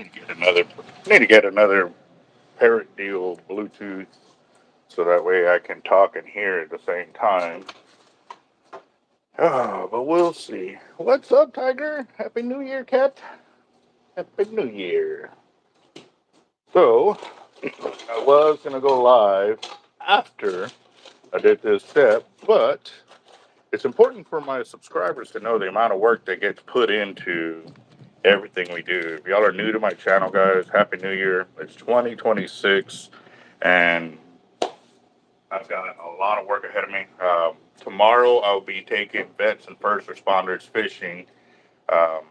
Need to get another parrot deal Bluetooth so that way I can talk and hear at the same time. Oh, but we'll see. What's up, Tiger? Happy New Year, Cat. Happy New Year. So, I was going to go live after I did this step, but it's important for my subscribers to know the amount of work that gets put into everything we do. If y'all are new to my channel, guys, Happy New Year. It's 2026, and I've got a lot of work ahead of me. Tomorrow, I'll be taking vets and first responders fishing. Um,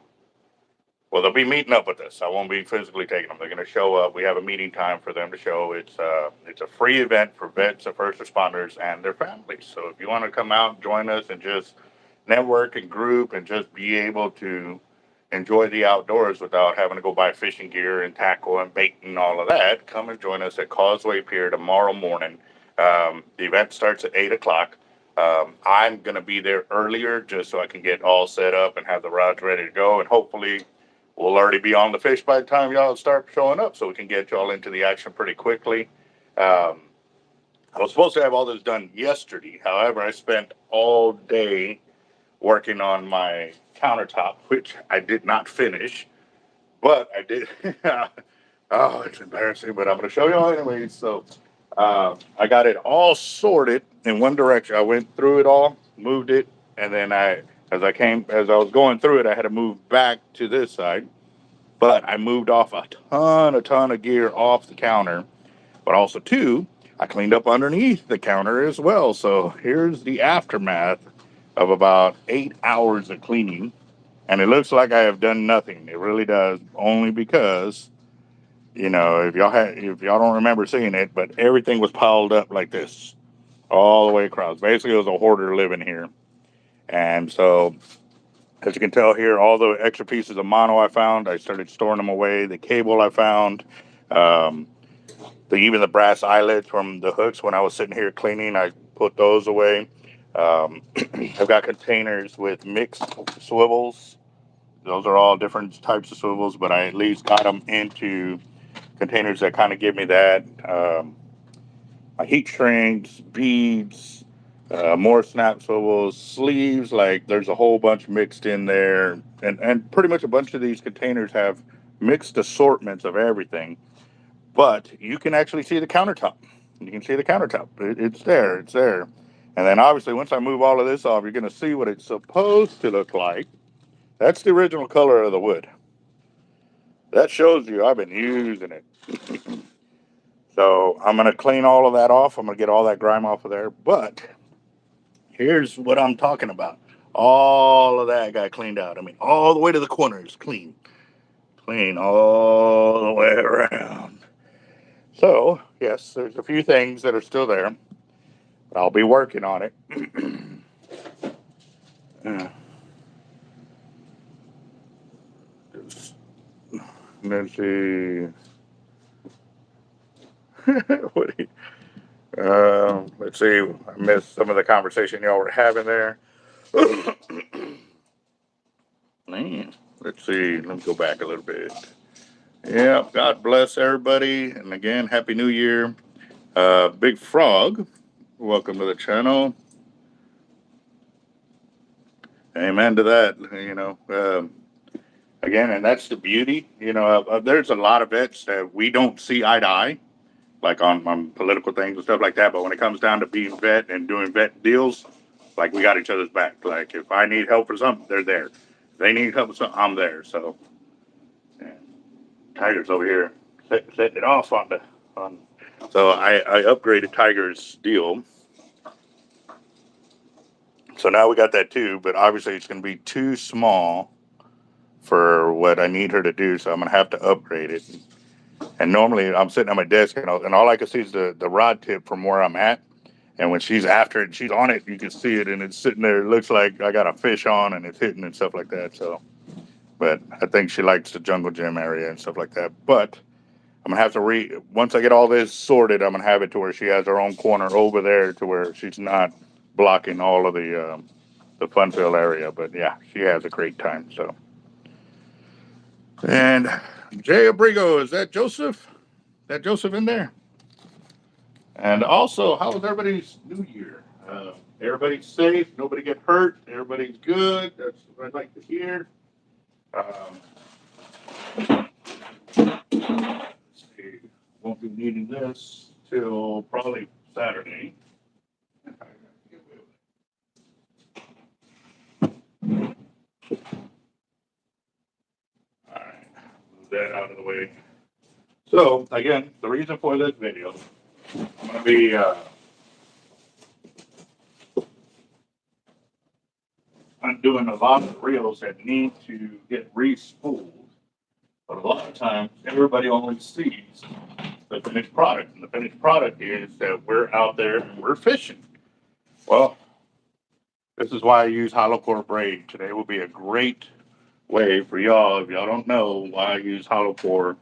well, they'll be meeting up with us. I won't be physically taking them. They're going to show up. We have a meeting time for them to show. It's a free event for vets and first responders and their families. So if you want to come out, join us, and just network and group and just be able to enjoy the outdoors without having to go buy fishing gear and tackle and bait and all of that, come and join us at Causeway Pier tomorrow morning. The event starts at 8 o'clock. I'm going to be there earlier just so I can get all set up and have the rods ready to go. And hopefully we'll already be on the fish by the time y'all start showing up so we can get y'all into the action pretty quickly. I was supposed to have all this done yesterday. However, I spent all day working on my countertop, which I did not finish, but I did. Oh, it's embarrassing, but I'm going to show y'all anyway. So I got it all sorted in one direction. I went through it all, moved it, and then as I was going through it, I had to move back to this side. But I moved off a ton of gear off the counter. But also, too, I cleaned up underneath the counter as well. So here's the aftermath of about 8 hours of cleaning. And it looks like I have done nothing. It really does, only because, if y'all don't remember seeing it, but everything was piled up like this all the way across. Basically, it was a hoarder living here. And so, as you can tell here, all the extra pieces of mono I found, I started storing them away. The cable I found, um, even the brass eyelets from the hooks when I was sitting here cleaning, I put those away. I've got containers with mixed swivels. Those are all different types of swivels, but I at least got them into containers that kind of give me that. My heat shrink, beads, more snap swivels, sleeves. Like there's a whole bunch mixed in there, and pretty much a bunch of these containers have mixed assortments of everything. But you can actually see the countertop. You can see the countertop. It's there. It's there. And then obviously, once I move all of this off, you're going to see what it's supposed to look like. That's the original color of the wood. That shows you I've been using it. So I'm going to clean all of that off. I'm going to get all that grime off of there. But here's what I'm talking about. All of that got cleaned out. I mean, all the way to the corners, clean. Clean all the way around. So, yes, there's a few things that are still there. But I'll be working on it. Let's see. Let's see. I missed some of the conversation y'all were having there. Man, let's see. Let me go back a little bit. Yeah, God bless everybody. And again, Happy New Year. Big Frog, welcome to the channel. Amen to that. Again, and that's the beauty. There's a lot of vets that we don't see eye to eye, like on political things and stuff like that. But when it comes down to being vet and doing vet deals, like we got each other's back. Like if I need help for something, they're there. If they need help with something, I'm there. So, yeah. Tiger's over here setting it off on. So I upgraded Tiger's deal. So now we got that too, but obviously it's going to be too small for what I need her to do. So I'm going to have to upgrade it. And normally I'm sitting at my desk and all I can see is the rod tip from where I'm at. And when she's after it, she's on it, you can see it, and it's sitting there. It looks like I got a fish on, and it's hitting and stuff like that. So, but I think she likes the jungle gym area and stuff like that. But I'm gonna have to once I get all this sorted, I'm gonna have it to where she has her own corner over there, to where she's not blocking all of the fun fill area. But yeah, she has a great time. So, and Jay Abrigo, is that Joseph? Is that Joseph in there? And also, how was everybody's New Year? Everybody's safe. Nobody get hurt. Everybody's good. That's what I'd like to hear. Let's see. Won't be needing this till probably Saturday. All right, move that out of the way. So again, the reason for this video, I'm going to be I'm doing a lot of reels that need to get re-spooled. But a lot of times, everybody only sees the finished product. And the finished product is that we're out there and we're fishing. Well, this is why I use hollow core braid. Today will be a great way for y'all, if y'all don't know why I use hollow core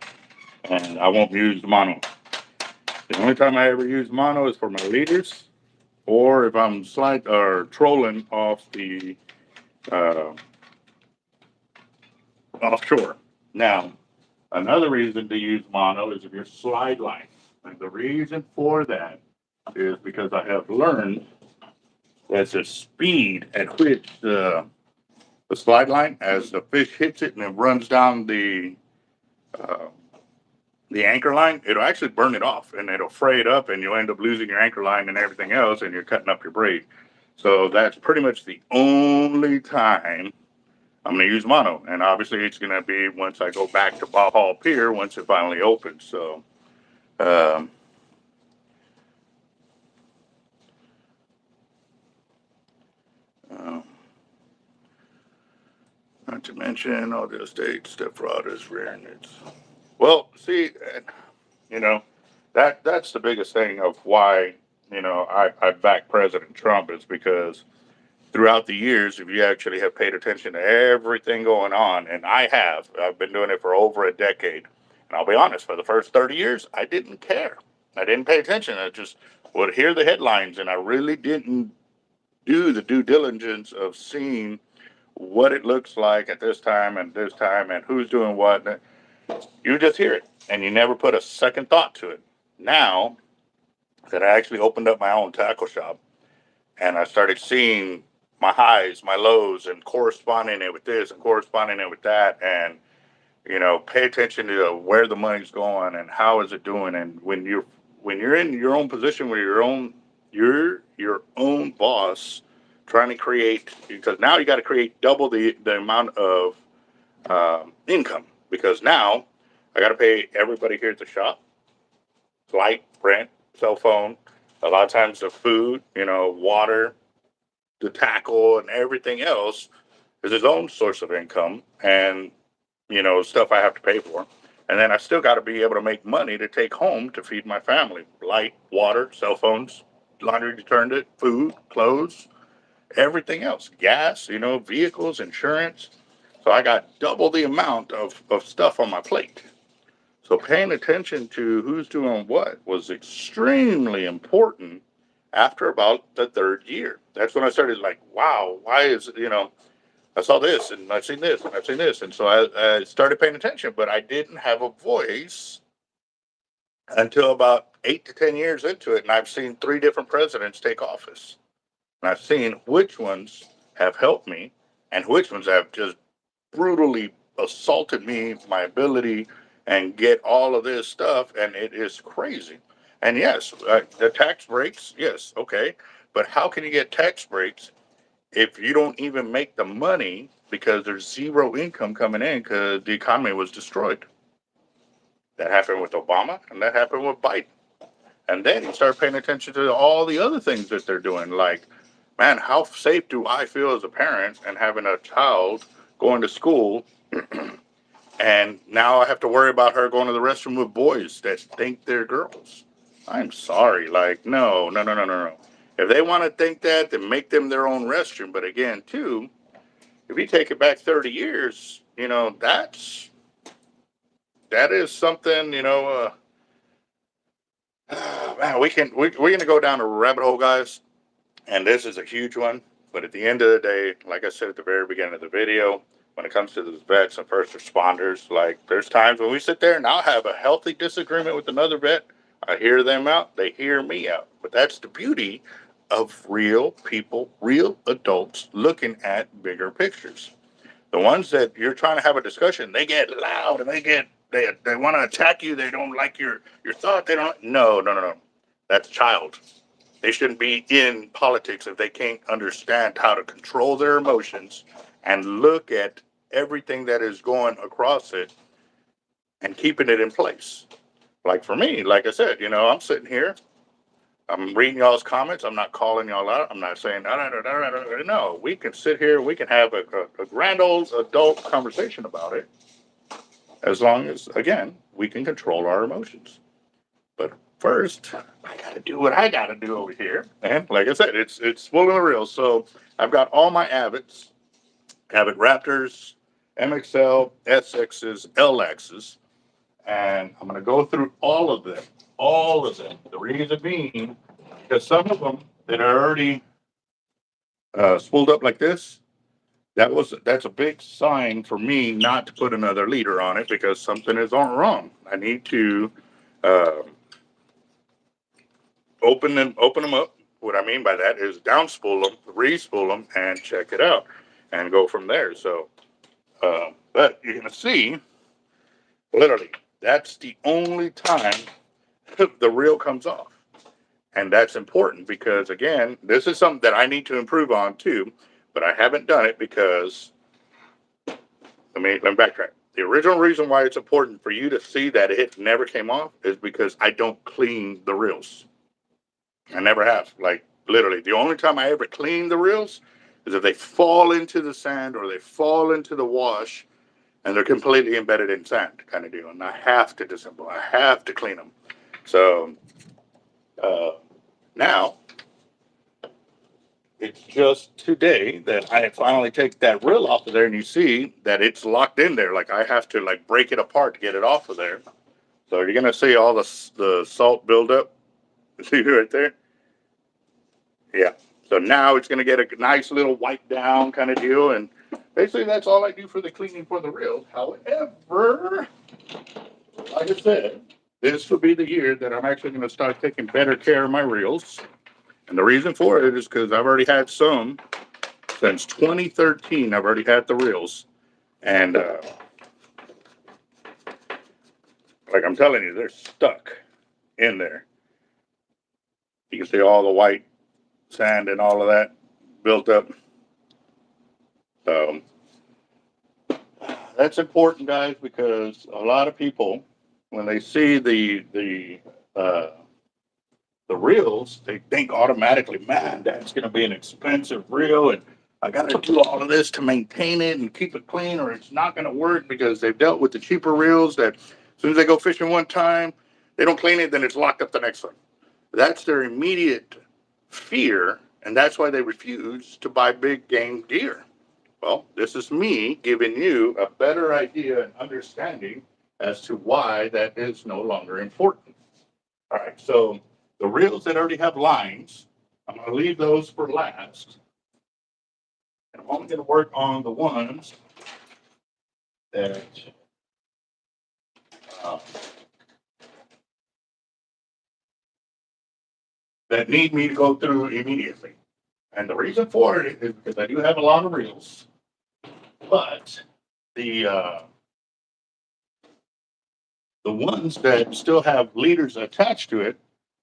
and I won't use mono. The only time I ever use mono is for my leaders or if I'm slide or trolling off the offshore. Now, another reason to use mono is if you're slide line. And the reason for that is because I have learned that the speed at which the slide line, as the fish hits it and it runs down the anchor line, it'll actually burn it off and it'll fray it up and you'll end up losing your anchor line and everything else and you're cutting up your braid. So that's pretty much the only time I'm going to use mono. And obviously it's going to be once I go back to Bob Hall Pier, once it finally opens. So, not to mention all the states that fraud is rare and it's, well, see, you know, that's the biggest thing of why, I back President Trump is because throughout the years, if you actually have paid attention to everything going on, and I've been doing it for over a decade. And I'll be honest, for the first 30 years, I didn't care. I didn't pay attention. I just would hear the headlines, and I really didn't do the due diligence of seeing what it looks like at this time and who's doing what. You just hear it, and you never put a second thought to it. Now that I actually opened up my own tackle shop, and I started seeing my highs, my lows, and corresponding it with this and corresponding it with that, and pay attention to where the money's going and how is it doing. And when you're in your own position where you're your own boss, trying to create, because now you got to create double the amount of income, because now I got to pay everybody here at the shop, light, rent, cell phone, a lot of times the food, water, the tackle, and everything else is his own source of income, and stuff I have to pay for. And then I still got to be able to make money to take home to feed my family. Light, water, cell phones, laundry detergent, food, clothes, everything else, gas, vehicles, insurance. So I got double the amount of stuff on my plate. So paying attention to who's doing what was extremely important after about the third year. That's when I started like, wow, why is, I saw this and I've seen this and I've seen this. And so I started paying attention, but I didn't have a voice until about 8 to 10 years into it. And I've seen 3 different presidents take office. And I've seen which ones have helped me and which ones have just brutally assaulted me, my ability, and get all of this stuff. And it is crazy. And yes, the tax breaks, yes, okay. But how can you get tax breaks if you don't even make the money because there's zero income coming in because the economy was destroyed? That happened with Obama and that happened with Biden. And then you start paying attention to all the other things that they're doing. Like, man, how safe do I feel as a parent and having a child going to school and now I have to worry about her going to the restroom with boys that think they're girls? I'm sorry. Like, no, no, no, no, no, no. If they want to think that, then make them their own restroom. But again, too, if you take it back 30 years, that is something, man, we're going to go down a rabbit hole, guys. And this is a huge one. But at the end of the day, like I said at the very beginning of the video, when it comes to the vets and first responders. Like, there's times when we sit there and I'll have a healthy disagreement with another vet. I hear them out, they hear me out. But that's the beauty of real people, real adults looking at bigger pictures. The ones that you're trying to have a discussion, they get loud and they want to attack you. They don't like your thought. They don't. No. That's a child. They shouldn't be in politics if they can't understand how to control their emotions and look at everything that is going across it and keeping it in place. Like for me, like I said, I'm sitting here, I'm reading y'all's comments. I'm not calling y'all out. I'm not saying, no, we can sit here, we can have a grand old adult conversation about it. As long as, again, we can control our emotions. But first, I got to do what I got to do over here. And like I said, it's Spooling the Reels. So I've got all my Avid Raptors, MXL, SXs, LXs, and I'm going to go through all of them. All of them. The reason being, because some of them that are already spooled up like this, that's a big sign for me not to put another leader on it because something is wrong. I need to open them up. What I mean by that is down spool them, re-spool them, and check it out, and go from there. So, but you're gonna see, literally, that's the only time the reel comes off. And that's important because, again, this is something that I need to improve on too, but I haven't done it because, let me backtrack. The original reason why it's important for you to see that it never came off is because I don't clean the reels. I never have. Like, literally, the only time I ever clean the reels is if they fall into the sand or they fall into the wash and they're completely embedded in sand kind of deal. And I have to disassemble. I have to clean them. So, now, it's just today that I finally take that reel off of there, and you see that it's locked in there. Like, I have to break it apart to get it off of there. So you're gonna see all the salt buildup. See right there? Yeah. So now it's gonna get a nice little wipe down kind of deal, and basically that's all I do for the cleaning for the reels. However, like I said, this will be the year that I'm actually gonna start taking better care of my reels. And the reason for it is because I've already had some since 2013. I've already had the reels. And like I'm telling you, they're stuck in there. You can see all the white sand and all of that built up. So that's important, guys, because a lot of people, when they see the reels, they think automatically, man, that's going to be an expensive reel, and I got to do all of this to maintain it and keep it clean, or it's not going to work because they've dealt with the cheaper reels that as soon as they go fishing one time, they don't clean it, then it's locked up the next one. That's their immediate fear, and that's why they refuse to buy big game gear. Well, this is me giving you a better idea and understanding as to why that is no longer important. All right, so the reels that already have lines, I'm going to leave those for last. And I'm only going to work on the ones that that need me to go through immediately. And the reason for it is because I do have a lot of reels, but the ones that still have leaders attached to it,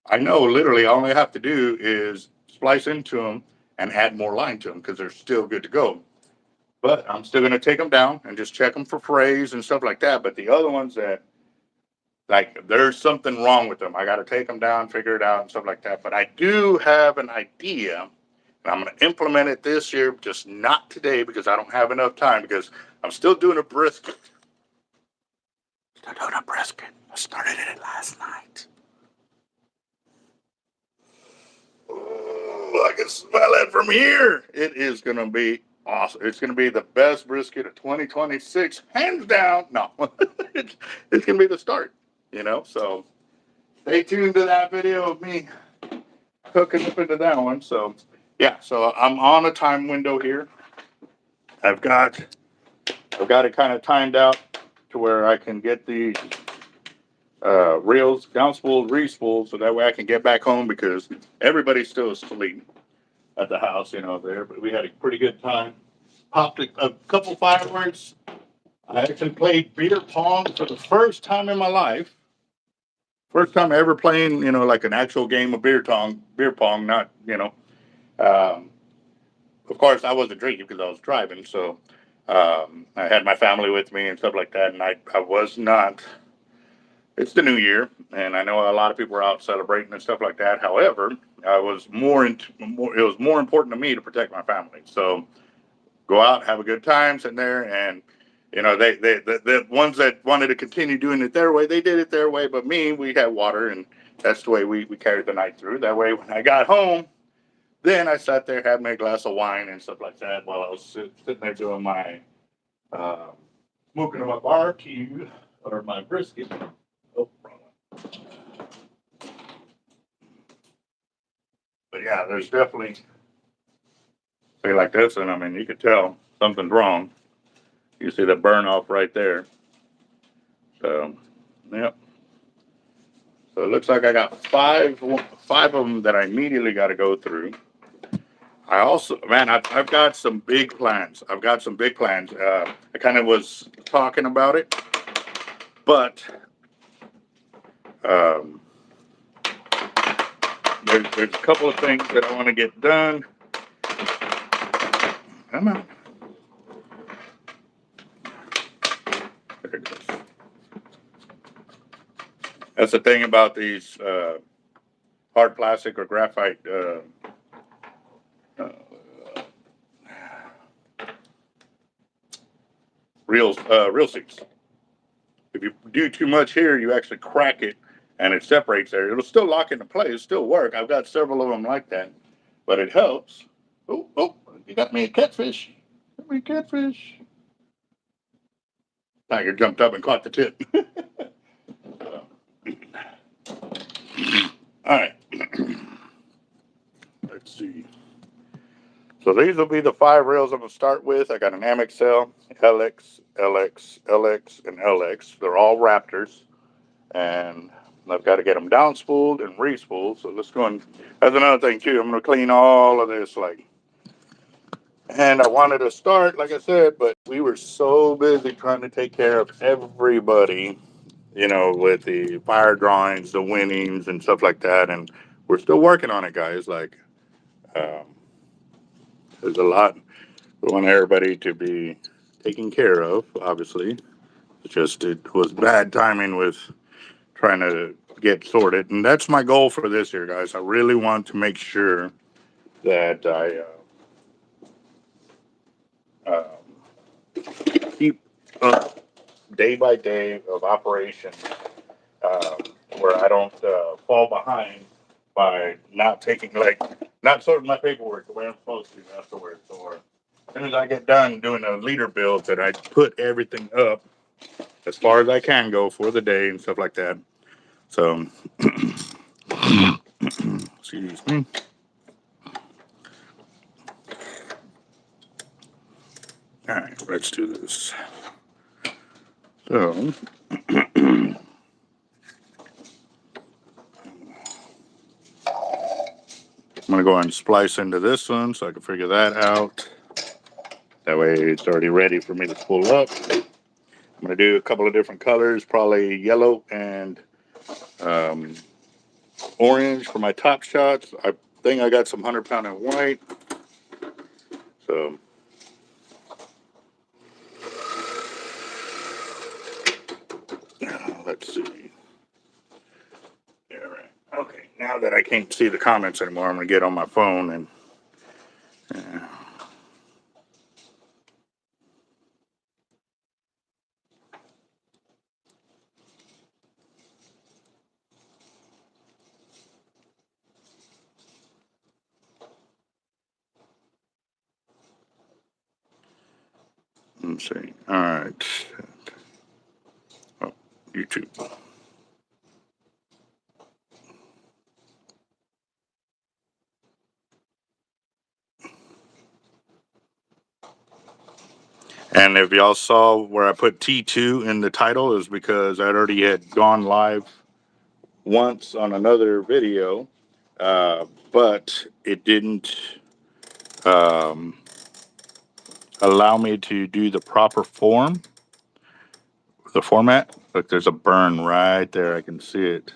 I know literally all I have to do is splice into them and add more line to them because they're still good to go. But I'm still going to take them down and just check them for frays and stuff like that. But the other ones that, there's something wrong with them, I got to take them down, figure it out and stuff like that. But I do have an idea, and I'm going to implement it this year, just not today because I don't have enough time because I'm still doing a brisket. I started it last night. Oh, I can smell it from here. It is going to be awesome. It's going to be the best brisket of 2026, hands down. No, it's going to be the start, So stay tuned to that video of me hooking up into that one. So, yeah, so I'm on a time window here. I've got I've got it kind of timed out to where I can get the reels down spooled, re-spooled, so that way I can get back home because everybody's still asleep at the house, you know, there. But we had a pretty good time. Popped a couple fireworks. I actually played beer pong for the first time in my life. First time ever playing, you know, like an actual game of beer pong, not, you know. Um, of course, I wasn't drinking because I was driving, so I had my family with me and stuff like that, and I was not. It's the new year, and I know a lot of people are out celebrating and stuff like that. However, I was it was more important to me to protect my family. So go out, have a good time sitting there, and you know, the ones that wanted to continue doing it their way, they did it their way. But me, we had water, and that's the way we carried the night through. That way, when I got home, then I sat there, had me a glass of wine and stuff like that while I was sitting there doing my uh, smoking my barbecue or my brisket. Oh, wrong one. But yeah, there's definitely say like this, and I mean, you could tell something's wrong. You see the burn off right there. So, yep. So it looks like I got five of them that I immediately got to go through. I also, man, I've got some big plans. I've got some big plans. I kind of was talking about it, but um, there's a couple of things that I want to get done. Come on. There it goes. That's the thing about these hard plastic or graphite uh, reel seats. If you do too much here, you actually crack it and it separates there. It'll still lock into place, it'll still work. I've got several of them like that, but it helps. Oh, you got me a catfish. Got me a catfish. Tiger jumped up and caught the tip. All right. Let's see. So these will be the 5 rails I'm going to start with. I got an Amexel, LX, LX, LX, and LX. They're all Raptors. And I've got to get them down spooled and re-spooled. So let's go and that's another thing too. I'm going to clean all of this and I wanted to start, like I said, but we were so busy trying to take care of everybody, you know, with the fire drawings, the winnings and stuff like that. And we're still working on it, guys. Like, there's a lot we want everybody to be taken care of, obviously. It was bad timing with trying to get sorted. And that's my goal for this year, guys. I really want to make sure that I keep up day by day of operation uh, where I don't fall behind by not taking, like, not sorting my paperwork the way I'm supposed to afterwards. Or as soon as I get done doing a leader build, that I put everything up as far as I can go for the day and stuff like that. So, excuse me. All right, let's do this. So, I'm going to go ahead and splice into this one so I can figure that out. That way it's already ready for me to spool up. I'm going to do a couple of different colors, probably yellow and orange for my top shots. I think I got some 100-pound in white. So, let's see. Yeah, right. Okay, now that I can't see the comments anymore, I'm going to get on my phone and let's see. All right. Oh, YouTube. And if y'all saw where I put T2 in the title, is because I already had gone live once on another video, but it didn't allow me to do the proper format. Look, there's a burn right there. I can see it.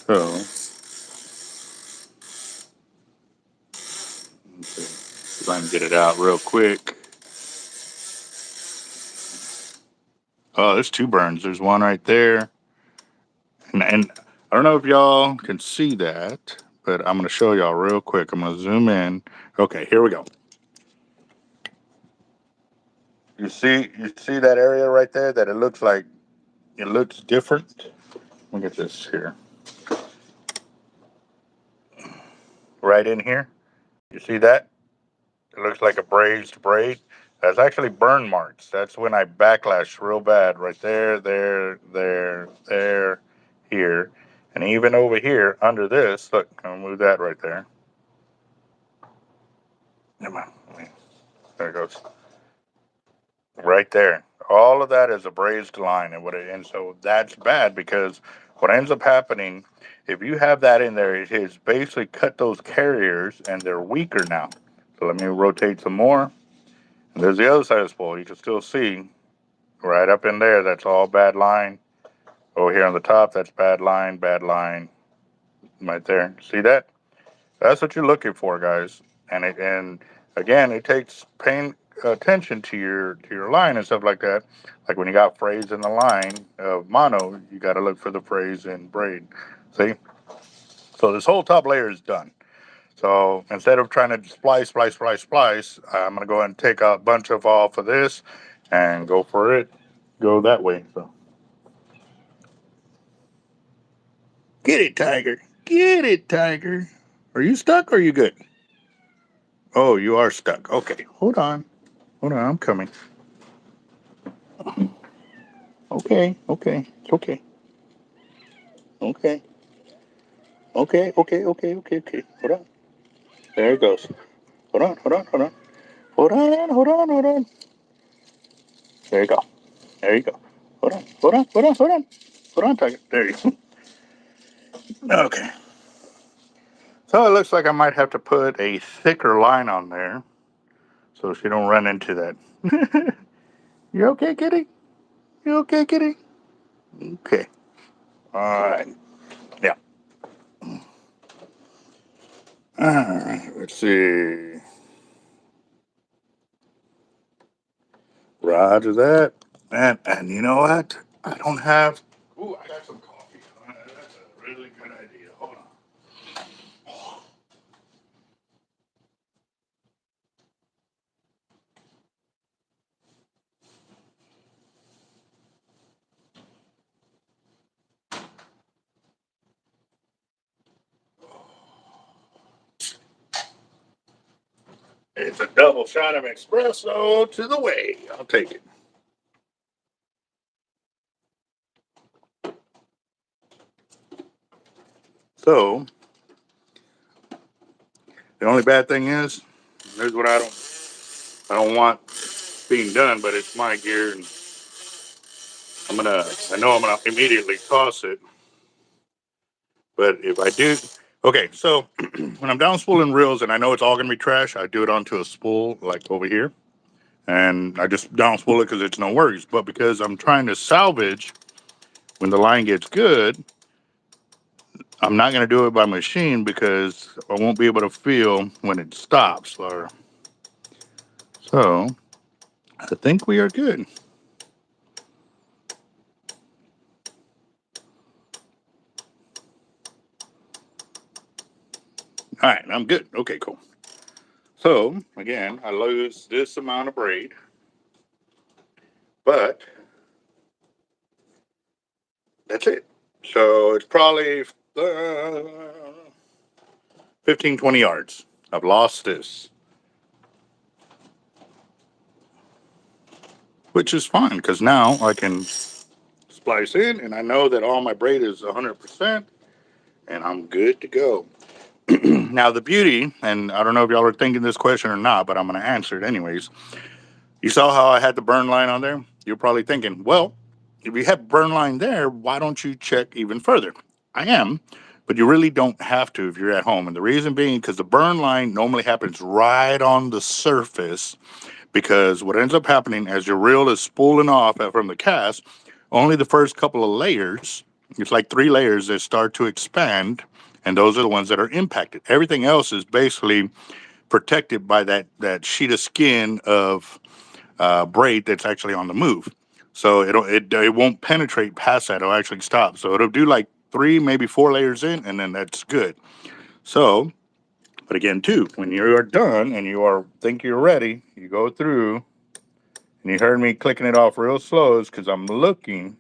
So, let's see if I can get it out real quick. Oh, there's two burns. There's one right there. And I don't know if y'all can see that, but I'm going to show y'all real quick. I'm going to zoom in. Okay, here we go. You see that area right there that it looks different? Look at this here. Right in here. You see that? It looks like a braised braid. That's actually burn marks. That's when I backlash real bad. Right there, there, here. And even over here, under this, look, I'll move that right there. Come on. There it goes. Right there. All of that is a braised line. And so that's bad because what ends up happening, if you have that in there, it has basically cut those carriers and they're weaker now. So let me rotate some more. And there's the other side of the spool. You can still see right up in there, that's all bad line. Over here on the top, that's bad line right there. See that? That's what you're looking for, guys. And again, it takes paying attention to your line and stuff like that. Like when you got frays in the line of mono, you got to look for the frays in braid. See? So this whole top layer is done. So instead of trying to splice, I'm going to go ahead and take a bunch of off of this and go for it. Go that way. So get it, Tiger. Get it, Tiger. Are you stuck or are you good? Oh, you are stuck. Okay, hold on. Hold on, I'm coming. Okay, it's okay. Okay. Okay. Hold on. There it goes. Hold on. Hold on. There you go. There you go. Hold on. Hold on, Tiger. There you go. Okay. So it looks like I might have to put a thicker line on there so she don't run into that. You okay, kitty? You okay, kitty? Okay. All right. Yeah. All right. Let's see. Roger that. And you know what? I don't have. Ooh, I got some coffee. That's a really good idea. Hold on. It's a double shot of espresso to the way. I'll take it. So the only bad thing is, here's what I don't want being done, but it's my gear, and I know I'm gonna immediately toss it. But if I do, okay, so when I'm down spooling reels and I know it's all gonna be trash, I do it onto a spool like over here. And I just down spool it because it's no worries. But because I'm trying to salvage when the line gets good, I'm not going to do it by machine because I won't be able to feel when it stops. So I think we are good. All right, I'm good. Okay, cool. So again, I lose this amount of braid, but that's it. So it's probably 15, 20 yards. I've lost this, which is fine because now I can splice in and I know that all my braid is 100% and I'm good to go. Now, the beauty, and I don't know if y'all are thinking this question or not, but I'm going to answer it anyways. You saw how I had the burn line on there? You're probably thinking, well, if you have burn line there, why don't you check even further? I am, but you really don't have to if you're at home. And the reason being, because the burn line normally happens right on the surface, because what ends up happening as your reel is spooling off from the cast, only the first couple of layers, it's like 3 layers that start to expand, and those are the ones that are impacted. Everything else is basically protected by that sheet of skin of braid that's actually on the move. So it won't penetrate past that. It'll actually stop. So it'll do like 3, maybe 4 layers in, and then that's good. So, but again, too, when you are done and think you're ready, you go through, and you heard me clicking it off real slow, is because I'm looking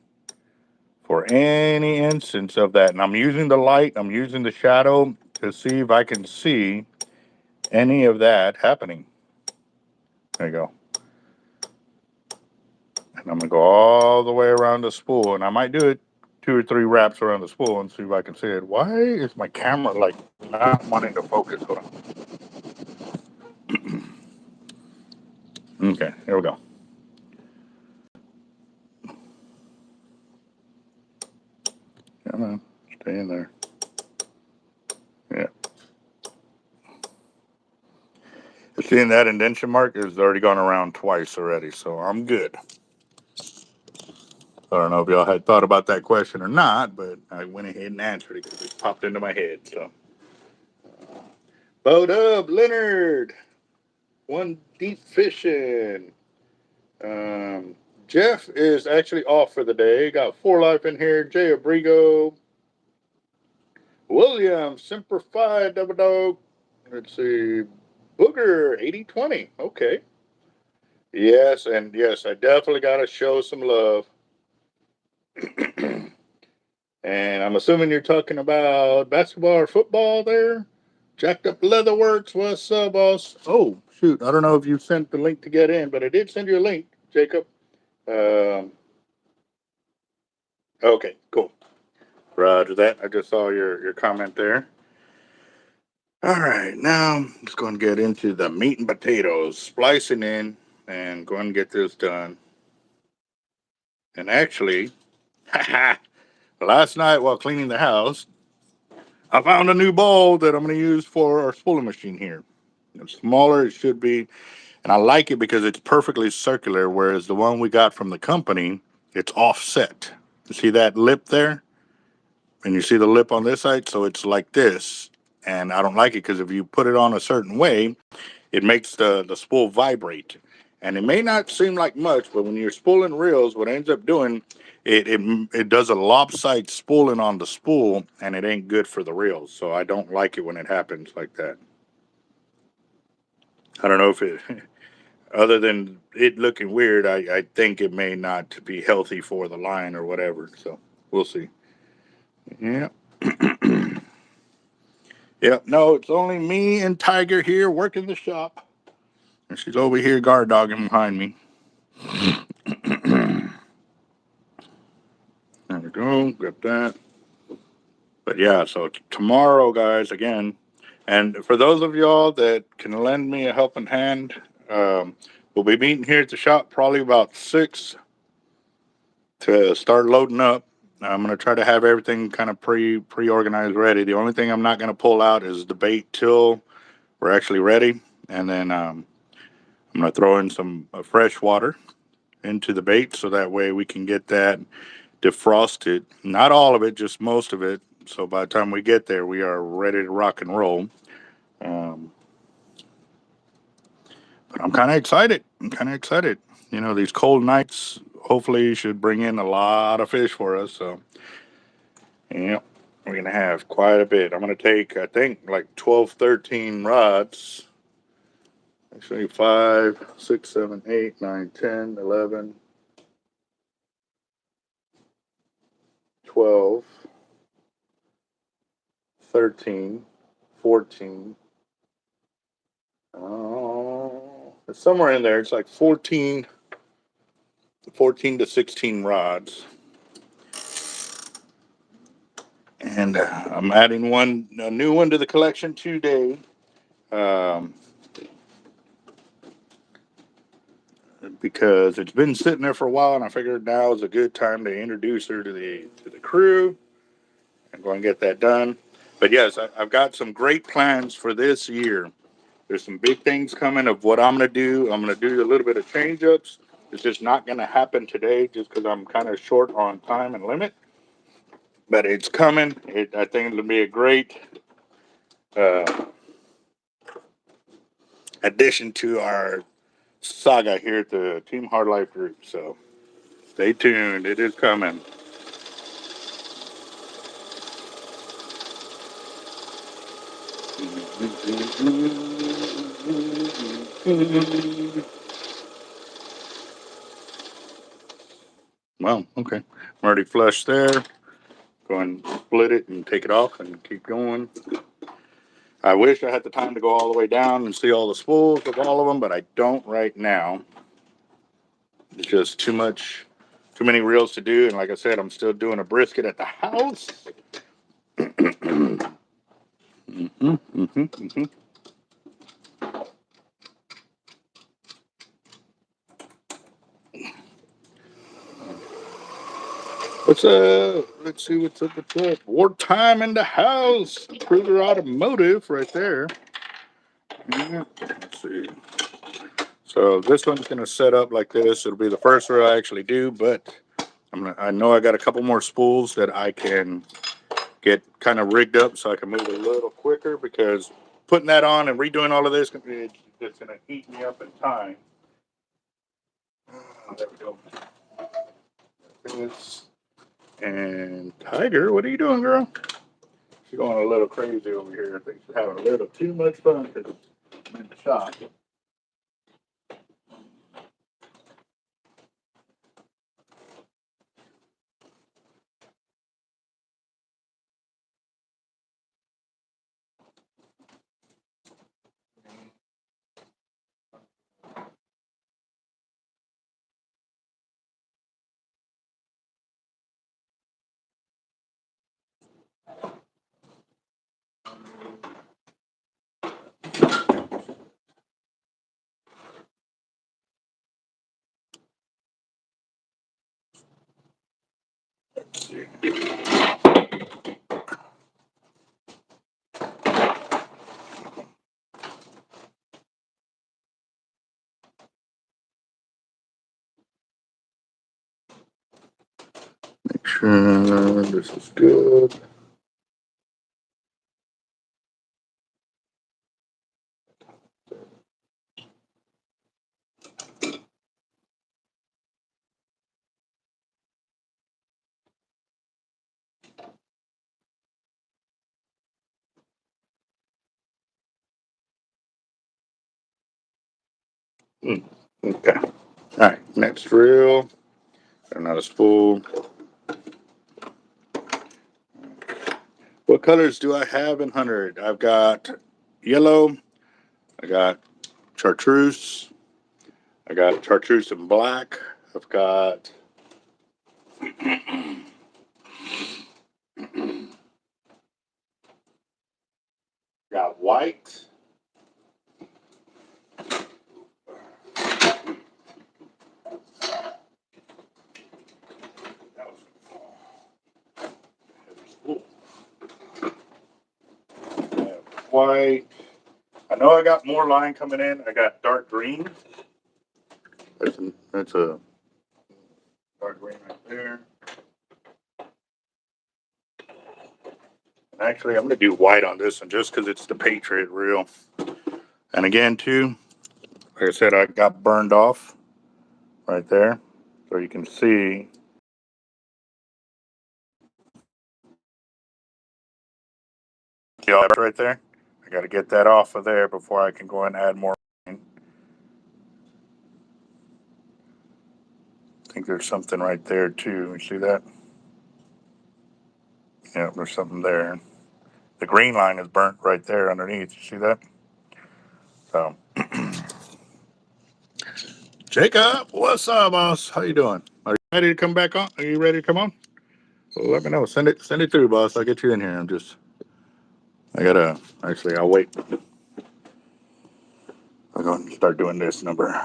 for any instance of that. And I'm using the light, I'm using the shadow to see if I can see any of that happening. There you go. And I'm going to go all the way around the spool. And I might do it 2 or 3 wraps around the spool and see if I can see it. Why is my camera like not wanting to focus? Hold on. Okay, here we go. Come on, stay in there. Yeah. Seeing that indentation mark is already gone around twice already, so I'm good. I don't know if y'all had thought about that question or not, but I went ahead and answered it because it popped into my head. So, boat up, Leonard. One deep fishing. Jeff is actually off for the day. Got 4 Life in here. Jay Abrigo. William, Semper Fi, Double Dog. Let's see. Booger, 8020. Okay. Yes, and yes, I definitely got to show some love. And I'm assuming you're talking about basketball or football there. Jacked Up Leatherworks, what's up, boss? Oh, shoot. I don't know if you sent the link to get in, but I did send you a link, Jacob. Okay, cool. Roger that. I just saw your comment there. All right, now I'm just going to get into the meat and potatoes, splicing in, and going to get this done. And actually, last night while cleaning the house, I found a new bowl that I'm going to use for our spooling machine here. It's smaller, it should be, and I like it because it's perfectly circular, whereas the one we got from the company, it's offset. You see that lip there? And you see the lip on this side? So it's like this. And I don't like it because if you put it on a certain way, it makes the spool vibrate. And it may not seem like much, but when you're spooling reels, what it ends up doing, it does a lopsided spooling on the spool, and it ain't good for the reels. So I don't like it when it happens like that. I don't know if it, other than it looking weird, I think it may not be healthy for the line or whatever. So we'll see. Yeah. Yeah, no, it's only me and Tiger here working the shop. And she's over here guard dogging behind me. There we go, grab that. But yeah, so tomorrow, guys, again, and for those of y'all that can lend me a helping hand, we'll be meeting here at the shop probably about 6 to start loading up. I'm gonna try to have everything kind of pre-organized ready. The only thing I'm not gonna pull out is the bait till we're actually ready, and then I'm gonna throw in some fresh water into the bait so that way we can get that defrosted. Not all of it, just most of it. So by the time we get there, we are ready to rock and roll. But I'm kind of excited. You know, these cold nights hopefully should bring in a lot of fish for us. So, yeah, we're going to have quite a bit. I'm going to take, I think, like 12, 13 rods. Actually, 5, 6, 7, 8, 9, 10, 11, 12, 13, 14. Oh, it's somewhere in there. It's like 14 to 16 rods. And And I'm adding a new one to the collection today. Because it's been sitting there for a while, and I figured now is a good time to introduce her to the crew. I'm going to get that done. But yes, I've got some great plans for this year. There's some big things coming of what I'm going to do. I'm going to do a little bit of change ups. It's just not going to happen today just because I'm kind of short on time and limit. But it's coming. I think it'll be a great addition to our saga here at the Team Hard Life group. So stay tuned. It is coming. Well, okay. I'm already flushed there. Go and split it and take it off and keep going. I wish I had the time to go all the way down and see all the spools of all of them, but I don't right now. It's just too many reels to do. And like I said, I'm still doing a brisket at the house. What's up? Let's see what's up. What's up? Wartime in the house. Kruger Automotive right there. Yeah, let's see. So this one's going to set up like this. It'll be the first reel I actually do, but I know I got a couple more spools that I can get kind of rigged up so I can move a little quicker, because putting that on and redoing all of this, it's going to eat me up in time. There we go. And Tiger, what are you doing, girl? She's going a little crazy over here. I think she's having a little too much fun because I'm in the shop. Make sure this is good. Okay. All right. Next reel. Another spool. What colors do I have in 100? I've got yellow. I got chartreuse. I got chartreuse and black. I've got white. That was white. I know I got more line coming in. I got dark green. That's a dark green right there. And actually, I'm going to do white on this one just because it's the Patriot reel. And again, too, like I said, I got burned off right there. So you can see. Right there. I got to get that off of there before I can go and add more. I think there's something right there too. You see that? Yeah, there's something there. The green line is burnt right there underneath. You see that? So, Jacob, what's up, boss? How you doing? Are you ready to come back on? Are you ready to come on? Well, let me know. Send it through, boss. I'll get you in here. I'll wait. I'll go and start doing this number.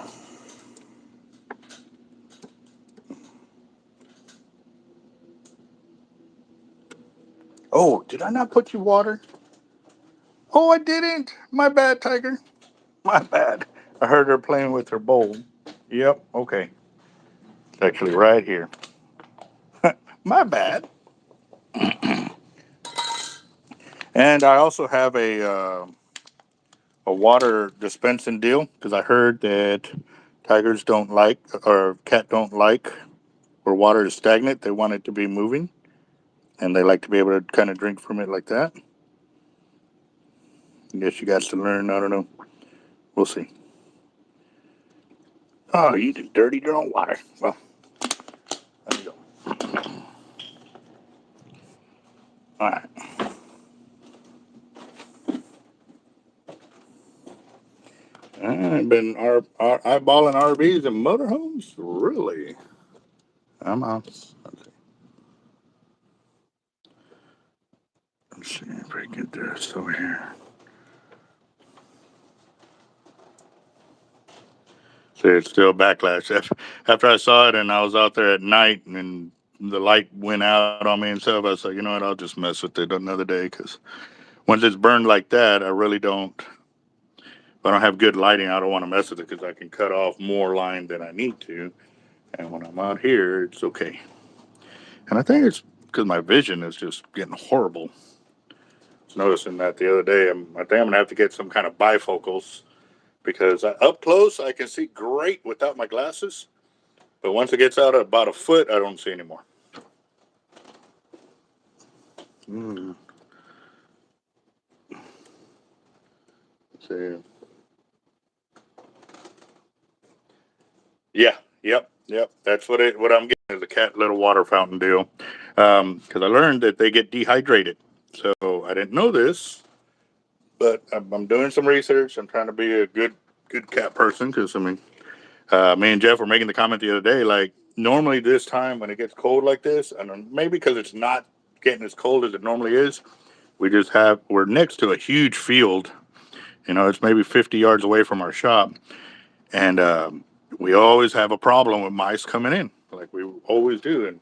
Oh, did I not put you water? Oh, I didn't. My bad, Tiger. My bad. I heard her playing with her bowl. Yep. Okay. It's actually right here. My bad. And I also have a water dispensing deal because I heard that tigers don't like or cat don't like where water is stagnant. They want it to be moving, and they like to be able to kind of drink from it like that. I guess you guys to learn. I don't know. We'll see. Oh, you just dirtied your own water. Well, there you go. All right. I've been eyeballing RVs and motorhomes. Really? I'm on. Let's see if I can get this over here. See, it's still backlash. After I saw it and I was out there at night and the light went out on me and stuff, I was like, you know what, I'll just mess with it another day because once it's burned like that, I really don't. If I don't have good lighting, I don't want to mess with it because I can cut off more line than I need to. And when I'm out here, it's okay. And I think it's because my vision is just getting horrible. I was noticing that the other day. I think I'm going to have to get some kind of bifocals because up close, I can see great without my glasses. But once it gets out about a foot, I don't see anymore. Mm. See. Yeah. Yep. That's what I'm getting is a cat little water fountain deal. Because I learned that they get dehydrated. So I didn't know this, but I'm doing some research. I'm trying to be a good cat person because I mean, me and Jeff were making the comment the other day. Like normally this time when it gets cold like this, and maybe because it's not getting as cold as it normally is, we're next to a huge field. You know, it's maybe 50 yards away from our shop, and we always have a problem with mice coming in, like we always do. And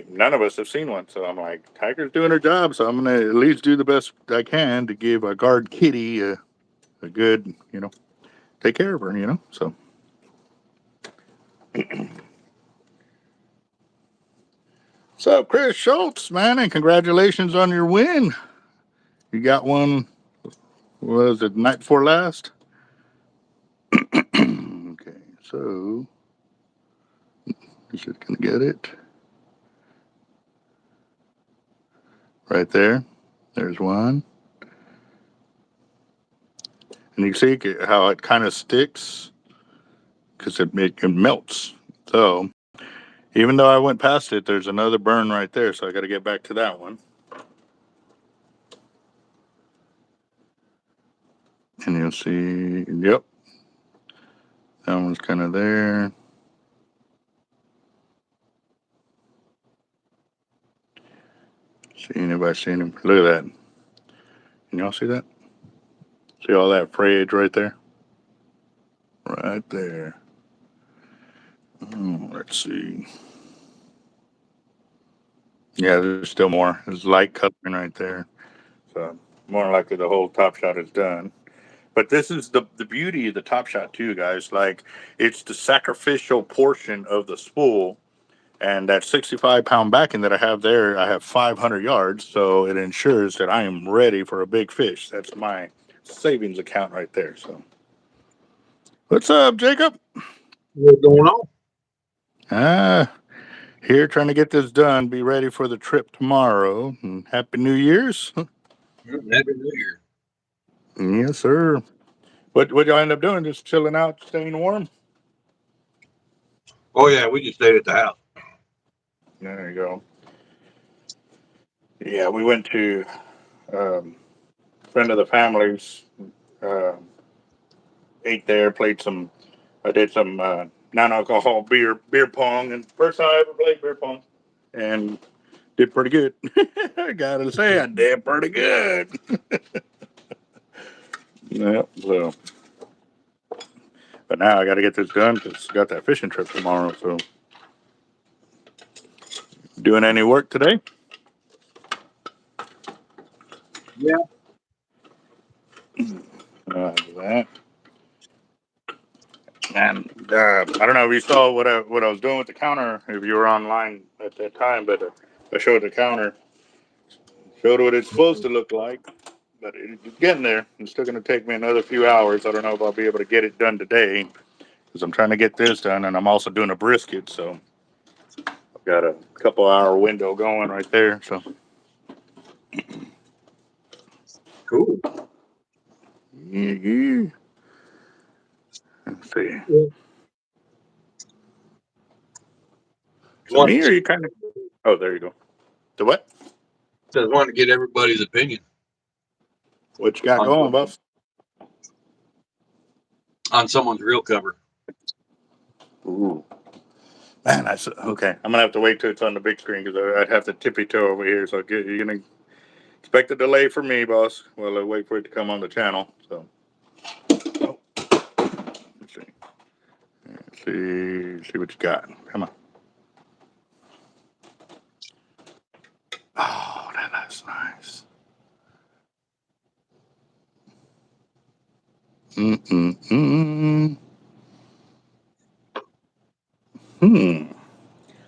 none of us have seen one. So I'm like, Tiger's doing her job, so I'm gonna at least do the best I can to give a guard kitty a good, take care of her, So so Chris Schultz, man, and congratulations on your win. You got one. What was it, night before last? Okay, so you just gonna get it right there. There's one, and you see how it kind of sticks because it melts. So even though I went past it, there's another burn right there. So I got to get back to that one. And you'll see, yep, that one's kind of there. See anybody seeing him? Look at that. Can y'all see that? See all that frayage right there? Right there. Oh, let's see. Yeah, there's still more. There's light coloring right there. So more likely the whole top shot is done. But this is the beauty of the top shot too, guys. Like it's the sacrificial portion of the spool. And that 65-pound backing that I have there, I have 500 yards, so it ensures that I am ready for a big fish. That's my savings account right there. So, what's up, Jacob? What's going on? Ah, here trying to get this done. Be ready for the trip tomorrow. And Happy New Year's. Happy New Year. Yes, sir. What y'all end up doing? Just chilling out, staying warm. Oh yeah, we just stayed at the house. There you go. Yeah, we went to friend of the family's. Uh, Ate there, played some. I did some non-alcohol beer pong, and first time I ever played beer pong. and did pretty good. I gotta say, I did pretty good. Yeah, so. But now I got to get this done because I got that fishing trip tomorrow. So, doing any work today? Yeah. That. And I don't know if you saw what I was doing with the counter. If you were online at that time, but I showed the counter, showed what it's supposed to look like. But it's getting there. It's still going to take me another few hours. I don't know if I'll be able to get it done today because I'm trying to get this done, and I'm also doing a brisket. So I've got a couple-hour window going right there. So Cool. yeah. Let's see. Yeah. So me, or you kind of? Oh, there you go. The what? Just wanted to get everybody's opinion What you got on going, boss? someone's reel cover. Ooh, man, that's okay. I'm gonna have to wait till it's on the big screen because I'd have to tippy toe over here. So you're gonna expect a delay from me, boss. Well, I wait for it to come on the channel. So oh, let's see. See what you got. Come on. Oh, that's nice. Mm-mm-mm. Hmm.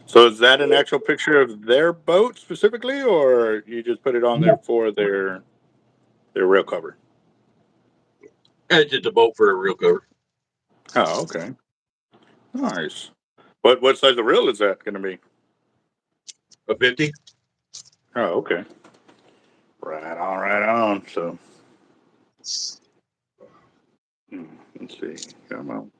So is that an actual picture of their boat specifically, or you just put it on there for their rail cover? It's just a boat for a reel cover. Oh, okay. Nice. What size of reel is that going to be? A 50. Oh, okay. Right on, right on. So, let's see. Come on.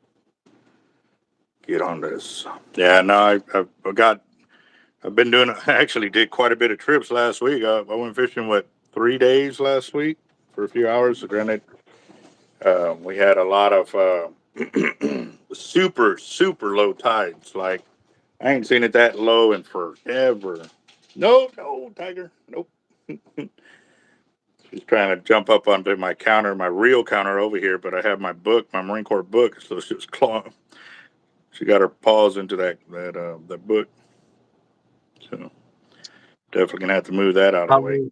Get on this. Yeah, no, I've been doing, I actually did quite a bit of trips last week. I went fishing, 3 days last week for a few hours. So granted, we had a lot of super, super low tides. Like, I ain't seen it that low in forever. No, Tiger. Nope. She's trying to jump up onto my counter, my real counter over here, but I have my book, my Marine Corps book, so she's clawing. She got her paws into that book, so definitely gonna have to move that out of the way.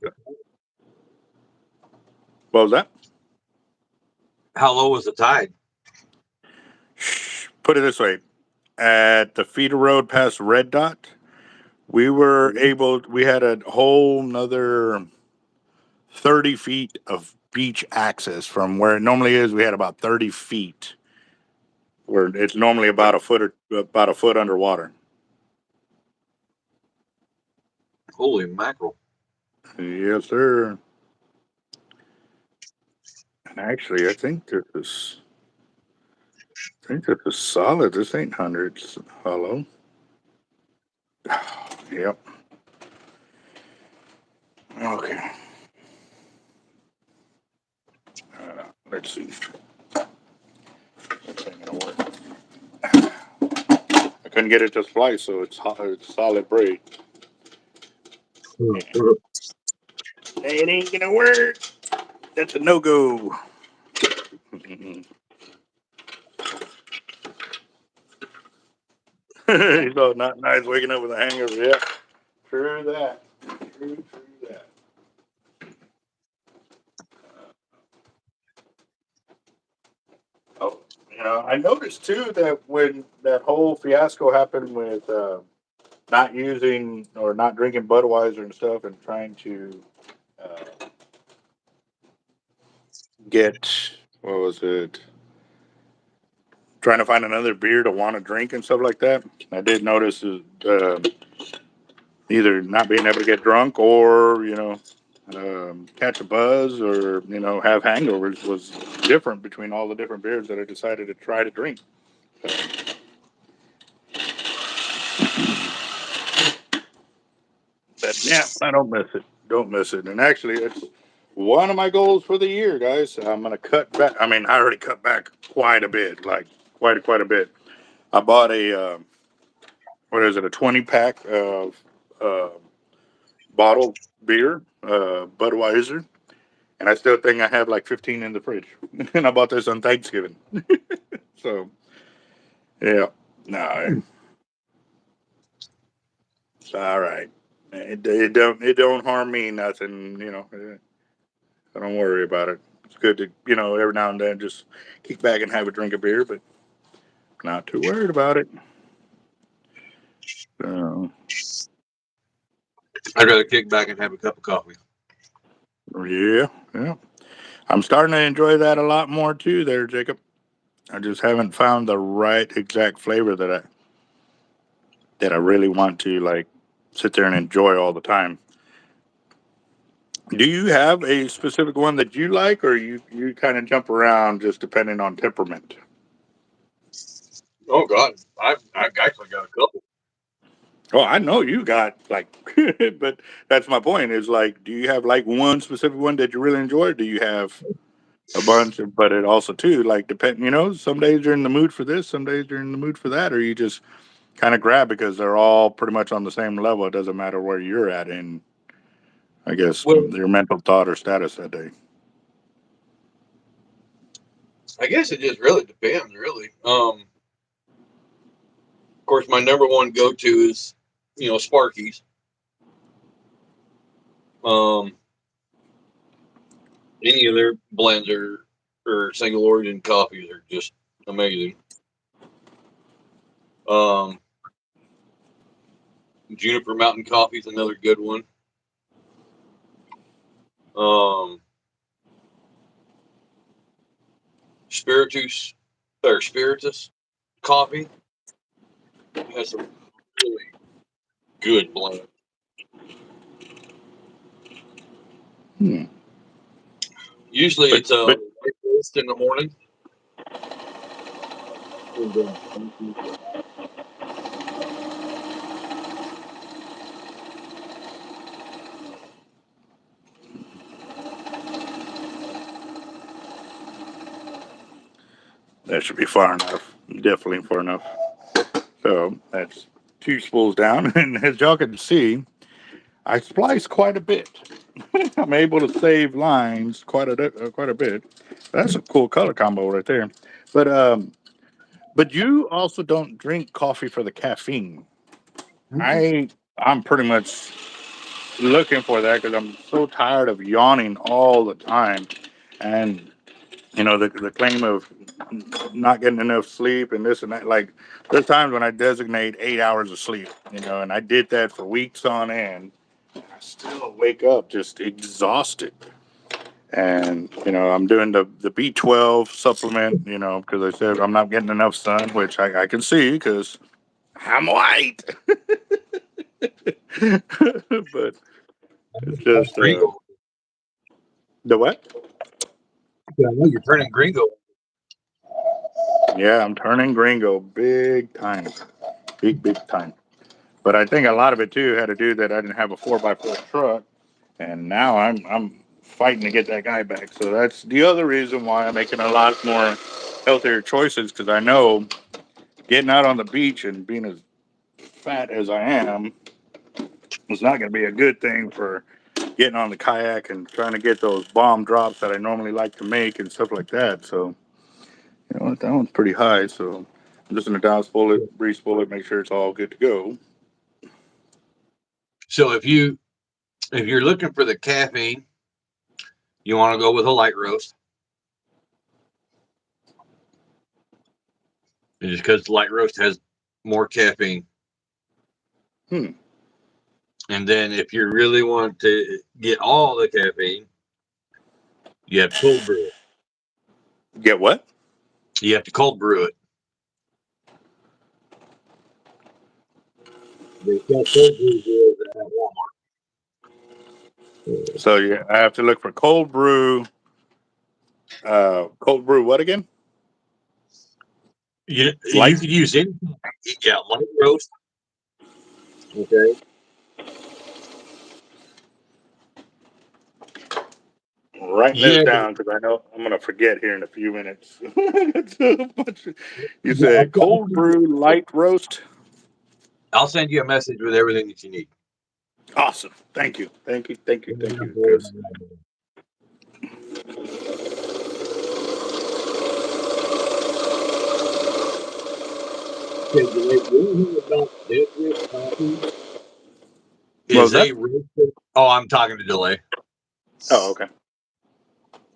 What was that? How low was the tide? Put it this way: at the feeder road past Red Dot, we had a whole another 30 feet of beach access from where it normally is. We had about 30 feet where it's normally about a foot underwater. Holy mackerel. Yes, sir. And actually, I think this is solid. This ain't hundreds. Hello. Yep. Okay. Let's see. This ain't gonna work. I couldn't get it to splice, so it's solid braid. It ain't gonna work. That's a no go. He's all not nice waking up with a hangover. Yeah. True that. True that. Oh, I noticed too that when that whole fiasco happened with not using or not drinking Budweiser and stuff, and trying to uh, get what was it? Trying to find another beer to want to drink and stuff like that. I did notice either not being able to get drunk or catch a buzz or have hangovers was different between all the different beers that I decided to try to drink. But yeah, I don't miss it. Don't miss it. And actually, it's one of my goals for the year, guys. I'm gonna cut back. I mean, I already cut back quite a bit, like quite a bit. I bought a what is it? A 20 pack of bottled beer, Budweiser, and I still think I have like 15 in the fridge. And I bought this on Thanksgiving. So yeah, no, it's all right. It don't harm me nothing. I don't worry about it. It's good to every now and then just kick back and have a drink of beer, but not too worried about it. So I'd rather kick back and have a cup of coffee. yeah, yeah. I'm starting to enjoy that a lot more too, there, Jacob. I just haven't found the right exact flavor that I really want to like sit there and enjoy all the time. Do you have a specific one that you like, or you kind of jump around just depending on temperament? Oh God, I've actually got a couple. Oh, I know you got like, but that's my point. Is like, do you have like one specific one that you really enjoy? Or do you have a bunch? But it also too like depend. Some days you're in the mood for this, some days you're in the mood for that, or you just kind of grab because they're all pretty much on the same level. It doesn't matter where you're at in, I guess, Well, your mental thought or status that day. I guess it just really depends, really. Of course, my number one go to is, Sparky's. Um, any of their blends or single origin coffees are just amazing. Um, Juniper Mountain Coffee is another good one. Um, Spiritus or Spiritus Coffee has some really good blends. Hmm. Usually, But it's a but light roast in the morning. And then that should be far enough. Definitely far enough. So that's two spools down, and as y'all can see, I splice quite a bit. I'm able to save lines quite a bit. That's a cool color combo right there. But but you also don't drink coffee for the caffeine. I'm pretty much looking for that because I'm so tired of yawning all the time, and the claim of not getting enough sleep and this and that. Like there's times when I designate 8 hours of sleep, and I did that for weeks on end. I still wake up just exhausted. And I'm doing the B12 supplement, because I said I'm not getting enough sun, which I can see because I'm white. But it's just Gringo. the what? Yeah, I know you're turning Gringo. Yeah, I'm turning gringo big time, big time. But I think a lot of it too had to do that I didn't have a 4x4 truck, and now I'm fighting to get that guy back. So that's the other reason why I'm making a lot more healthier choices because I know getting out on the beach and being as fat as I am is not going to be a good thing for getting on the kayak and trying to get those bomb drops that I normally like to make and stuff like that. So that one's pretty high. So I'm just going to down spool it, breeze spool it, make sure it's all good to go. So if you're looking for the caffeine, you want to go with a light roast. And just because light roast has more caffeine. Hmm. And then if you really want to get all the caffeine, you have to cold brew it. Get what? You have to cold brew it. They sell cold brew beers at Walmart. So yeah, I have to look for cold brew. Cold brew what again? You Light. could use any, yeah, light roast. Okay. Writing this Yeah, down because I know I'm gonna forget here in a few minutes. You I'll, said cold brew light roast. I'll send you a message with everything that you need. Awesome. Thank you. Thank you. Thank you. Thank you. Okay, the one thing about Death Wish coffee What was is that? they roast. Oh, I'm talking to Delay. Oh, okay.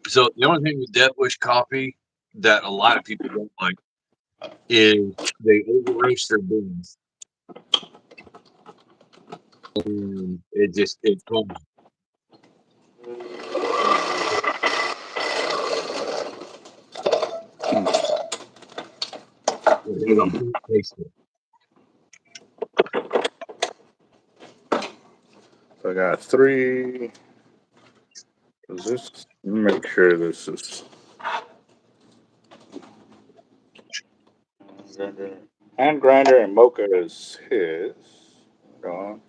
So the only thing with Death Wish coffee that a lot of people don't like is they over roast their beans. And it comes. It don't taste good. So I got 3. Is this? Make sure this is. Hand grinder and mocha is his. Hold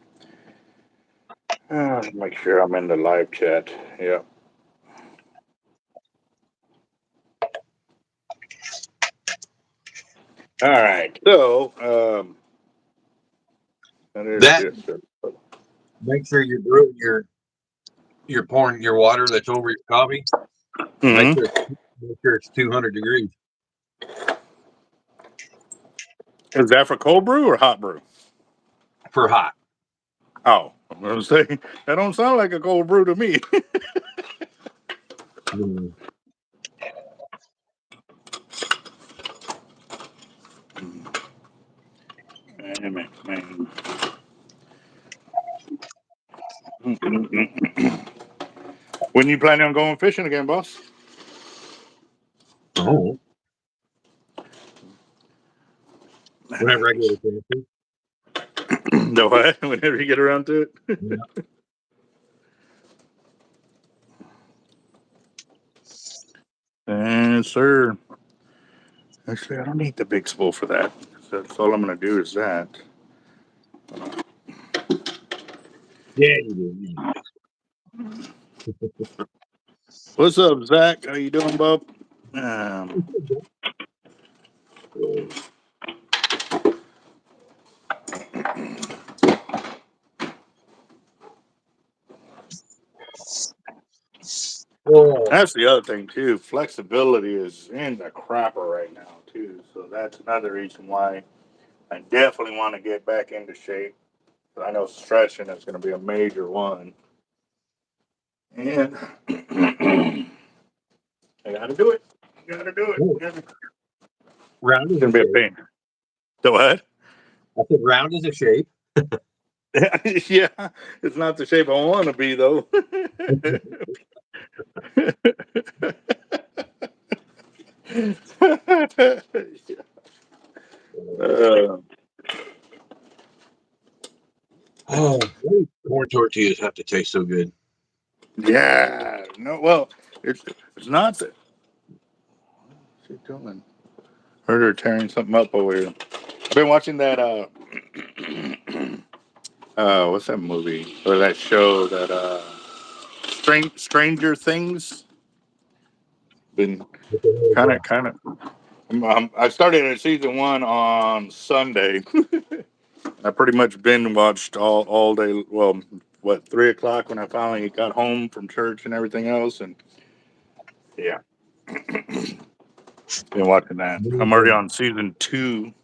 on. Make sure I'm in the live chat. Yep. All right. So, That make sure you're pouring your water that's over your coffee. Make Mm-hmm. sure it's 200 degrees Is that for cold brew or hot brew? for hot. Oh, I'm gonna say that don't sound like a cold brew to me. Mm. Man. When you planning on going fishing again, boss? Oh, whenever I get a chance. No, what? Whenever you get around to it. Yeah. Yes, sir. Actually, I don't need the big spool for that. That's all I'm gonna do is that. Yeah, you do. What's up, Zach? How you doing, bub? Um, Oh, that's the other thing too. Flexibility is in the crapper right now too. So that's another reason why I definitely want to get back into shape. I know stretching is going to be a major one, and I got to do it. Got to do it. oh, round It's is a going to be a shape. pain. So what? I said round is a shape. Yeah, it's not the shape I want to be though. uh, Oh, corn tortillas have to taste so good. yeah, no, well, it's not that. What's she doing? Heard her tearing something up over here. I've been watching that. What's that movie or that show that Stranger Things? Been What the hell is that? kind of. I started at season 1 on Sunday. I pretty much binge watched all day. Well, what 3 o'clock when I finally got home from church and everything else, and yeah, been watching that. I'm already on season 2,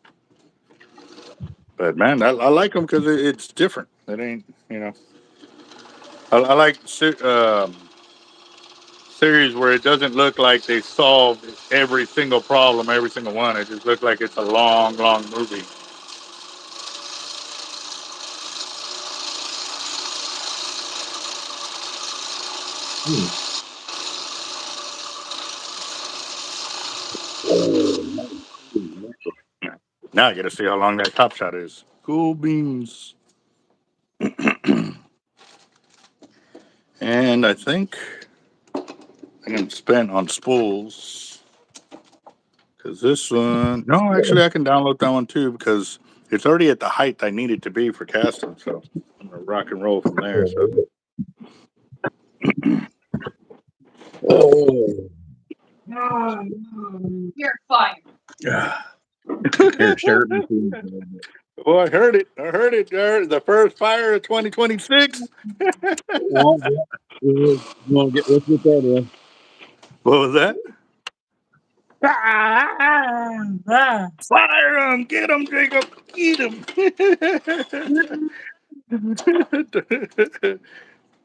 but man, I like them because it's different. It ain't I like series where it doesn't look like they solved every single problem, every single one. It just looks like it's a long movie. Hmm. Oh, Now I got to see how long that Top Shot is. Cool beans. And I think I'm going to spend on spools because this one. No, actually, I can download that one too because it's already at the height I need it to be for casting. So I'm going to rock and roll from there. So oh. You're fine. Yeah. Here, stare at me. Oh, I heard it. I heard it, Jared. The first fire of 2026. Well, yeah. You want to let's get that in. What was that? Fire him! Get him, Jacob! Eat him!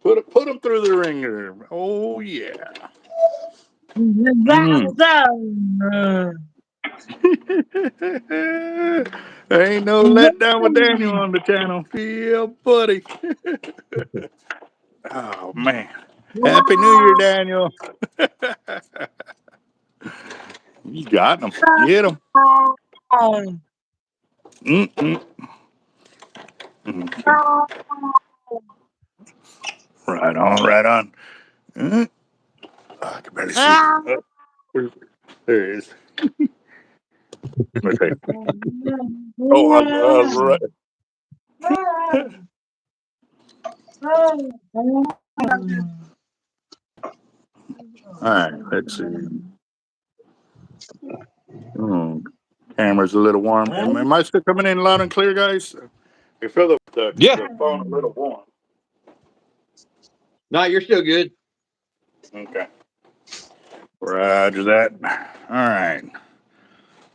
put him through the ringer. Oh yeah. Mm. Ain't no letdown with Daniel on the channel. Yeah, buddy. Oh man. Happy New Year, Daniel. You got him. Get him. Mm-mm. Okay. Right on, right on. Oh, I can barely see. Oh, there he is. Okay. Oh, right. All right, let's see. Oh, camera's a little warm. Am I still coming in loud and clear, guys? I feel Yeah. the phone a little warm. No, you're still good. Okay. Roger that. All right.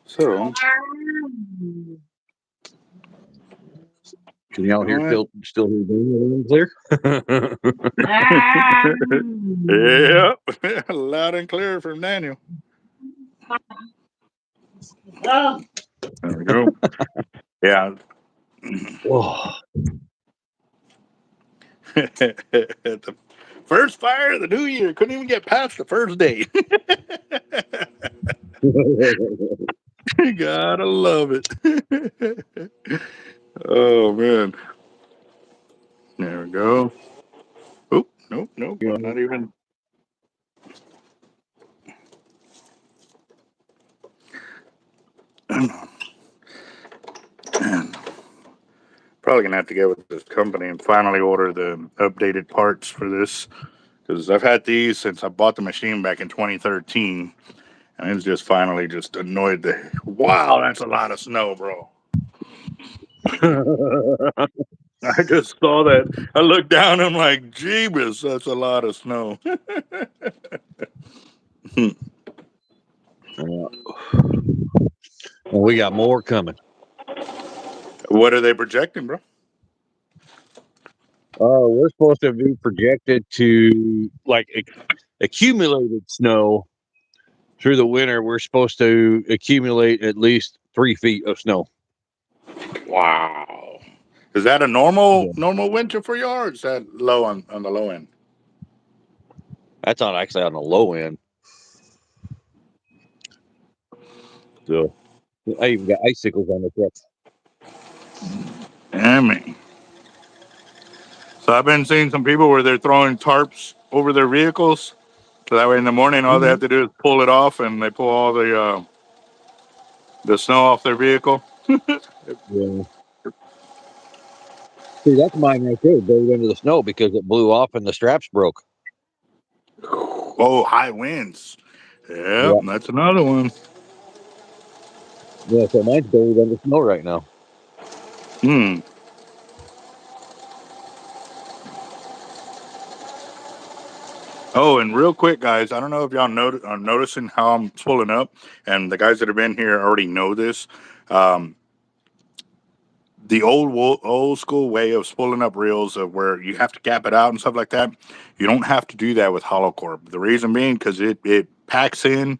So, Can y'all hear you still hear me clear? know what? Yep. Loud and clear from Daniel. There we go. Yeah. Oh. The first fire of the new year. Couldn't even get past the first day. Gotta love it. Oh man. There we go. Oh, nope, nope. You Not even. Probably gonna have to get with this company and finally order the updated parts for this because I've had these since I bought the machine back in 2013, and it's just finally just annoyed the. Wow, that's a lot of snow, bro. know. I just saw that. I looked down. I'm like, Jeebus, that's a lot of snow. Well, we got more coming. What are they projecting, bro? We're supposed to be projected to like accumulated snow through the winter. We're supposed to accumulate at least 3 feet of snow. Wow. Is that a normal winter for you, or is that low on the low end? That's not actually on the low end. So I even got icicles on the truck. Yeah, man. So I've been seeing some people where they're throwing tarps over their vehicles, so that way in the morning all they have to do is pull it off, and they pull all the snow off their vehicle. Yeah. See, that's mine right there. It goes into the snow because it blew off and the straps broke. Oh, high winds. Yeah, Yeah. that's another one. Yeah, so mine's buried under snow right now. Hmm. Oh, and real quick, guys, I don't know if y'all are noticing how I'm pulling up, and the guys that have been here already know this. Um, the old school way of spooling up reels of where you have to cap it out and stuff like that, you don't have to do that with hollow core. The reason being because it packs in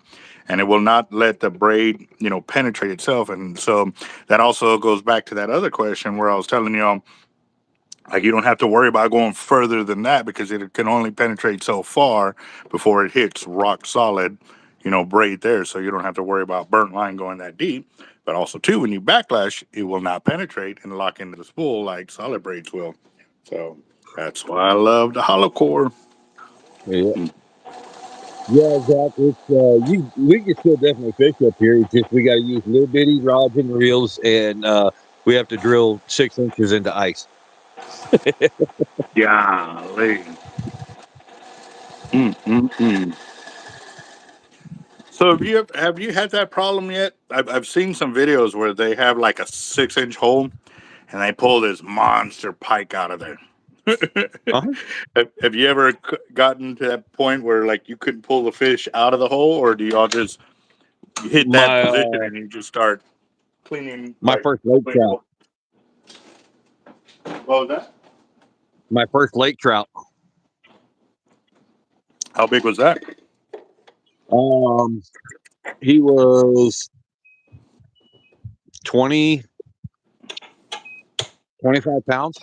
and it will not let the braid penetrate itself. And so that also goes back to that other question where I was telling y'all, like, you don't have to worry about going further than that because it can only penetrate so far before it hits rock solid braid there. So you don't have to worry about burnt line going that deep. But also, too, when you backlash, it will not penetrate and lock into the spool like solid braids will. So that's why I love the hollow core. Yeah. Yeah, Zach. We can still definitely fish up here. It's just we got to use little bitty rods and reels, and we have to drill 6 inches into ice. Golly. Mm. So have you had that problem yet? I've seen some videos where they have like a 6-inch hole and they pull this monster pike out of there. Uh-huh. Have you ever gotten to that point where like you couldn't pull the fish out of the hole, or do you all just hit that My position and you just start cleaning my like first lake cleaning? trout. What was that? My first lake trout. How big was that? He was 20, 25 pounds.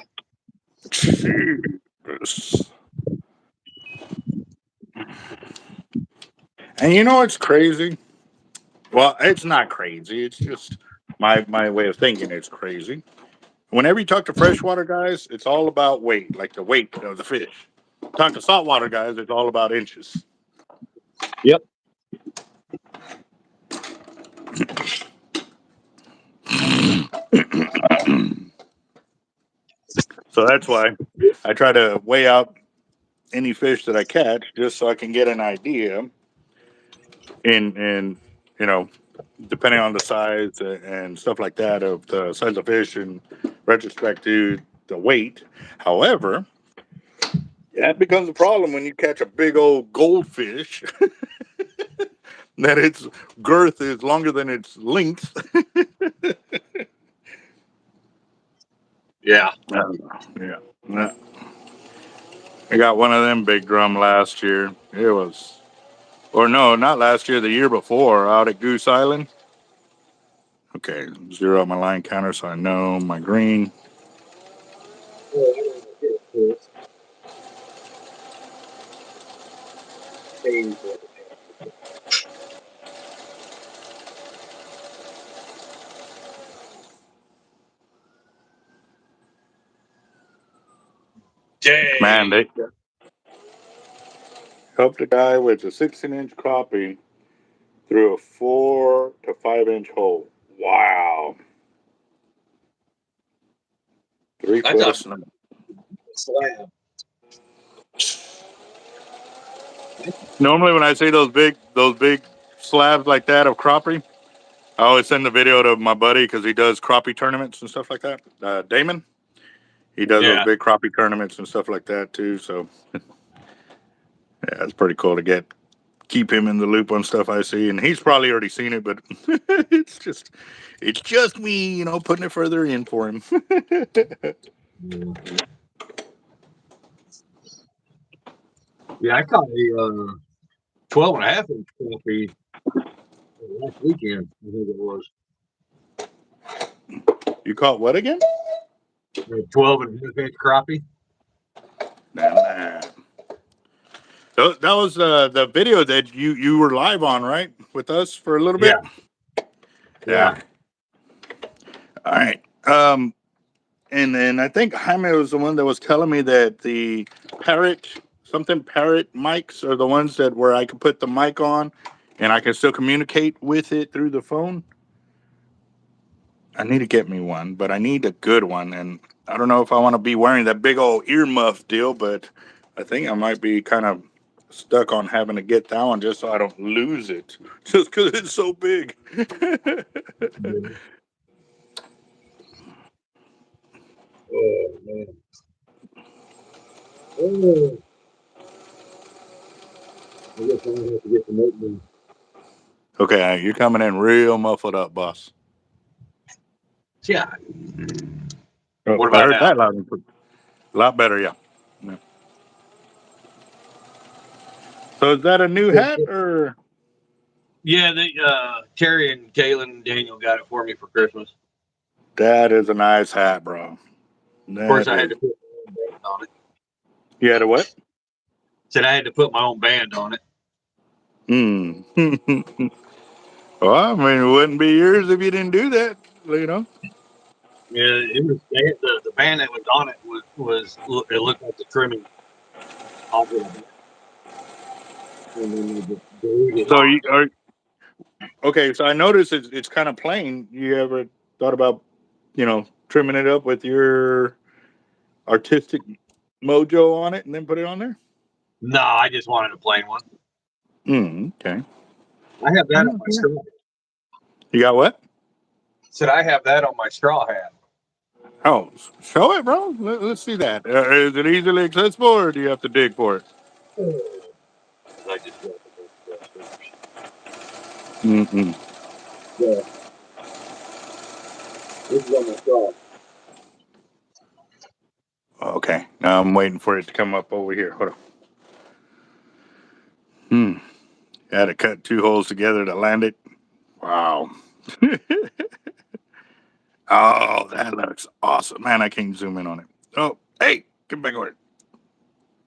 Jesus. And you know what's crazy? Well, it's not crazy. It's just my way of thinking. It's crazy. Whenever you talk to freshwater guys, it's all about weight, like the weight of the fish. Talk to saltwater guys, it's all about inches. Yep. So that's why I try to weigh out any fish that I catch just so I can get an idea in you know, depending on the size and stuff like that of the size of fish in retrospect to the weight. However, that becomes a problem when you catch a big old goldfish that its girth is longer than its length. Yeah. Yeah. I got one of them big drum last year. It was, or no, not last year, the year before, out at Goose Island. Okay, zero out my line counter so I know my green. Man, Dang. they helped a guy with a 16-inch crappie through a 4 to 5 inch hole. Wow. Three That's foot a of snow. slab. Normally, when I say those big slabs like that of crappie, I always send the video to my buddy because he does crappie tournaments and stuff like that. Damon, he does those Yeah. big crappie tournaments and stuff like that too. So yeah, it's pretty cool to keep him in the loop on stuff I see, and he's probably already seen it, but it's just me, putting it further in for him. Yeah, I caught a 12.5 inch crappie last weekend, I think it was. You caught what again? A 12.5 inch crappie. Nah. So that was the video that you were live on, right, with us for a little Yeah. bit. Yeah. All right. And then I think Jaime was the one that was telling me that the parrot mics are the ones that where I can put the mic on and I can still communicate with it through the phone. I need to get me one, but I need a good one. And I don't know if I want to be wearing that big old earmuff deal, but I think I might be kind of stuck on having to get that one just so I don't lose it, just because it's so big. Oh, man. Oh, I guess I'm going to have to get the notebook. Okay, you're coming in real muffled up, boss. Yeah. Oh, What I about heard now? that loud and clear. A lot better, yeah. Yeah. So is that a new hat or? Yeah, Terry and Kaylin and Daniel got it for me for Christmas. That is a nice hat, bro. Of course, That I had is. to put my own band on it. You had a what? Said I had to put my own band on it. Hmm. Well, I mean, it wouldn't be yours if you didn't do that, you know. Yeah, it was the band that was on it was it looked like the trimming off of it. And then they just glued it So on. you are okay. So I noticed it's kind of plain. You ever thought about, trimming it up with your artistic mojo on it and then put it on there? No, I just wanted a plain one. Okay. I have that on my Yeah. straw. You got what? Said I have that on my straw hat. Oh, show it, bro. Let's see that. Is it easily accessible, or do you have to dig for it? I just got the Mm-mm. yeah, this is on my phone. Okay, now I'm waiting for it to come up over here. Hold on. Had to cut two holes together to land it. Wow. Oh, that looks awesome, man! I can't zoom in on it. Oh, hey, get back on it.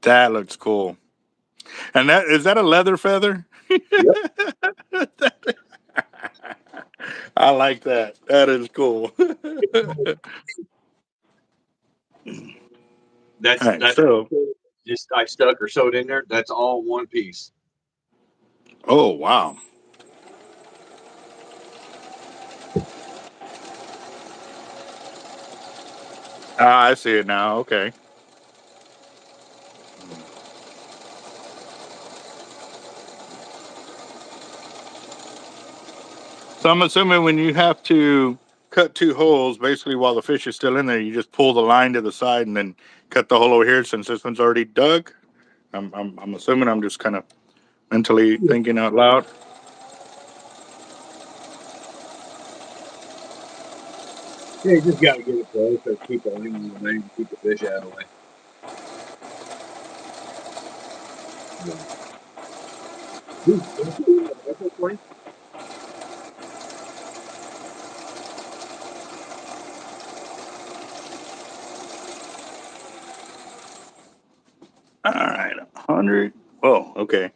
That looks cool. And that is that a leather feather? Yep. I like that. That is cool. All right, That's so just I stuck or sewed in there. That's all one piece. oh wow. Ah, I see it now. Okay. So I'm assuming when you have to cut two holes, basically while the fish is still in there, you just pull the line to the side and then cut the hole over here since this one's already dug. I'm assuming I'm just kind of mentally thinking out loud. Yeah, you just got to get it close to keep the line in the lane and keep the fish out of the way. Yeah. Dude, don't you have a rifle point? All right, 100. Oh, okay.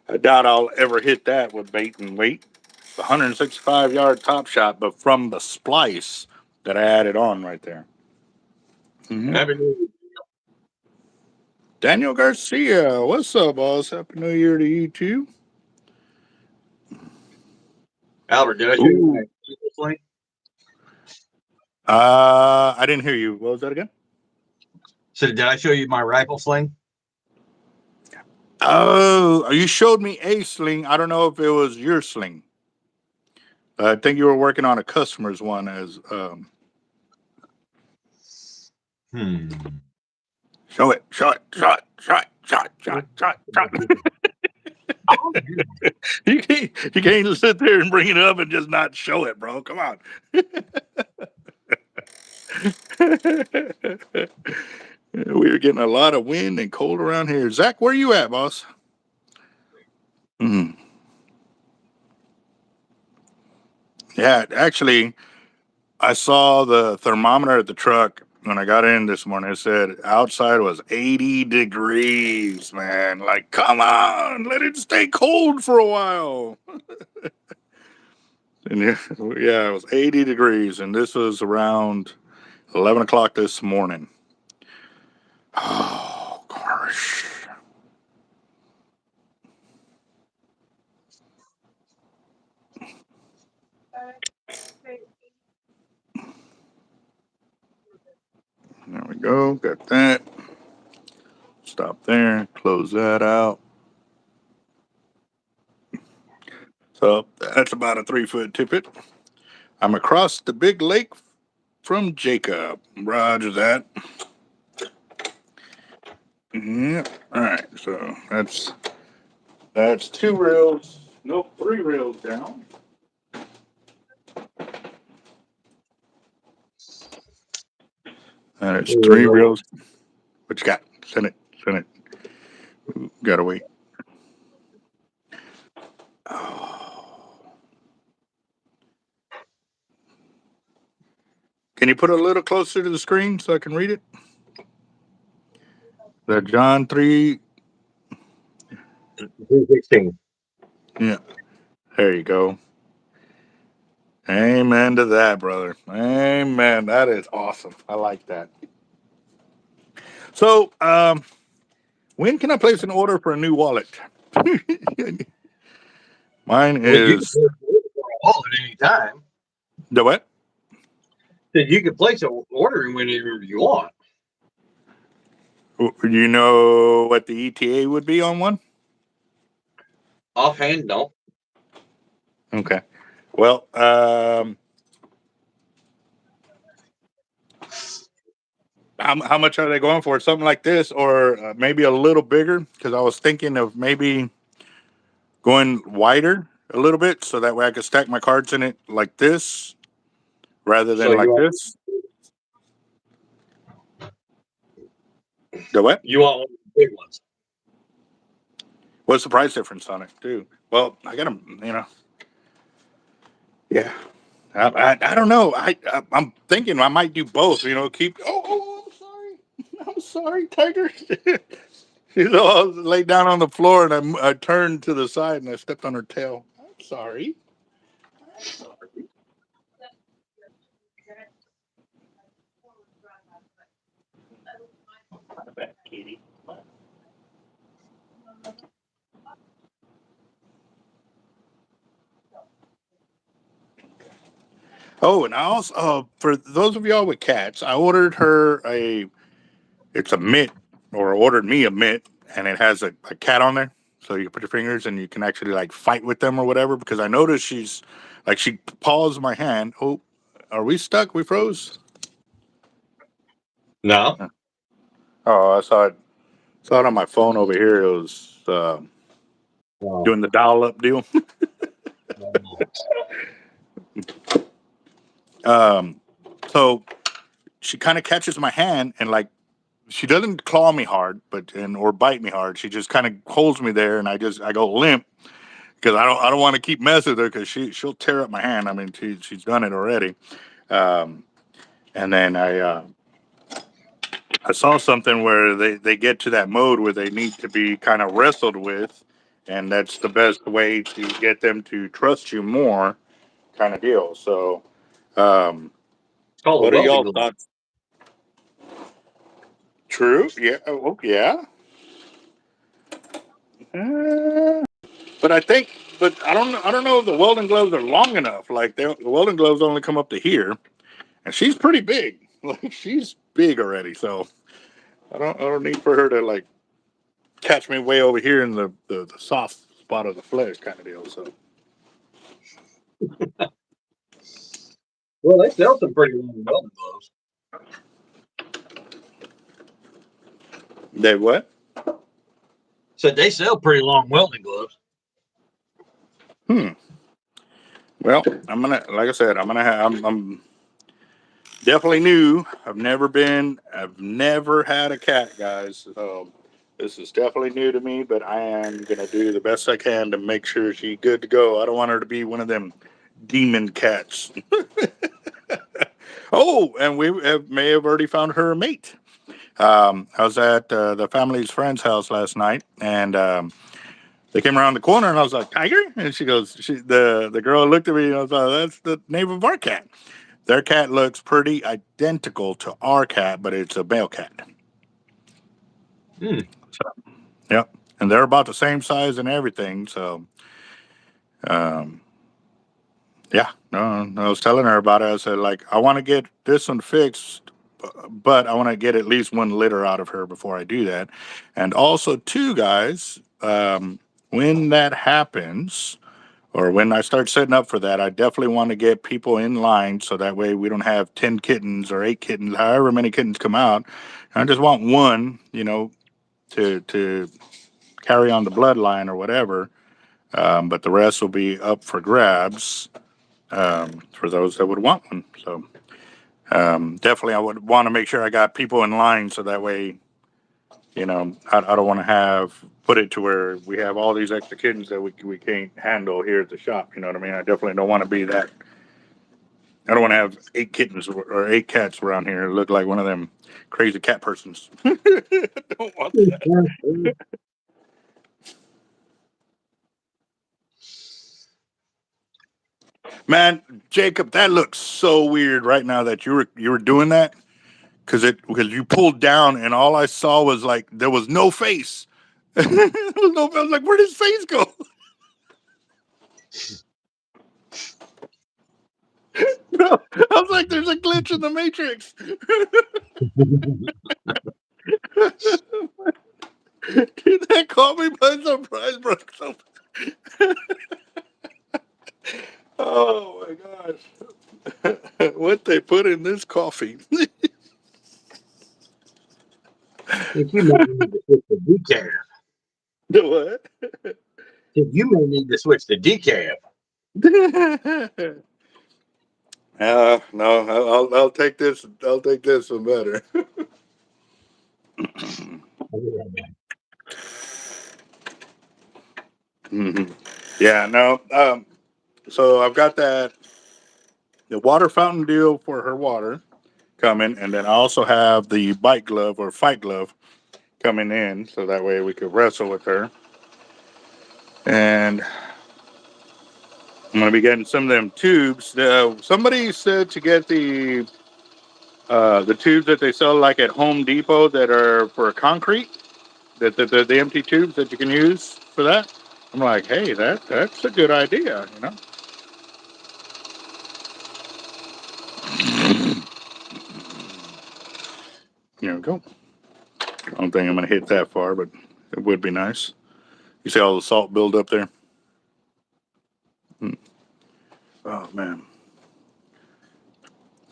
I doubt I'll ever hit that with bait and weight. The 165-yard top shot, but from the splice that I added on right there. Mhm. Happy New Year. Daniel Garcia, what's up, boss? Happy New Year to you too. Albert, did I show you my Ooh. rifle sling? I didn't hear you. What was that again? So did I show you my rifle sling? Oh, you showed me a sling. I don't know if it was your sling. I think you were working on a customer's one as Hmm. show it, show it, show it, show it, show it, show it, show it, show it. You can't sit there and bring it up and just not show it, bro. Come on. We're getting a lot of wind and cold around here. Zach, where you at, boss? Mhm. Yeah, actually, I saw the thermometer at the truck when I got in this morning. It said outside was 80 degrees, man. Like, come on, let it stay cold for a while. And yeah, it was 80 degrees, and this was around 11 o'clock this morning. Oh, gosh. There we go. Got that. Stop there. Close that out. So that's about a 3-foot tippet. I'm across the big lake from Jacob. Roger that. Yeah. All right. So that's 2 reels. Nope, 3 reels down. And it's 3 reels. What you got? Send it. Send it. Gotta wait. Oh. Can you put it a little closer to the screen so I can read it? The John 3. 316. Yeah. There you go. Amen to that, brother. Amen. That is awesome. I like that. So, when can I place an order for a new wallet? Mine Well, you can is place an order for a wallet at any time. the what? So you can place an order whenever you want. Do you know what the ETA would be on one? Offhand, no. Okay. Well, how much are they going for? Something like this, or maybe a little bigger? Because I was thinking of maybe going wider a little bit, so that way I could stack my cards in it like this, rather So than like this. The what? you want one of the big ones? What's the price difference on it, too? Well, I got them. Yeah. I don't know. I'm thinking I might do both. Keep. Oh, I'm sorry. I'm sorry, Tiger. She's all laid down on the floor, and I turned to the side and I stepped on her tail. I'm sorry. My bad, kitty. Oh, and I also, for those of y'all with cats, I ordered her it's a mitt, or ordered me a mitt, and it has a cat on there. So you can put your fingers and you can actually like fight with them or whatever. Because I noticed she paws my hand. Oh, are we stuck? We froze? No. Oh, saw it on my phone over here. It was Oh. doing the dial up deal. Um, so she kind of catches my hand and like she doesn't claw me hard, or bite me hard. She just kind of holds me there, and I go limp because I don't want to keep messing with her because she'll tear up my hand. I mean, she's done it already. Um, and then I saw something where they get to that mode where they need to be kind of wrestled with, and that's the best way to get them to trust you more, kind of deal. So, um, It's called a what are welding y'all glove. thoughts? True. Yeah. Oh, yeah. Uh, but I don't know if the welding gloves are long enough. Like the welding gloves only come up to here, and she's pretty big. Like she's big already. So I don't need for her to like catch me way over here in the soft spot of the flesh kind of deal. So Well, they sell some pretty long welding gloves. they what? Said they sell pretty long welding gloves. Hmm. Well, like I said, I'm definitely new. I've never had a cat, guys. So this is definitely new to me, but I am gonna do the best I can to make sure she's good to go. I don't want her to be one of them demon cats. Oh, and may have already found her a mate. I was at the family's friend's house last night, and they came around the corner, and I was like, "Tiger," and the girl looked at me, and I was like, "That's the name of our cat." Their cat looks pretty identical to our cat, but it's a male cat. Hmm. So, yep, and they're about the same size and everything. So, um, yeah, no, I was telling her about it. I said, like, I want to get this one fixed, but I want to get at least one litter out of her before I do that. And also, too, guys, when that happens, or when I start setting up for that, I definitely want to get people in line so that way we don't have 10 kittens or 8 kittens, however many kittens come out. I just want one, to carry on the bloodline or whatever. But the rest will be up for grabs for those that would want one. So definitely, I would want to make sure I got people in line so that way, I don't want to put it to where we have all these extra kittens that we can't handle here at the shop. You know what I mean? I definitely don't want to be that. I don't want to have 8 kittens or 8 cats around here and look like one of them crazy cat persons. I don't want that. Man, Jacob, that looks so weird right now that you were doing that because you pulled down and all I saw was like there was no face. There was no. I was like, where did his face go? Bro, I was like, there's a glitch in the matrix. Dude, that caught me by surprise, bro. Oh my gosh. What they put in this coffee. If you may need to switch the decaf. The what? If you may need to switch the decaf. No, I'll take this. I'll take this one better. Mhm. Yeah, no. So I've got the water fountain deal for her water coming, and then I also have the bite glove or fight glove coming in, so that way we could wrestle with her. And I'm gonna be getting some of them tubes. Somebody said to get the tubes that they sell like at Home Depot that are for concrete, the empty tubes that you can use for that. I'm like, hey, that's a good idea, you know. Here we go. I don't think I'm gonna hit that far, but it would be nice. You see all the salt build up there? Hmm. Oh man.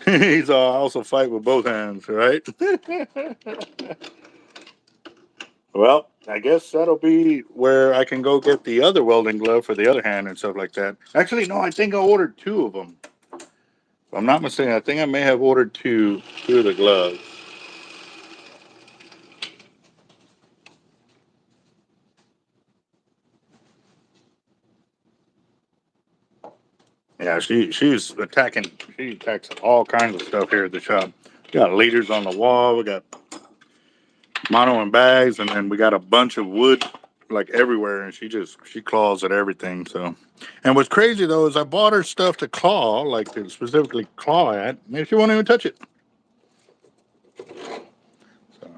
He's also fight with both hands, right? Well, I guess that'll be where I can go get the other welding glove for the other hand and stuff like that. Actually, no, I think I ordered two of them. If I'm not mistaken, I think I may have ordered two of the gloves. Yeah, she's attacking. She attacks all kinds of stuff here at the shop. We got leaders on the wall. We got mono and bags, and then we got a bunch of wood like everywhere, and she claws at everything. So, and what's crazy though is I bought her stuff to claw, like to specifically claw at, and she won't even touch it. So,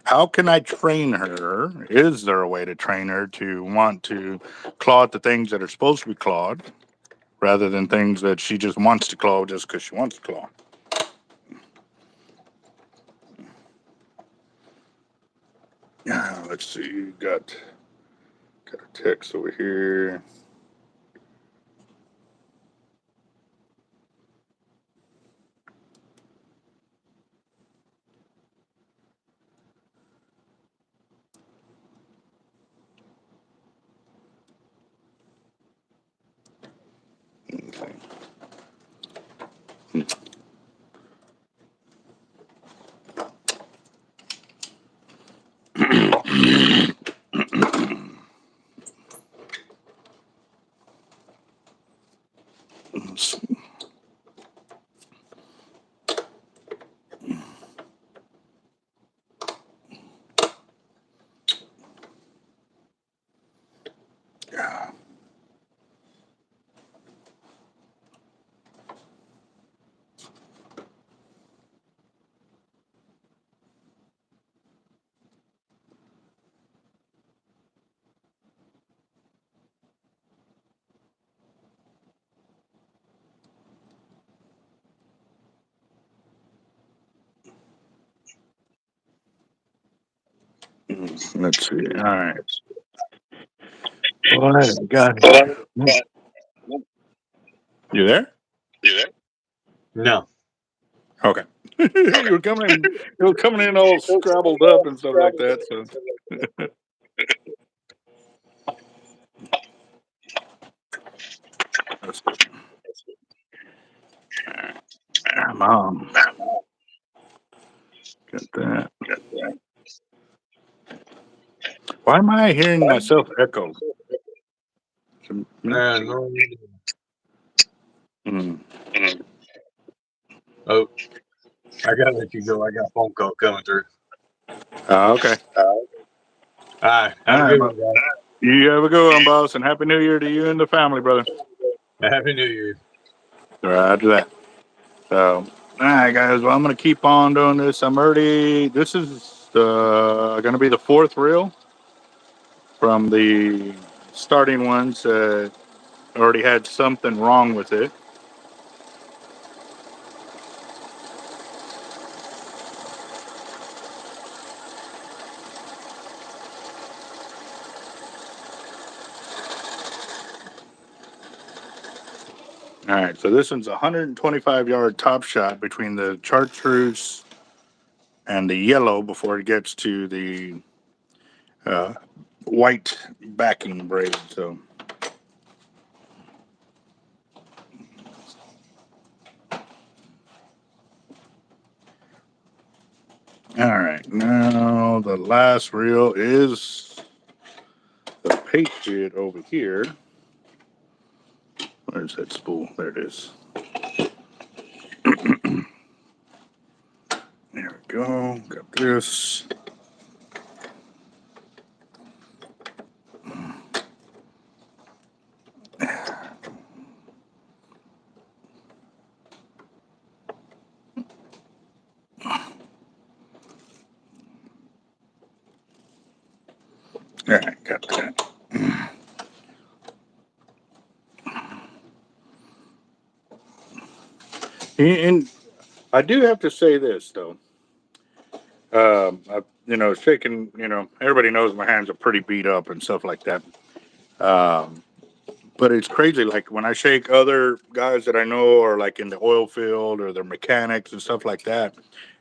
how can I train her? Is there a way to train her to want to claw at the things that are supposed to be clawed, rather than things that she just wants to claw just because she wants to claw? Yeah, let's see. Got a text over here. Let's see. All right. What I got here? You there? No. Okay. You were coming in all scrabbled up and stuff like that. So that's good. Mom, got that. Why am I hearing myself echo? No. Mm. Oh, I gotta let you go. I got a phone call coming through. Okay. All right. All Have a right, good but one, guys. you have a good one, boss, and happy New Year to you and the family, brother. Happy New Year. Roger that. So, all right, guys. Well, I'm gonna keep on doing this. This is gonna be the fourth reel from the starting ones. Already had something wrong with it. All right, so this one's a 125-yard top shot between the chartreuse and the yellow before it gets to the white backing braid. So. All right, now the last reel is the Patriot over here. Where's that spool? There it is. There we go. Got this. All right, got that. And I do have to say this though. Shaking. Everybody knows my hands are pretty beat up and stuff like that. But it's crazy. Like when I shake other guys that I know are like in the oil field or they're mechanics and stuff like that,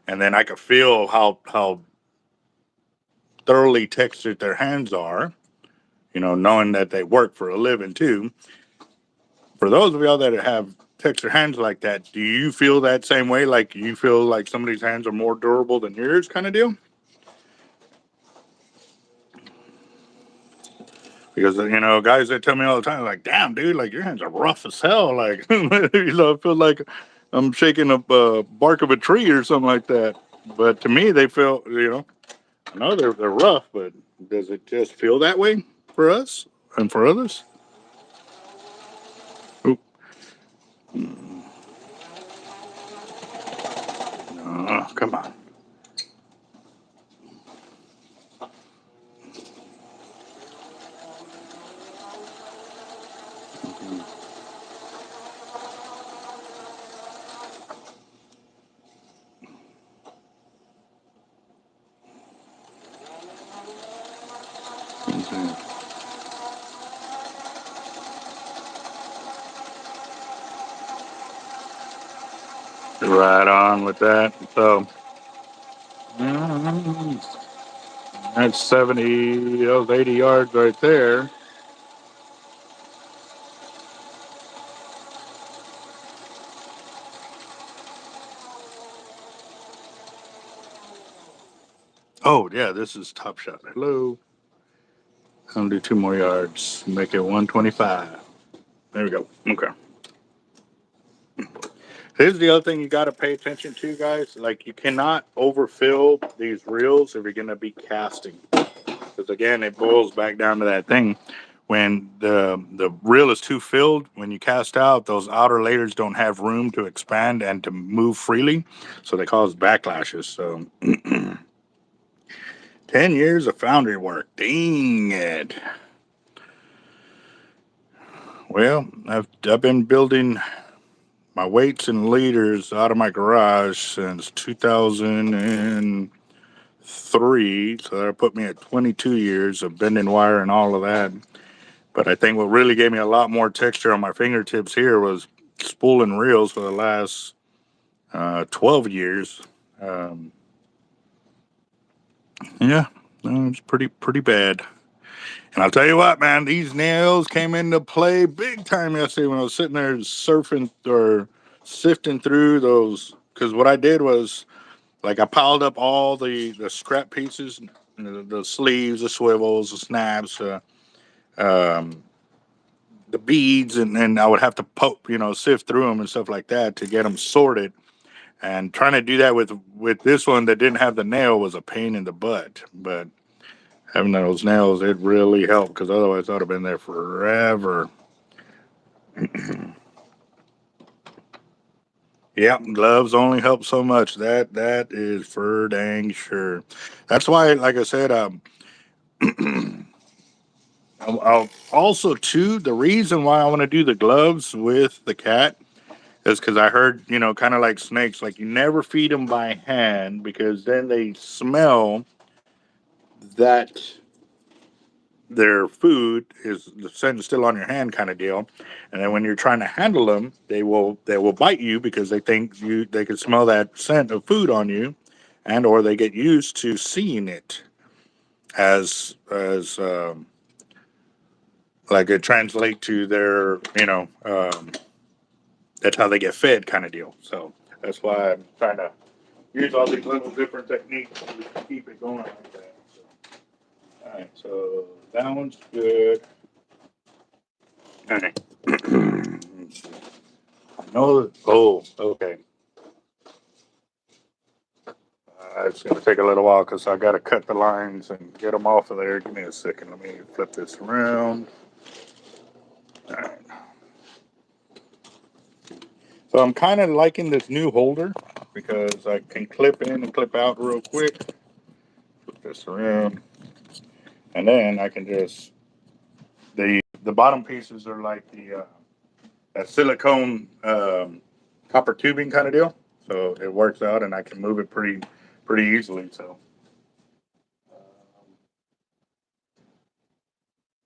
and then I can feel how thoroughly textured their hands are. Knowing that they work for a living too. For those of y'all that have textured hands like that, do you feel that same way? Like you feel like somebody's hands are more durable than yours, kind of deal? Because guys that tell me all the time, like, "Damn, dude, like your hands are rough as hell." Like, I feel like I'm shaking a bark of a tree or something like that. But to me, they feel, I know they're rough, but does it just feel that way for us and for others? Oop. Oh, come on. Right on with that. So that's 70, those 80 yards right there. Oh, yeah, this is Top Shot. Hello. I'm going to do 2 more yards. Make it 125. There we go. Okay. Here's the other thing you got to pay attention to, guys. Like, you cannot overfill these reels if you're going to be casting. Because, again, it boils back down to that thing. When the reel is too filled, when you cast out, those outer layers don't have room to expand and to move freely. So they cause backlashes. So 10 years of foundry work. Dang it. Well, I've been building my weights and leaders out of my garage since 2003. So that put me at 22 years of bending wire and all of that. But I think what really gave me a lot more texture on my fingertips here was spooling reels for the last 12 years. Um, yeah, it's pretty bad. And I'll tell you what, man, these nails came into play big time yesterday when I was sitting there surfing or sifting through those. Because what I did was, like, I piled up all the scrap pieces, the sleeves, the swivels, the snaps, um, the beads, and I would have to sift through them and stuff like that to get them sorted. And trying to do that with this one that didn't have the nail was a pain in the butt. But having those nails, it really helped because otherwise I'd have been there forever. Yep, gloves only help so much. That is for dang sure. That's why, like I said, I'll also too. The reason why I want to do the gloves with the cat is because I heard, kind of like snakes, like you never feed them by hand because then they smell that their food is the scent is still on your hand, kind of deal. And then when you're trying to handle them, they will bite you because they think they can smell that scent of food on you, and or they get used to seeing it as like it translate to their, that's how they get fed kind of deal. So that's why I'm trying to use all these little different techniques to keep it going like that. So, all right, so that one's good. All right. I know that, oh, okay. It's going to take a little while because I got to cut the lines and get them off of there. Give me a second. Let me flip this around. All right. So I'm kind of liking this new holder because I can clip in and clip out real quick. Flip this around. And then I can just, the bottom pieces are like the that silicone copper tubing kind of deal. So it works out and I can move it pretty easily. So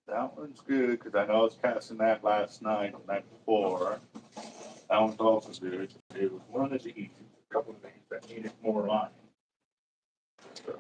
that one's good because I know I was casting that last night, the night before. That one's also good. It was one of these, a couple of these that needed more line. So.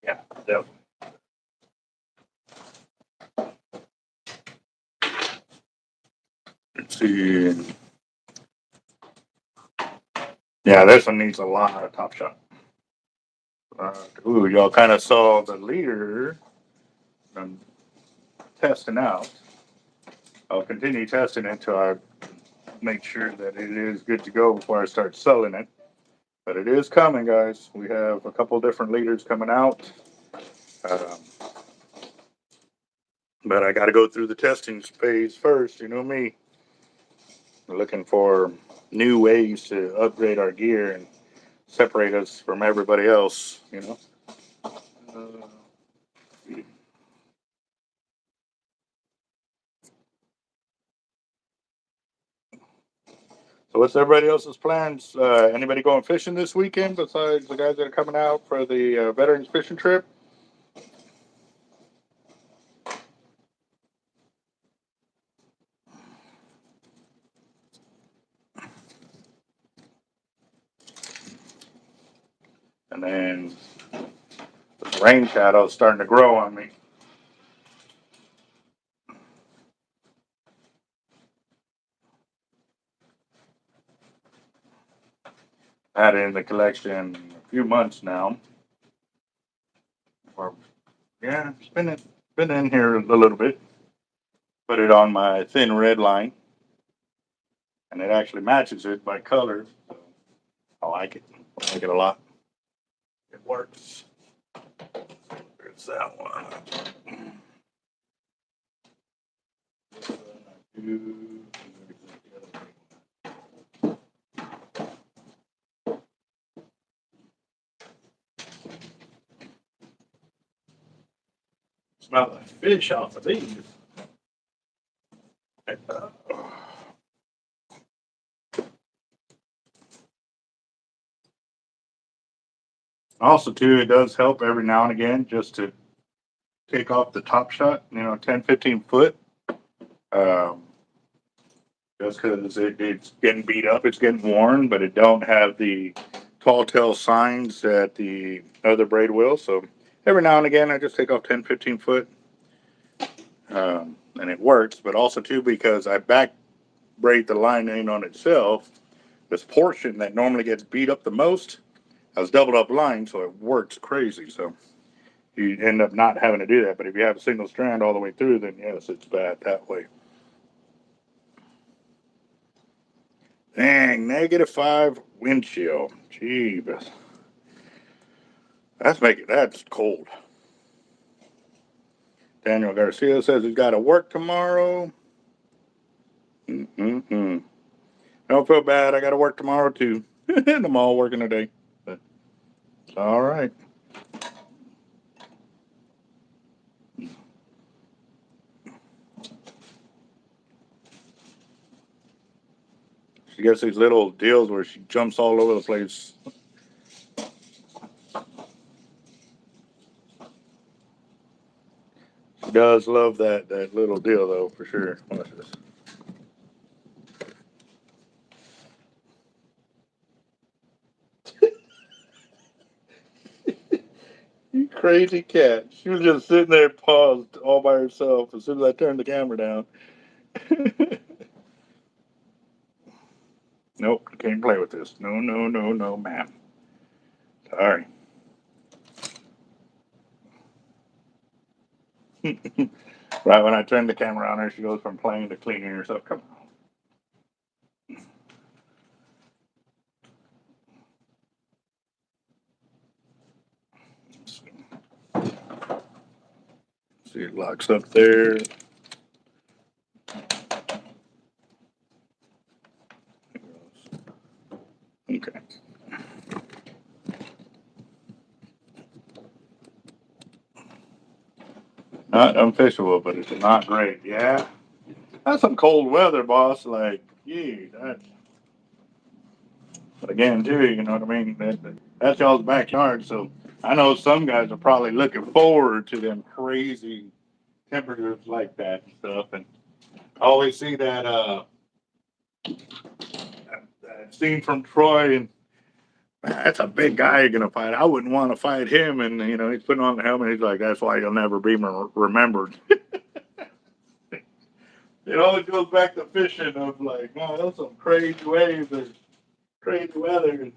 Yeah, definitely. Let's see. Yeah, this one needs a lot of top shot. Ooh, y'all kind of saw the leader I'm testing out. I'll continue testing it until I make sure that it is good to go before I start selling it. But it is coming, guys. We have a couple different leaders coming out. Um, but I got to go through the testing phase first. You know me. We're looking for new ways to upgrade our gear and separate us from everybody else, you know. Uh, so what's everybody else's plans? Anybody going fishing this weekend besides the guys that are coming out for the veterans fishing trip? And then the rain shadow is starting to grow on me. Had it in the collection a few months now. Or yeah, been in here a little bit. Put it on my thin red line, and it actually matches it by color. So I like it. I like it a lot. It works. There's that one. Smell like fish off of these. Also, too, it does help every now and again just to take off the top shot, 10, 15 foot. Um, just because it's getting beat up, it's getting worn, but it don't have the tall tale signs that the other braid will. So every now and again, I just take off 10, 15 foot. And it works, but also, too, because I back braid the line in on itself, this portion that normally gets beat up the most has doubled up line, so it works crazy. So you end up not having to do that. But if you have a single strand all the way through, then yes, it's bad that way. Dang, -5 wind chill. Jeebus. That's cold. Daniel Garcia says he's got to work tomorrow. Mm-mm-mm. Don't feel bad. I got to work tomorrow too. I'm all working today. But it's all right. She gets these little deals where she jumps all over the place. She does love that little deal though, for sure. Watch this. You crazy cat. She was just sitting there paused all by herself as soon as I turned the camera down. Nope, can't play with this. No, no, no, no, ma'am. Sorry. Right when I turned the camera on her, she goes from playing to cleaning herself. Come on. See, it locks up there. Okay. Not unfishable, but it's not great. Yeah. That's some cold weather, boss. Like, gee, that. But again, too, you know what I mean? That's y'all's backyard, so I know some guys are probably looking forward to them crazy temperatures like that and stuff. And I always see that scene from Troy, and that's a big guy you're gonna fight. I wouldn't want to fight him, and you know he's putting on the helmet. He's like, "That's why you'll never be remembered." It always goes back to fishing of like, "Oh, that's some crazy waves and crazy weather."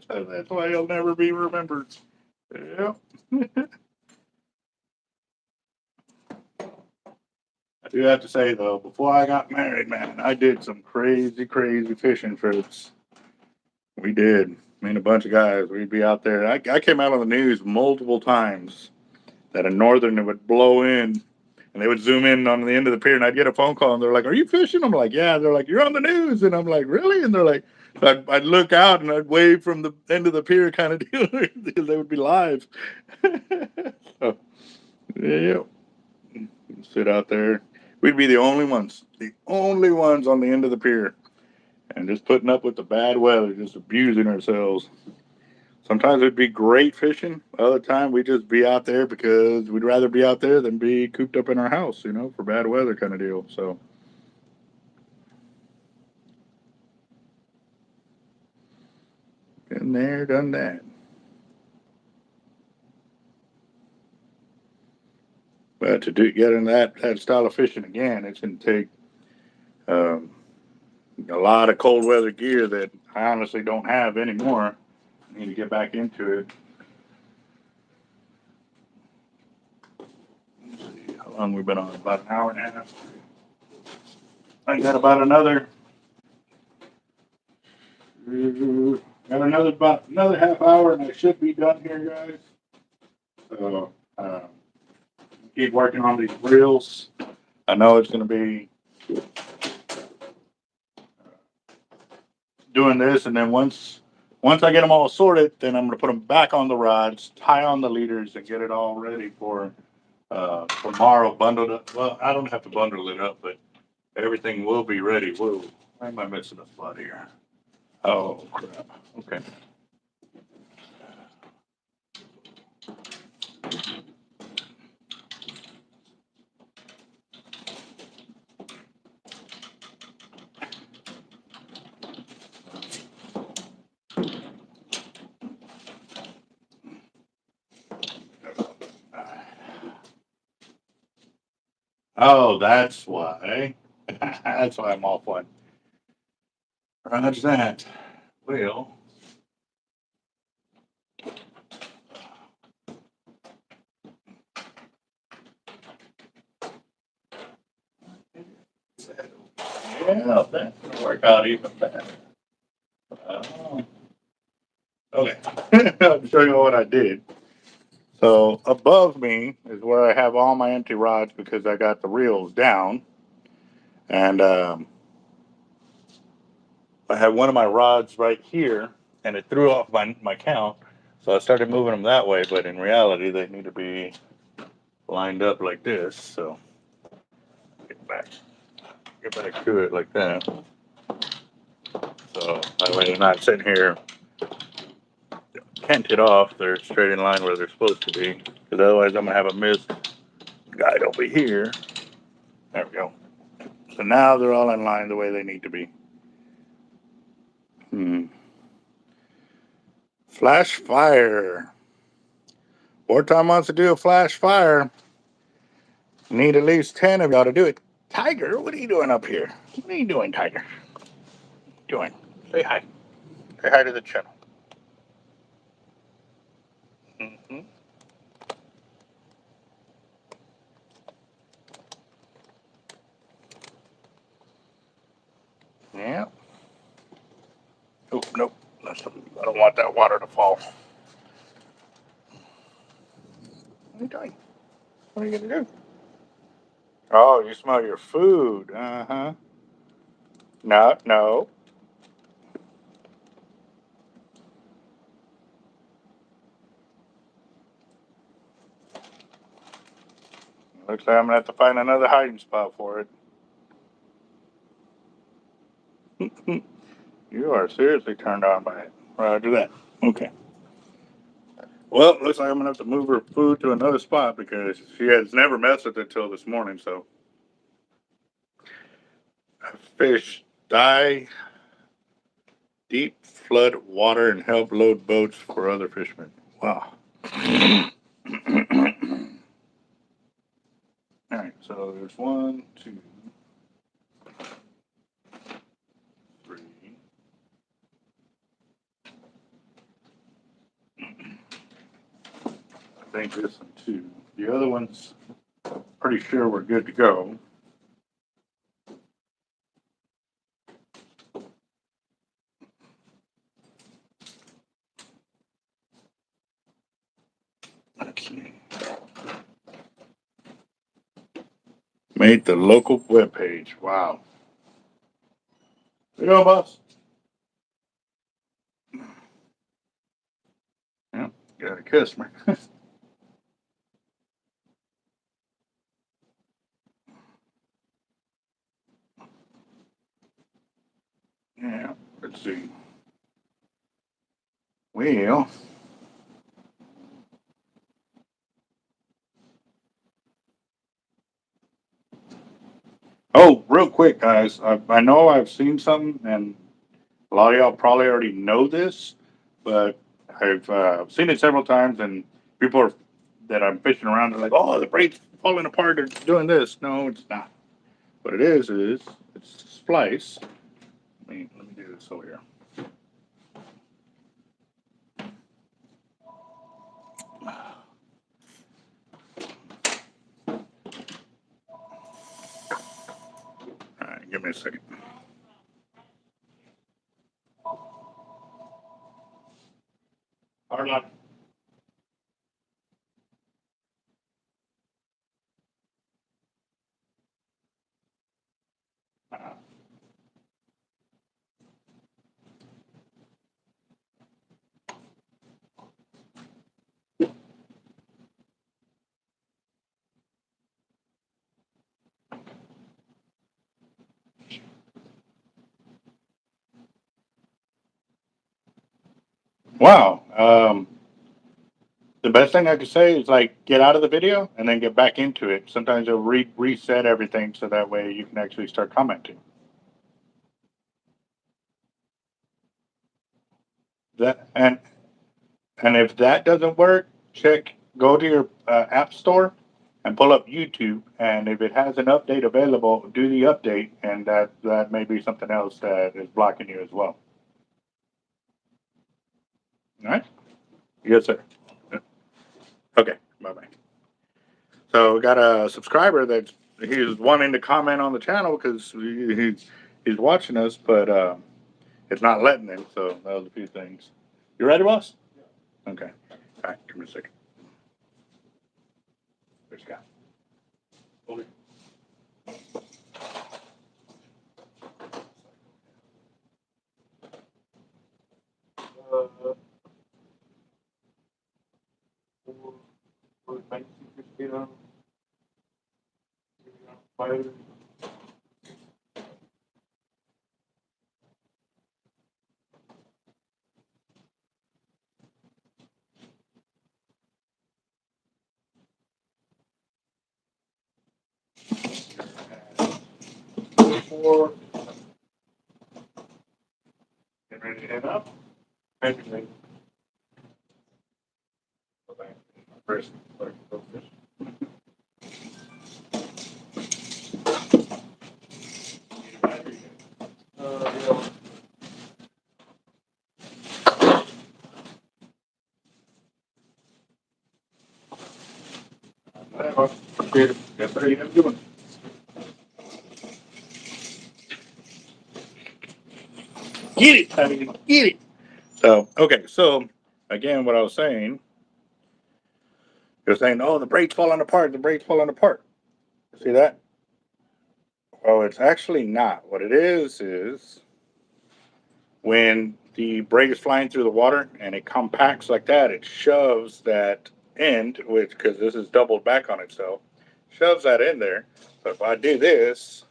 That's why you'll never be remembered. Yeah. I do have to say though, before I got married, man, I did some crazy, crazy fishing trips. We did. Me and a bunch of guys, we'd be out there. I came out on the news multiple times that a northerner would blow in and they would zoom in on the end of the pier and I'd get a phone call and they're like, "Are you fishing?" I'm like, "Yeah." They're like, "You're on the news." And I'm like, "Really?" And they're like, I'd look out and I'd wave from the end of the pier kind of deal because they would be live. So, yeah. Sit out there. We'd be the only ones on the end of the pier and just putting up with the bad weather, just abusing ourselves. Sometimes it'd be great fishing. Other time we'd just be out there because we'd rather be out there than be cooped up in our house, you know, for bad weather kind of deal. So, been there, done that. But to get in that style of fishing again, it's going to take um, a lot of cold weather gear that I honestly don't have anymore. I need to get back into it. Let's see how long we've been on? About an hour and a half. I got about another. Got another half hour, and I should be done here, guys. So keep working on these reels. I know it's going to be doing this, and then once I get them all sorted, then I'm going to put them back on the rods, tie on the leaders, and get it all ready for tomorrow. Bundled up. Well, I don't have to bundle it up, but everything will be ready. Whoa, why am I missing a spot here? Oh crap. Okay. Oh, that's why. That's why I'm off one. Roger that. Well, yeah, that's gonna work out even better. Oh, okay. I'll show you what I did. So above me is where I have all my empty rods because I got the reels down, and I had one of my rods right here, and it threw off my count. So I started moving them that way, but in reality, they need to be lined up like this. So get back to it like that. So that way they're not sitting here canted off. They're straight in line where they're supposed to be. Because otherwise I'm going to have a missed guide over here. There we go. So now they're all in line the way they need to be. Flash fire. Wartime wants to do a flash fire. Need at least 10 of y'all to do it. Tiger, what are you doing up here? What are you doing, Tiger? Doing? Say hi. Say hi to the channel. Mm-hmm. Yeah. Oh, nope. I don't want that water to fall. What are you doing? What are you going to do? Oh, you smell your food. Uh-huh. No, no. Looks like I'm going to have to find another hiding spot for it. You are seriously turned on by it. Roger that. Okay. Well, looks like I'm going to have to move her food to another spot because she has never messed with it until this morning, so. Fish die deep flood water and help load boats for other fishermen. Wow. All right, so there's 1, 2, 3. I think this one 2. The other one's pretty sure we're good to go. Let's see. Made the local webpage. Wow. You know, boss. Yep, got a customer. Yeah, let's see. Well, oh, real quick, guys. I know I've seen something, and a lot of y'all probably already know this, but I've seen it several times, and people are, that I'm fishing around are like, "Oh, the braid's falling apart. They're doing this." No, it's not. What it is it's splice. Let me do this over here. All right, give me a second. Hard luck. Wow. The best thing I could say is like get out of the video and then get back into it. Sometimes it'll reset everything so that way you can actually start commenting. That and if that doesn't work, go to your app store and pull up YouTube. And if it has an update available, do the update, and that may be something else that is blocking you as well. All right. Yes, sir. Okay. Bye bye. So we got a subscriber that he's wanting to comment on the channel because he's watching us, but it's not letting him. So that was a few things. You ready, boss? Okay. All right. Give me a second. There's Scott. Okay. 4. Get ready to head up. Eventually. First, go fish. Yes, sir. You have a good one. Get it, honey. Get it. So, okay. So, again, what I was saying, you're saying, oh, the brake's falling apart. The brake's falling apart. See that? Well, it's actually not. What it is when the brake is flying through the water and it compacts like that, it shoves that end, which, because this is doubled back on itself, shoves that in there. So if I do this,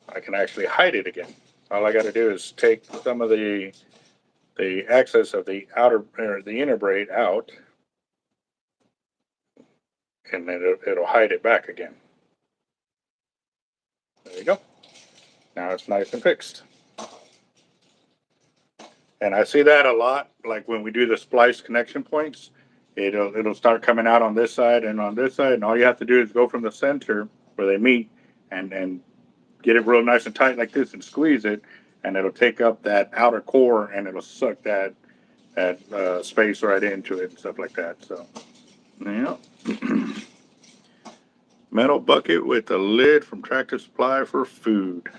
I can actually hide it again. All I got to do is take some of the excess of the outer or the inner braid out, and then it'll hide it back again. There you go. Now it's nice and fixed. And I see that a lot, like when we do the splice connection points, it'll start coming out on this side and on this side, and all you have to do is go from the center where they meet and get it real nice and tight like this and squeeze it, and it'll take up that outer core and it'll suck that space right into it and stuff like that. So, yeah. Metal bucket with a lid from Tractor Supply for food.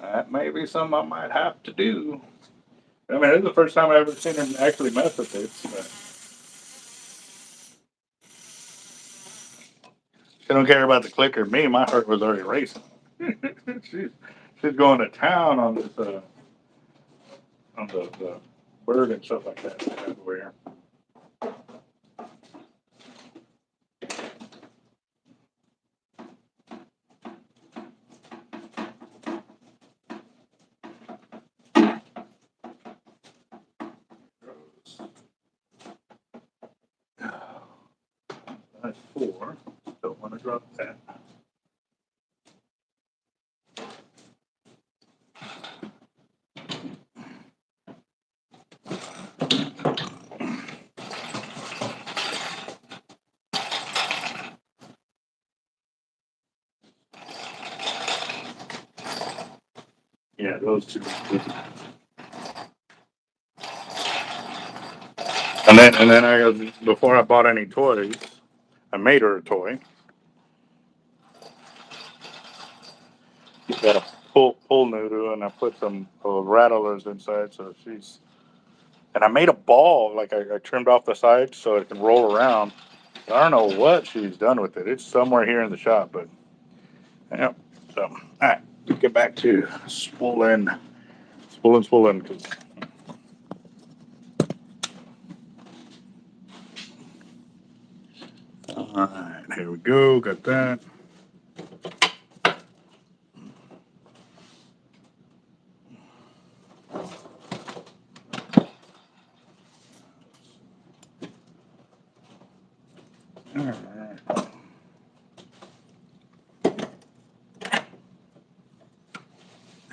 That may be something I might have to do. I mean, this is the first time I've ever seen him actually mess with this. But she don't care about the clicker. Me, my heart was already racing. she's she's going to town on this on the bird and stuff like that everywhere. That's 4. Don't want to drop that. Yeah, those two. And then before I bought any toys, I made her a toy. Got a pull noodle, and I put some rattlers inside, so she's. And I made a ball, like I trimmed off the sides so it can roll around. I don't know what she's done with it. It's somewhere here in the shop, but yeah. So, all right, let's get back to spooling. 'Cause all right, here we go. Got that. All right.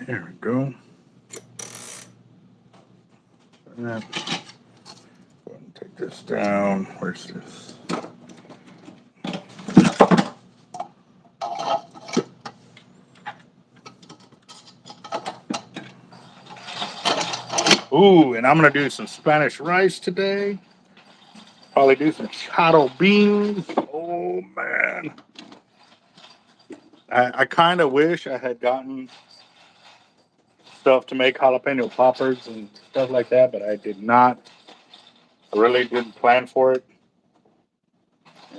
There we go. Go ahead and take this down. Where's this? Ooh, and I'm gonna do some Spanish rice today. Probably do some chado beans. Oh man, I kind of wish I had gotten stuff to make jalapeno poppers and stuff like that, but I did not. I really didn't plan for it,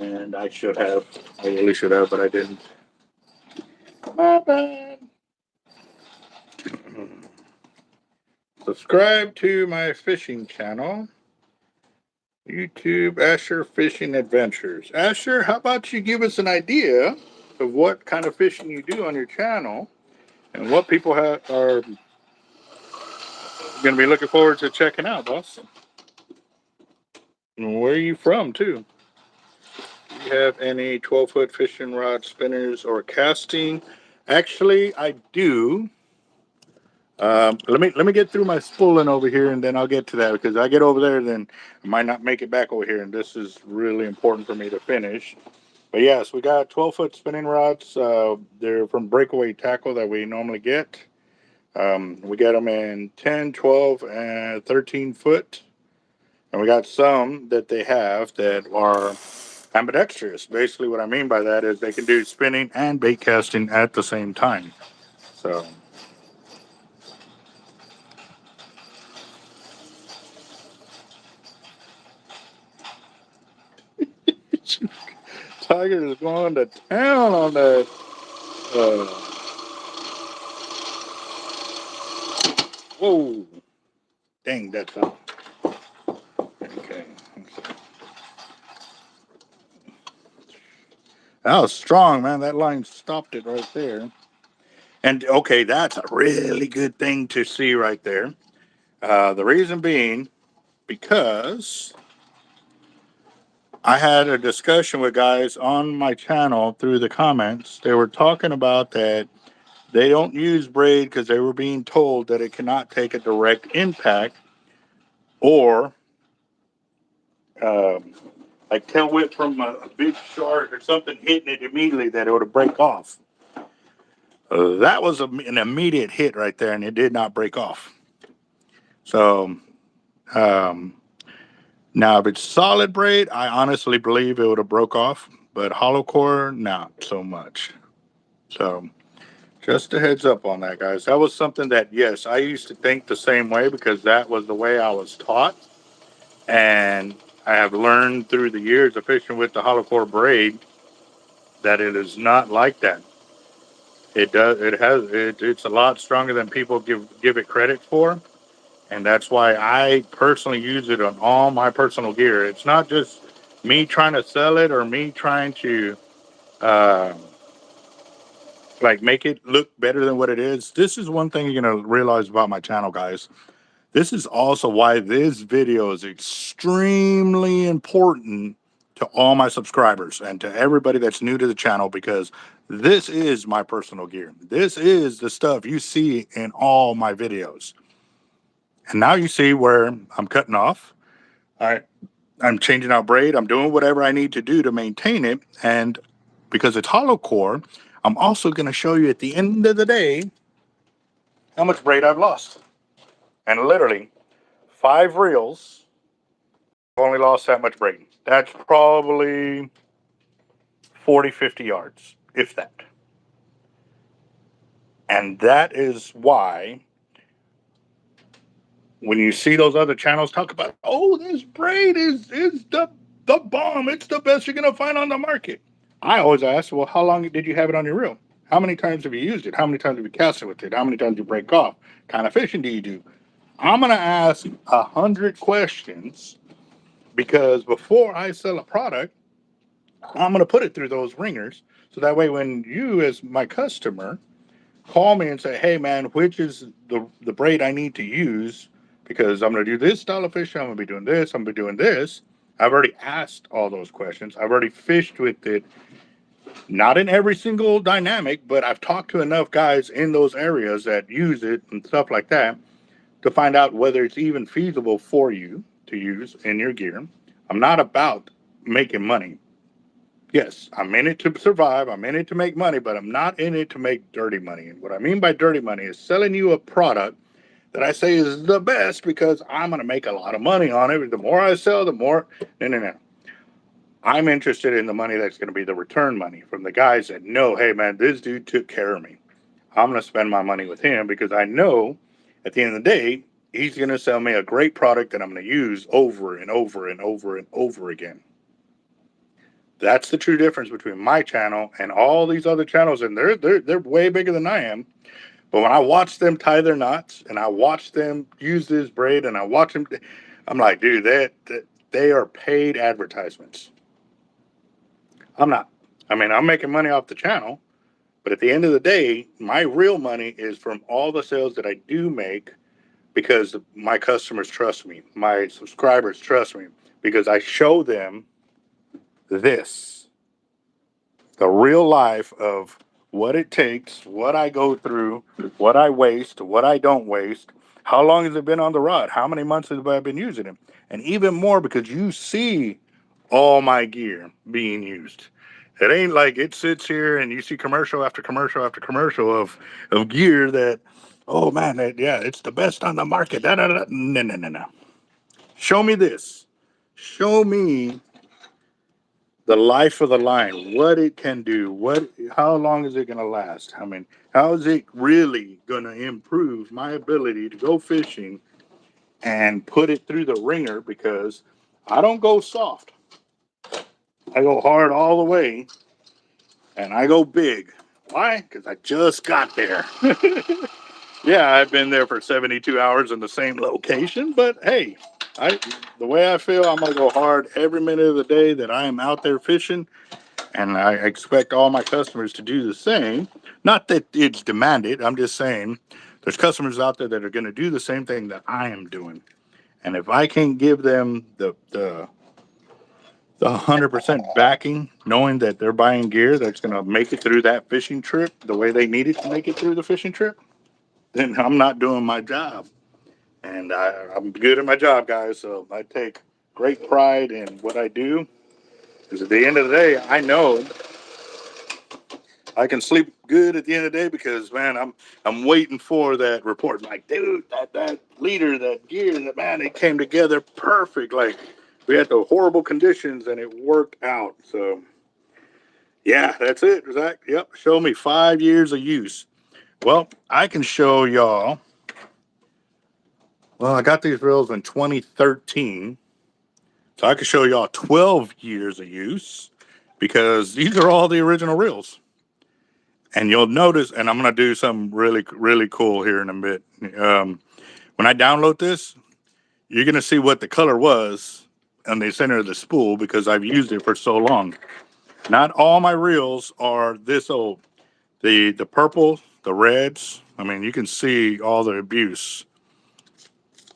and I should have. I really should have, but I didn't. My bad. Subscribe to my fishing channel, YouTube Asher Fishing Adventures. Asher, how about you give us an idea of what kind of fishing you do on your channel and what people are going to be looking forward to checking out, boss? And where are you from, too? have any 12-foot fishing rod spinners or casting? Actually, I do. Let me get through my spooling over here, and then I'll get to that, because I get over there, then I might not make it back over here, and this is really important for me to finish. But yes, we got 12-foot spinning rods. They're from Breakaway Tackle that we normally get. We get them in 10, 12, and 13 foot. And we got some that they have that are ambidextrous. Basically, what I mean by that is they can do spinning and bait casting at the same time. So, Tiger is going to town on that. Uh, whoa. Dang, that's up. Okay. That was strong, man. That line stopped it right there. And okay, that's a really good thing to see right there. The reason being, because I had a discussion with guys on my channel through the comments. They were talking about that they don't use braid because they were being told that it cannot take a direct impact, or um, like tail whip from a big shark or something hitting it immediately, that it would break off. That was an immediate hit right there, and it did not break off. So um, now, if it's solid braid, I honestly believe it would have broke off, but hollow core, not so much. So just a heads up on that, guys. That was something that, yes, I used to think the same way because that was the way I was taught. And I have learned through the years of fishing with the hollow core braid that it is not like that. It does. It's a lot stronger than people give it credit for, and that's why I personally use it on all my personal gear. It's not just me trying to sell it or me trying to uh, like make it look better than what it is. This is one thing you're gonna realize about my channel, guys. This is also why this video is extremely important to all my subscribers and to everybody that's new to the channel, because this is my personal gear. This is the stuff you see in all my videos. And now you see where I'm cutting off. I'm changing out braid. I'm doing whatever I need to do to maintain it. And because it's hollow core, I'm also going to show you at the end of the day how much braid I've lost. And literally, 5 reels, I've only lost that much braid. That's probably 40, 50 yards, if that. And that is why when you see those other channels talk about, oh, this braid is the bomb. It's the best you're going to find on the market. I always ask, well, how long did you have it on your reel? How many times have you used it? How many times have you cast it with it? How many times do you break off? What kind of fishing do you do? I'm going to ask 100 questions, because before I sell a product, I'm going to put it through those ringers. So that way, when you, as my customer, call me and say, hey, man, which is the braid I need to use, because I'm going to do this style of fishing, I'm going to be doing this, I'm going to be doing this. I've already asked all those questions. I've already fished with it, not in every single dynamic, but I've talked to enough guys in those areas that use it and stuff like that to find out whether it's even feasible for you to use in your gear. I'm not about making money. Yes, I'm in it to survive. I'm in it to make money, but I'm not in it to make dirty money. And what I mean by dirty money is selling you a product that I say is the best because I'm going to make a lot of money on it. The more I sell, the more. No. I'm interested in the money that's going to be the return money from the guys that know, hey, man, this dude took care of me. I'm going to spend my money with him because I know at the end of the day, he's going to sell me a great product that I'm going to use over and over and over and over again. That's the true difference between my channel and all these other channels, and they're way bigger than I am. But when I watch them tie their knots and I watch them use this braid and I watch them, I'm like, dude, they are paid advertisements. I'm not. I mean, I'm making money off the channel, but at the end of the day, my real money is from all the sales that I do make, because my customers trust me, my subscribers trust me, because I show them this. the real life of what it takes, what I go through, what I waste, what I don't waste. How long has it been on the rod? How many months have I been using it? And even more because you see all my gear being used. It ain't like it sits here and you see commercial after commercial after commercial of gear that, oh man, yeah, it's the best on the market. Da, da, da. No, no, no, no. Show me this. Show me the life of the line, what it can do, how long is it going to last? I mean, how is it really going to improve my ability to go fishing and put it through the ringer? Because I don't go soft. I go hard all the way and I go big. Why? Because I just got there. Yeah, I've been there for 72 hours in the same location, but hey, the way I feel, I'm going to go hard every minute of the day that I am out there fishing. And I expect all my customers to do the same. Not that it's demanded. I'm just saying there's customers out there that are going to do the same thing that I am doing. And if I can't give them the 100% backing, knowing that they're buying gear that's going to make it through that fishing trip the way they need it to make it through the fishing trip, then I'm not doing my job. And I'm good at my job, guys. So I take great pride in what I do. Because at the end of the day, I know I can sleep good at the end of the day because man, I'm waiting for that report. Like, dude, that leader, that gear, that man, it came together perfect. Like we had the horrible conditions and it worked out. So yeah, that's it, Zach. Yep. Show me 5 years of use. Well, I can show y'all. Well, I got these reels in 2013. So I can show y'all 12 years of use because these are all the original reels. And you'll notice, and I'm going to do something really, really cool here in a bit. When I download this, you're going to see what the color was on the center of the spool because I've used it for so long. Not all my reels are this old. The purple, the reds, I mean, you can see all the abuse.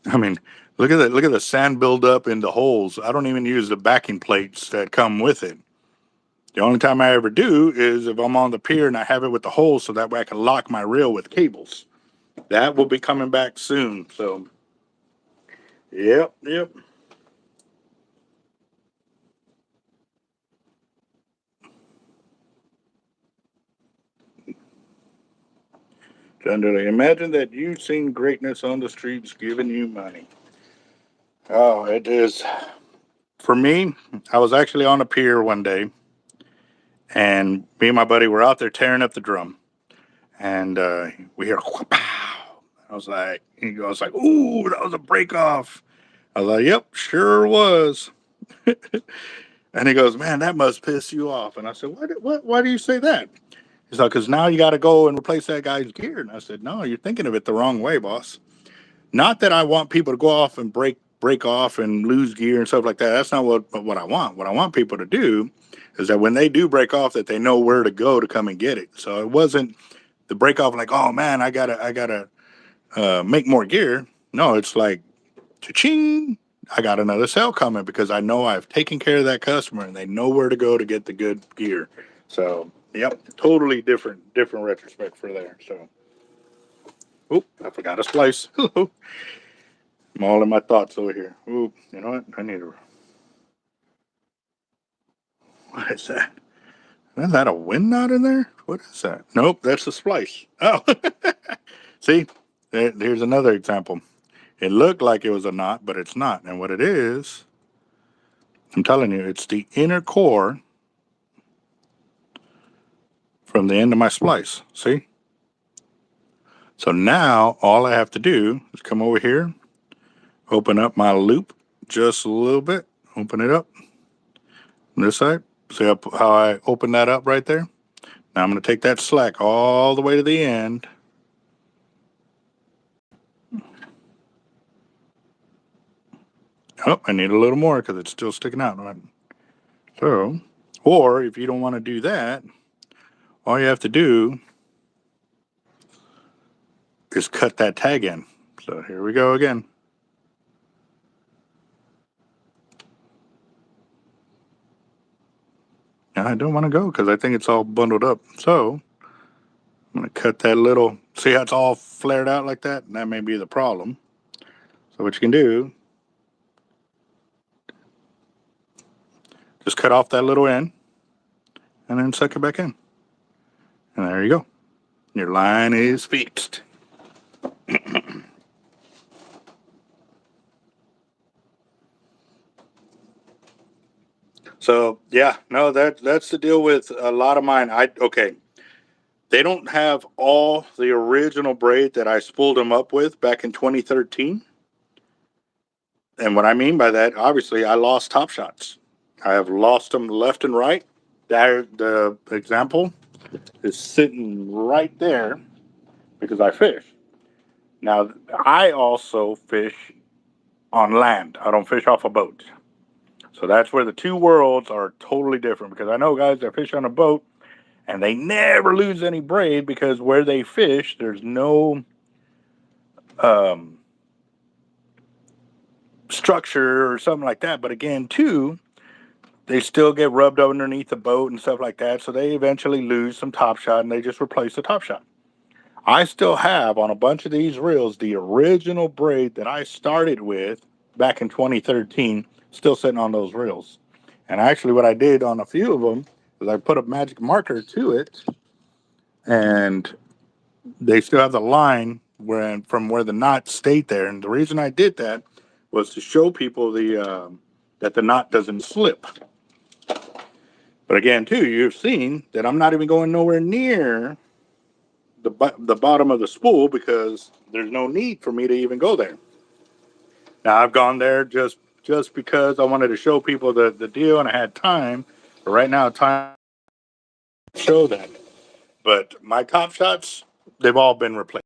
I mean, look at the sand buildup in the holes. I don't even use the backing plates that come with it. The only time I ever do is if I'm on the pier and I have it with the holes so that way I can lock my reel with cables. That will be coming back soon. So, yep. Generally, imagine that you've seen greatness on the streets giving you money. Oh, it is. For me, I was actually on a pier one day and me and my buddy were out there tearing up the drum. And we hear, pow. He goes like, ooh, that was a break off. I was like, yep, sure was. And he goes, man, that must piss you off. And I said, why do you say that? He's like, because now you got to go and replace that guy's gear. And I said, no, you're thinking of it the wrong way, boss. Not that I want people to go off and break off and lose gear and stuff like that. That's not what I want. What I want people to do is that when they do break off, that they know where to go to come and get it. So it wasn't the break off like, oh man, I gotta make more gear. No, it's like, cha-ching, I got another sale coming because I know I've taken care of that customer and they know where to go to get the good gear. So, yep, totally different retrospect for there. So, oop, I forgot a splice. I'm all in my thoughts over here. Oop, you know what? I need to. What is that? Is that a wind knot in there? What is that? Nope, that's a splice. Oh, see, here's another example. It looked like it was a knot, but it's not. And what it is, I'm telling you, it's the inner core from the end of my splice. See? So now all I have to do is come over here, open up my loop just a little bit, open it up on this side. See how I open that up right there? Now I'm going to take that slack all the way to the end. Oh, I need a little more because it's still sticking out. So, or if you don't want to do that, all you have to do is cut that tag in. So here we go again. I don't want to go because I think it's all bundled up. So I'm going to cut that little, see how it's all flared out like that? That may be the problem. So what you can do, just cut off that little end and then suck it back in. And there you go. Your line is fixed. So yeah, no, that's the deal with a lot of mine. Okay. They don't have all the original braid that I spooled them up with back in 2013. And what I mean by that, obviously, I lost top shots. I have lost them left and right. There, the example is sitting right there because I fish. Now, I also fish on land. I don't fish off a boat. So that's where the two worlds are totally different, because I know guys that fish on a boat and they never lose any braid because where they fish, there's no structure or something like that. But again, too, they still get rubbed underneath the boat and stuff like that. So they eventually lose some top shot and they just replace the top shot. I still have on a bunch of these reels the original braid that I started with back in 2013, still sitting on those reels. And actually, what I did on a few of them is I put a magic marker to it, and they still have the line from where the knot stayed there. And the reason I did that was to show people that the knot doesn't slip. But again, too, you've seen that I'm not even going nowhere near the bottom of the spool because there's no need for me to even go there. Now I've gone there just because I wanted to show people the deal and I had time. But right now, time to show that. But my top shots, they've all been replaced.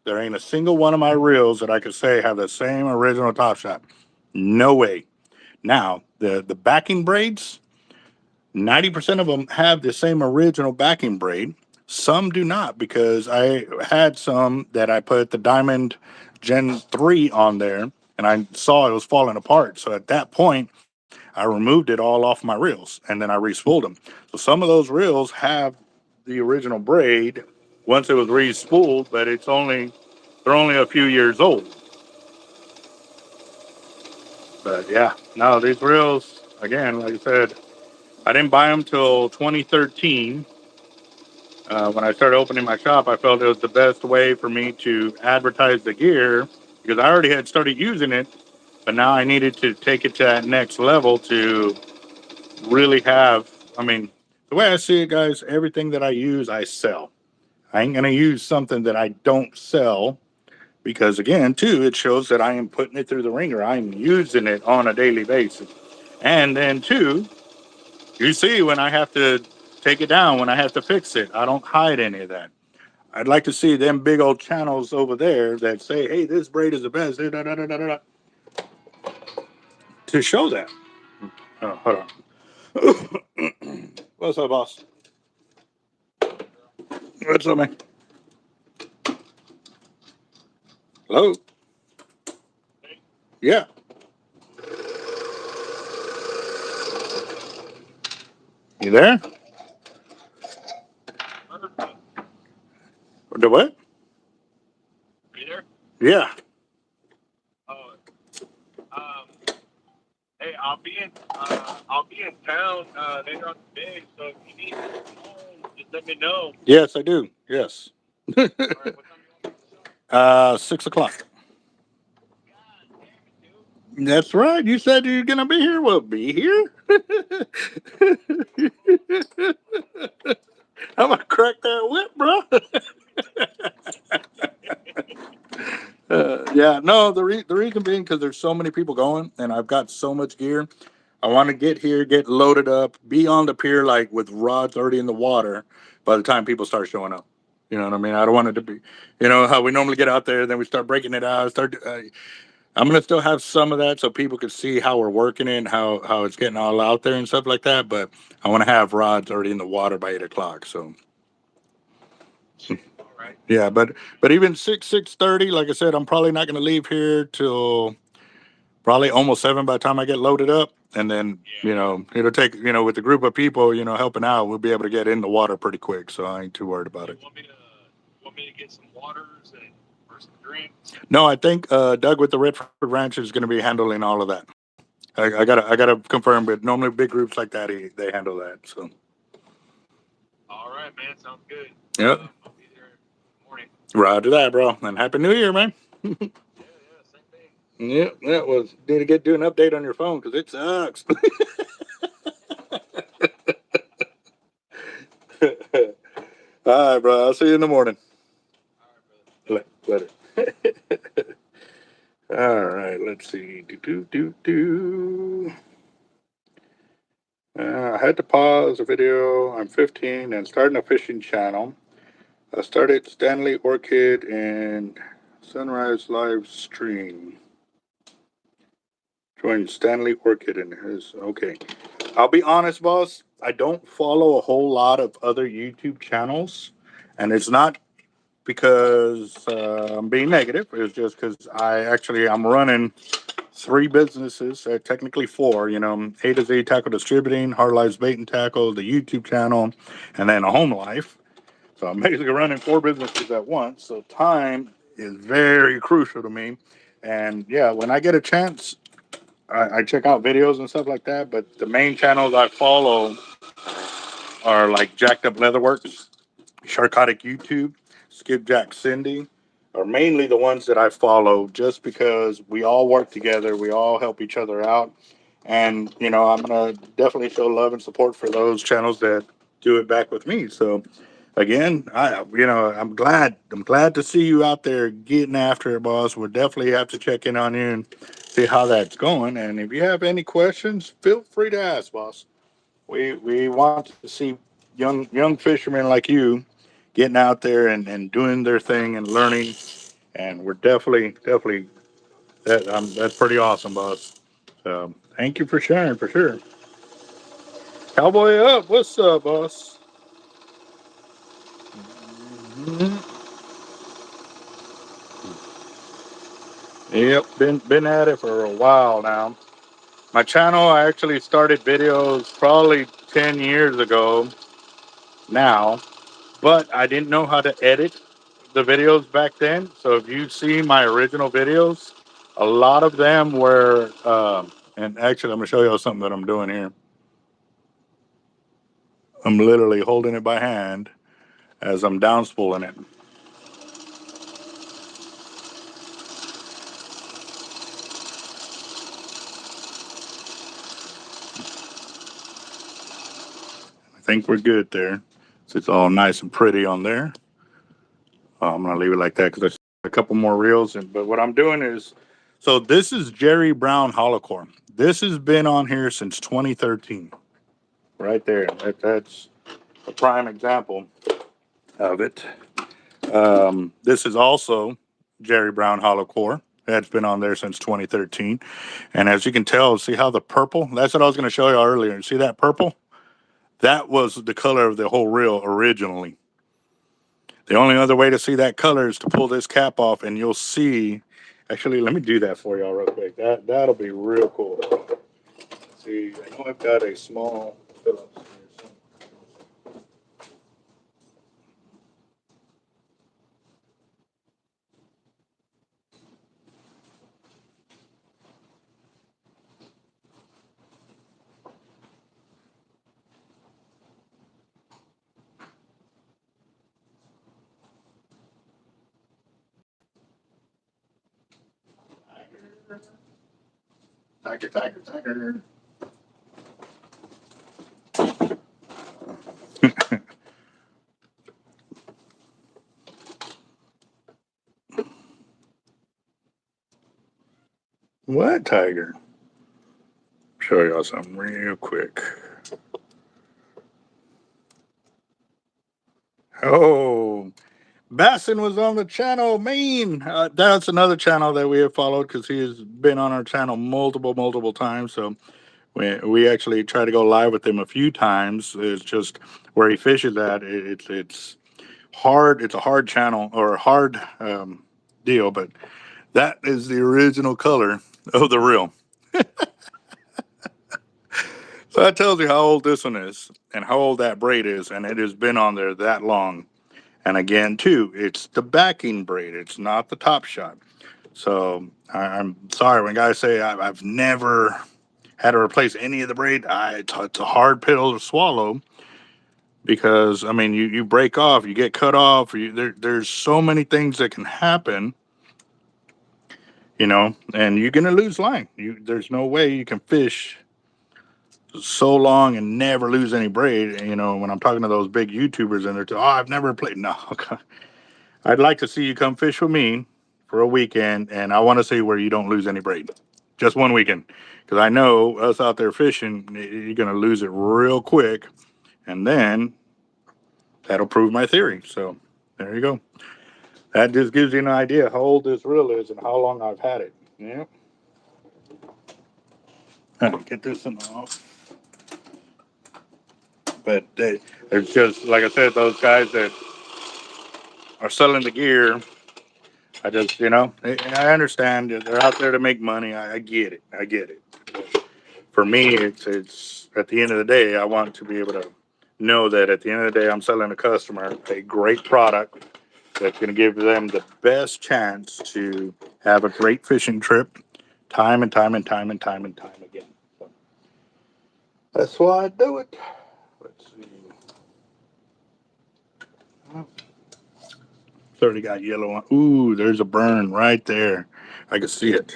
There ain't a single one of my reels that I could say have the same original top shot. No way. Now the backing braids, 90% of them have the same original backing braid. Some do not, because I had some that I put the Diamond Gen 3 on there and I saw it was falling apart. So at that point, I removed it all off my reels and then I re-spooled them. So some of those reels have the original braid once it was re-spooled, but they're only a few years old. But yeah, no, these reels, again, like I said, I didn't buy them till 2013. When I started opening my shop, I felt it was the best way for me to advertise the gear because I already had started using it, but now I needed to take it to that next level to really have. I mean, the way I see it, guys, everything that I use, I sell. I ain't going to use something that I don't sell because, again, too, it shows that I am putting it through the ringer. I'm using it on a daily basis. And then, too, you see when I have to take it down, when I have to fix it, I don't hide any of that. I'd like to see them big old channels over there that say, hey, this braid is the best, da, da, da, da, da, to show that. Oh, hold on. What's up, boss? What's up, man? Hello? Yeah. You there? The what? You there? Yeah. Oh, hey, I'll be in town later on today. So if you need me, just let me know. Yes, I do. Yes. All right, what time 6 o'clock. That's right. You said you're gonna be here. Well, be here. I'm gonna crack that whip, bro. Yeah, no. The reason being because there's so many people going, and I've got so much gear. I want to get here, get loaded up, be on the pier like with rods already in the water by the time people start showing up. You know what I mean? I don't want it to be, how we normally get out there, then we start breaking it out. I'm gonna still have some of that so people can see how we're working it and how it's getting all out there and stuff like that. But I want to have rods already in the water by 8 o'clock. So all right. yeah, but even 6:30, like I said, I'm probably not gonna leave here till probably almost 7 by the time I get loaded up. And then, it'll take, with the group of people, helping out, we'll be able to get in the water pretty quick. So I ain't too worried about it. Want me to get some waters and or some drinks? No, I think Doug with the Redford Ranch is going to be handling all of that. I gotta confirm, but normally big groups like that, they handle that. So. All right, man. Sounds good. Yep. I'll be there in the morning. Roger that, bro. And Happy New Year, man. Yeah, same thing. Yep, that was. Need to do an update on your phone because it sucks. All right, bro. I'll see you in the morning. All right, brother. Later. All right, let's see. I had to pause the video. I'm 15 and starting a fishing channel. I started Stanley Orchid and Sunrise live stream. Join Stanley Orchid and his. Okay. I'll be honest, boss. I don't follow a whole lot of other YouTube channels, and it's not because I'm being negative. It's just because I'm running 3 businesses, technically 4. A to Z Tackle Distributing, Hard Lives Bait and Tackle, the YouTube channel, and then a home life. So I'm basically running 4 businesses at once. So time is very crucial to me. And yeah, when I get a chance, I check out videos and stuff like that. But the main channels I follow are like Jacked Up Leatherworks, Sharkotic YouTube, Skipjack Cindy, are mainly the ones that I follow just because we all work together. We all help each other out. And, I'm going to definitely show love and support for those channels that do it back with me. So, again, I'm glad to see you out there getting after it, boss. We'll definitely have to check in on you and see how that's going. And if you have any questions, feel free to ask, boss. We want to see young fishermen like you getting out there and doing their thing and learning. And we're definitely that's pretty awesome, boss. So thank you for sharing, for sure. Cowboy up, what's up, boss? Mhm. Yep, been at it for a while now. My channel, I actually started videos probably 10 years ago now, but I didn't know how to edit the videos back then. So if you see my original videos, a lot of them were, and actually, I'm gonna show you something that I'm doing here. I'm literally holding it by hand as I'm down spooling it. I think we're good there. So it's all nice and pretty on there. I'm gonna leave it like that because there's a couple more reels. But what I'm doing is, so this is Jerry Brown Holocore. This has been on here since 2013. Right there. That's a prime example of it. This is also Jerry Brown Holocore. That's been on there since 2013. And as you can tell, see how the purple, that's what I was going to show you earlier. See that purple? That was the color of the whole reel originally. The only other way to see that color is to pull this cap off and you'll see. Actually, let me do that for y'all real quick. That'll be real cool. See, I know I've got a small Phillips here. Tiger. What tiger? Show y'all something real quick. Oh, Basson was on the channel. Mean. That's another channel that we have followed because he has been on our channel multiple times. So we actually try to go live with him a few times. It's just where he fishes at. It's hard. It's a hard channel or a hard deal, but that is the original color of the reel. So that tells you how old this one is and how old that braid is, and it has been on there that long. And again, too, it's the backing braid. It's not the top shot. So I'm sorry when guys say I've never had to replace any of the braid. It's a hard pill to swallow because I mean you break off, you get cut off. There's so many things that can happen, you know, and you're gonna lose line. There's no way you can fish so long and never lose any braid. You know, when I'm talking to those big YouTubers and they're I've never played. No, I'd like to see you come fish with me for a weekend, and I want to see where you don't lose any braid. Just one weekend, because I know us out there fishing, you're gonna lose it real quick, and then that'll prove my theory. So there you go. That just gives you an idea how old this reel is and how long I've had it. Yeah. Get this one off. But it's just like I said, those guys that are selling the gear. I just, you know, I understand they're out there to make money. I get it. I get it. But for me, it's at the end of the day, I want to be able to know that at the end of the day, I'm selling a customer a great product that's going to give them the best chance to have a great fishing trip, time and time and time and time and time again. So that's why I do it. Let's see. It's already got yellow on. Ooh, there's a burn right there. I can see it.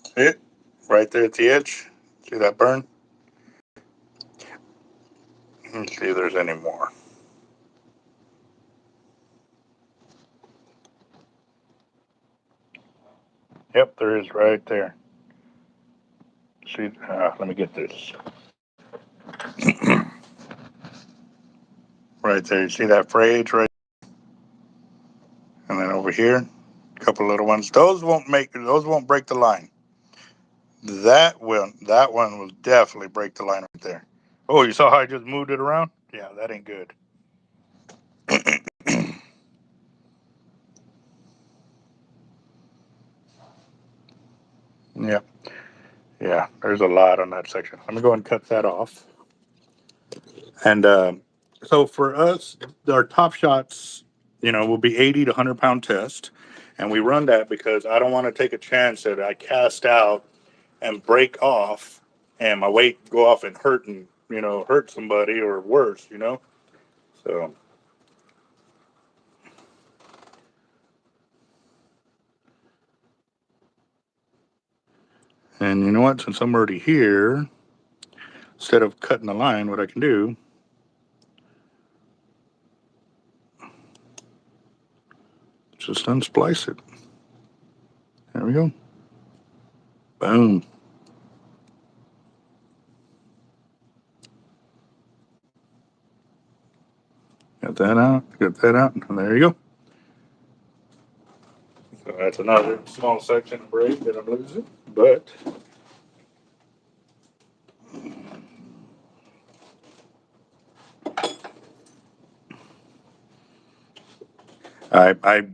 See it? Right there at the edge. See that burn? Let's see if there's any more. Yep, there is right there. See, let me get this. Right there. You see that frayage right? And then over here, a couple little ones. Those won't break the line. That one will definitely break the line right there. Oh, you saw how I just moved it around? Yeah, that ain't good. Yep. Yeah, there's a lot on that section. Let me go and cut that off. And so for us, our top shots, you know, will be 80 to 100 pound test. And we run that because I don't want to take a chance that I cast out and break off and my weight go off and hurt somebody or worse, you know? So, and you know what? Since I'm already here, instead of cutting the line, what I can do, just unsplice it. There we go. Boom. Get that out. Get that out. And there you go. So that's another small section of braid that I'm losing. But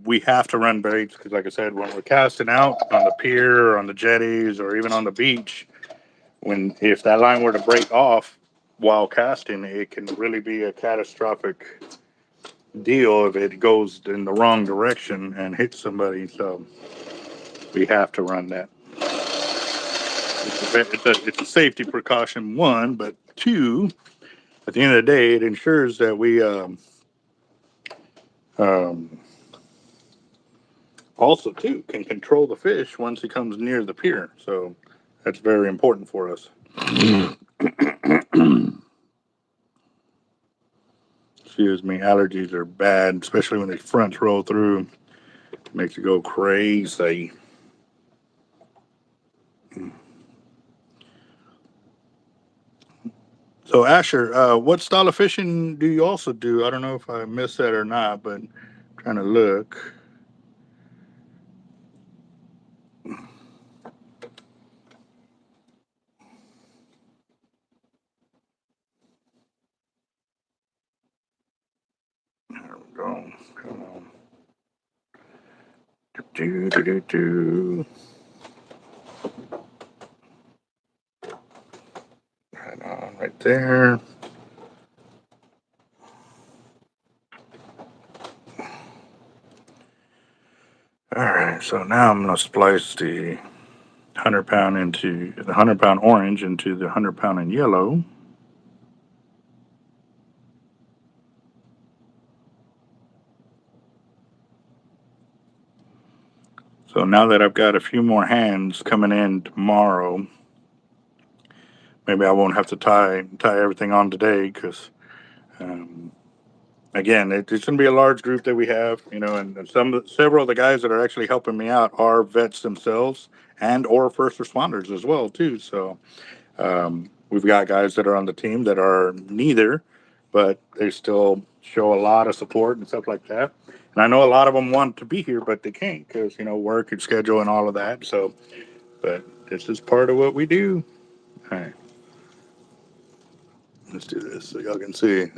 we have to run baits because, like I said, when we're casting out on the pier or on the jetties or even on the beach, if that line were to break off while casting, it can really be a catastrophic deal if it goes in the wrong direction and hits somebody. So we have to run that. It's a safety precaution, one, but two, at the end of the day, it ensures that we um, also too can control the fish once he comes near the pier. So that's very important for us. Excuse me, allergies are bad, especially when the fronts roll through. It makes you go crazy. So Asher, what style of fishing do you also do? I don't know if I missed that or not, but I'm trying to look. There we go. Come on. Do, do, do, do. Right on, right there. All right, so now I'm going to splice the 100-pound into the 100-pound orange into the 100-pound in yellow. So now that I've got a few more hands coming in tomorrow, maybe I won't have to tie everything on today because, again, it's going to be a large group that we have, and several of the guys that are actually helping me out are vets themselves and or first responders as well too. So we've got guys that are on the team that are neither, but they still show a lot of support and stuff like that. And I know a lot of them want to be here, but they can't because work and schedule and all of that. So, but this is part of what we do. All right, let's do this so y'all can see.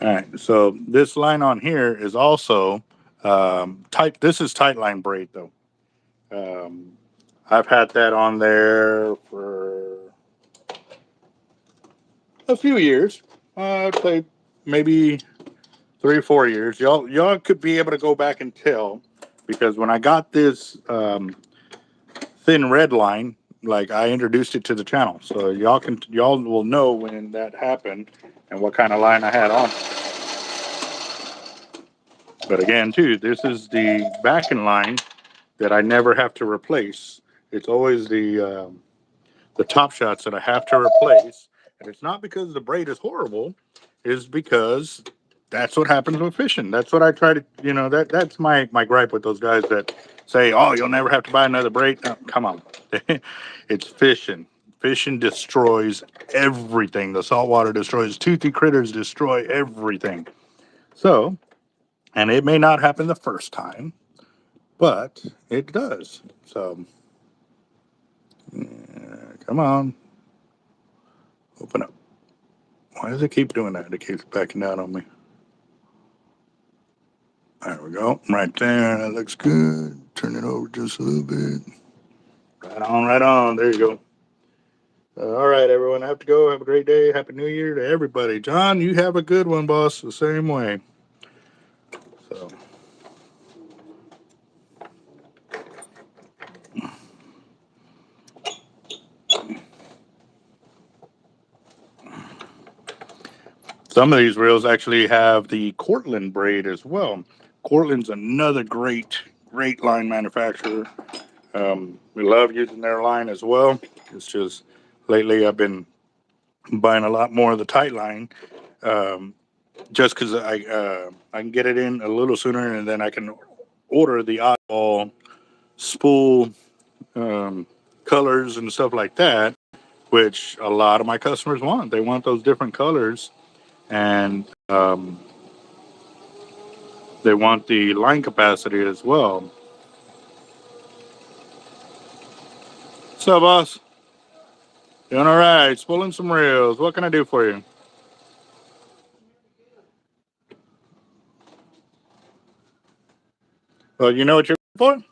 All right, so this line on here is also tight. This is tight line braid though. I've had that on there for a few years. I'd say maybe 3 or 4 years. Y'all could be able to go back and tell because when I got this thin red line, like I introduced it to the channel, so y'all will know when that happened and what kind of line I had on. But again, too, this is the backing line that I never have to replace. It's always the top shots that I have to replace, and it's not because the braid is horrible, it's because that's what happens with fishing. That's what I try to, that's my gripe with those guys that say, "Oh, you'll never have to buy another braid." No, come on, it's fishing. Fishing destroys everything. The saltwater destroys toothy critters, destroy everything. So, and it may not happen the first time, but it does. So, yeah, come on, open up. Why does it keep doing that? It keeps backing down on me. There we go. Right there. That looks good. Turn it over just a little bit. Right on, right on. There you go. All right, everyone. I have to go. Have a great day. Happy New Year to everybody. John, you have a good one, boss. The same way. So. Some of these reels actually have the Cortland braid as well. Cortland's another great line manufacturer. We love using their line as well. It's just lately I've been buying a lot more of the tight line, just because I can get it in a little sooner, and then I can order the oddball spool colors and stuff like that, which a lot of my customers want. They want those different colors, and they want the line capacity as well. What's up, boss? Doing all right. Spooling some reels. What can I do for you? Well, you know what you're looking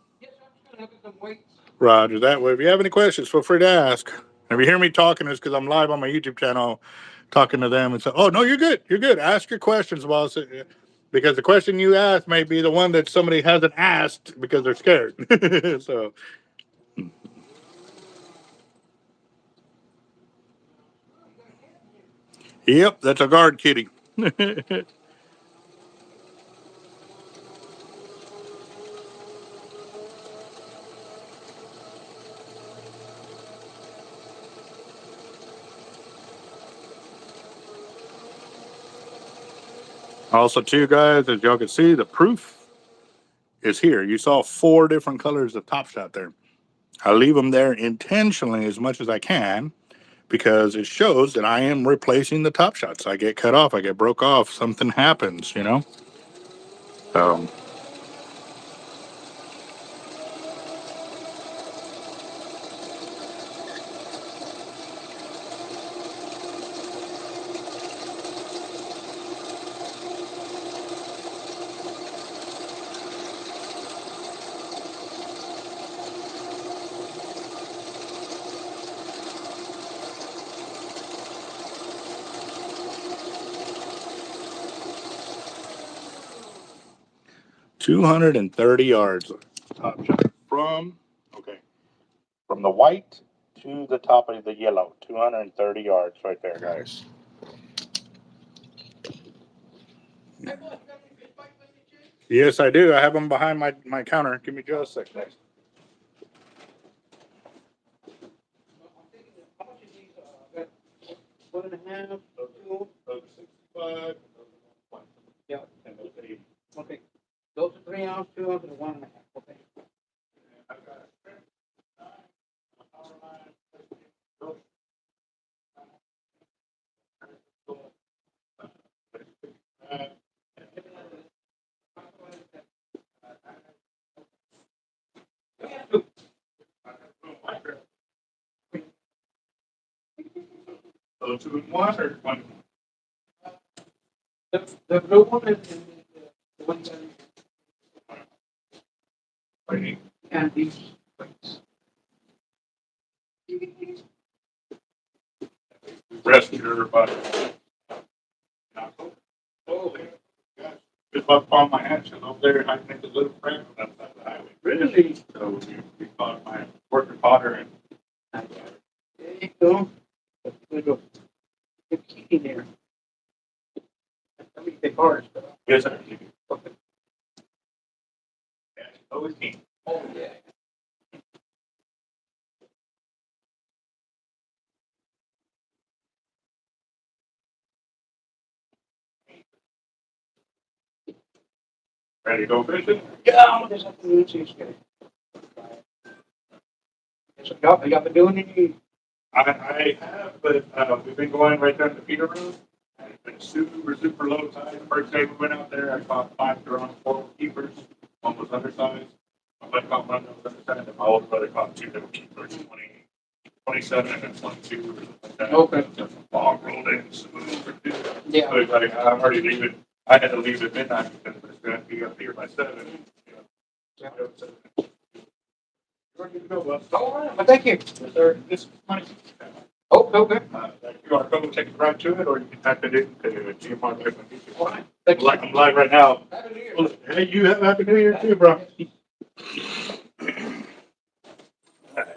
for? Roger that. Well, if you have any questions, feel free to ask. If you hear me talking, it's because I'm live on my YouTube channel talking to them and say, "Oh, no, you're good. You're good. Ask your questions, boss." Because the question you ask may be the one that somebody hasn't asked because they're scared. So, yep, that's a guard kitty. Also, too, guys, as y'all can see, the proof is here. You saw 4 different colors of Top Shot there. I leave them there intentionally as much as I can because it shows that I am replacing the top shots. I get cut off, I get broke off, something happens, you know. So 230 yards top shot from from the white to the top of the yellow. 230 yards right there, guys. Yes, I do. I have them behind my counter. Give me just a second. One and a half, two, 65. Yeah. And those 80. Okay. Those are 3 ounce, 2 ounce, and 1 and a half. Okay. So 2 and 1 or 1? The blue one and the one that and these plates. Rest of your body. Oh, gosh. Just up on my action over there, I think a little friend on that side of the highway. Really? So we caught my worker Potter and there you go. There go. Good key there. Let me take ours. Yes, sir. Okay. Yeah, always key. Oh, yeah. Ready to go fishing? Yeah, I'm just have to do it. So y'all been doing any? I have, but we've been going right down the feeder road. And it's been super low tide. First day we went out there, I caught 5 drones, 4 keepers. One was undersized. My buddy caught one that was undersized, and my older brother caught 2 that were keepers, 27 and 22 or something like that. Okay. Just a fog rolled in, smooth. Yeah. So he's like, I'm already leaving. I had to leave at midnight because it's going to be up here by 7. Yeah. Well, thank you. Is there this money? Oh, okay. That QR code will take you right to it, or you can type it in to GMR. Like I'm live right now. Happy New Year. Hey, you have Happy New Year too, bro.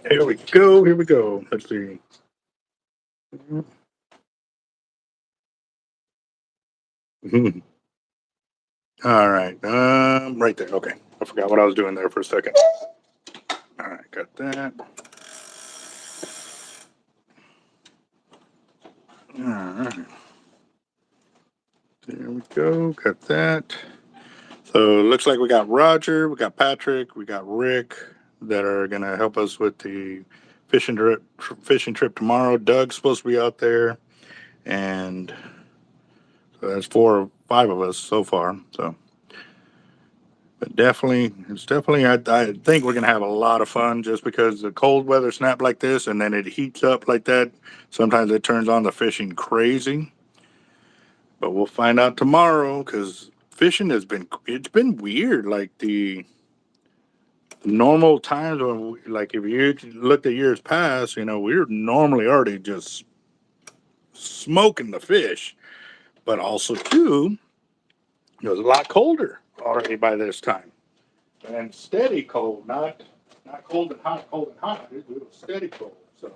Here we go. Here we go. Let's see. All right. Right there. Okay. I forgot what I was doing there for a second. All right. Got that. All right. There we go. Got that. So it looks like we got Roger, we got Patrick, we got Rick that are going to help us with the fishing trip tomorrow. Doug's supposed to be out there, and so that's 4 or 5 of us so far. So, but it's definitely. I think we're going to have a lot of fun just because the cold weather snap like this, and then it heats up like that. Sometimes it turns on the fishing crazy. But we'll find out tomorrow because fishing it's been weird. Like the normal times when like if you looked at years past, we were normally already just smoking the fish. But also too, it was a lot colder already by this time. And steady cold, not cold and hot, cold and hot. It was steady cold. So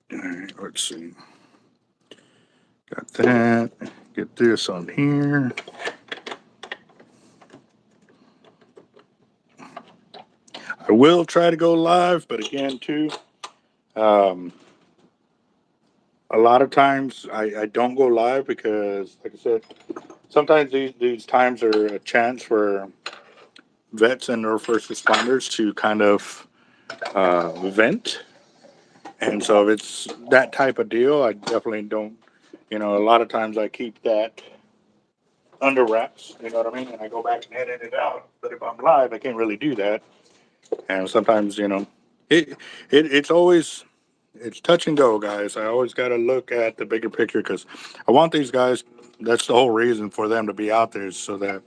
all right, let's see. Got that. Get this on here. I will try to go live, but again, too, a lot of times I don't go live because, like I said, sometimes these times are a chance for vets and or first responders to kind of vent. And so if it's that type of deal, I definitely don't, a lot of times I keep that under wraps, you know what I mean? And I go back and edit it out. But if I'm live, I can't really do that. And sometimes, it's always, it's touch and go, guys. I always got to look at the bigger picture because I want these guys, that's the whole reason for them to be out there so that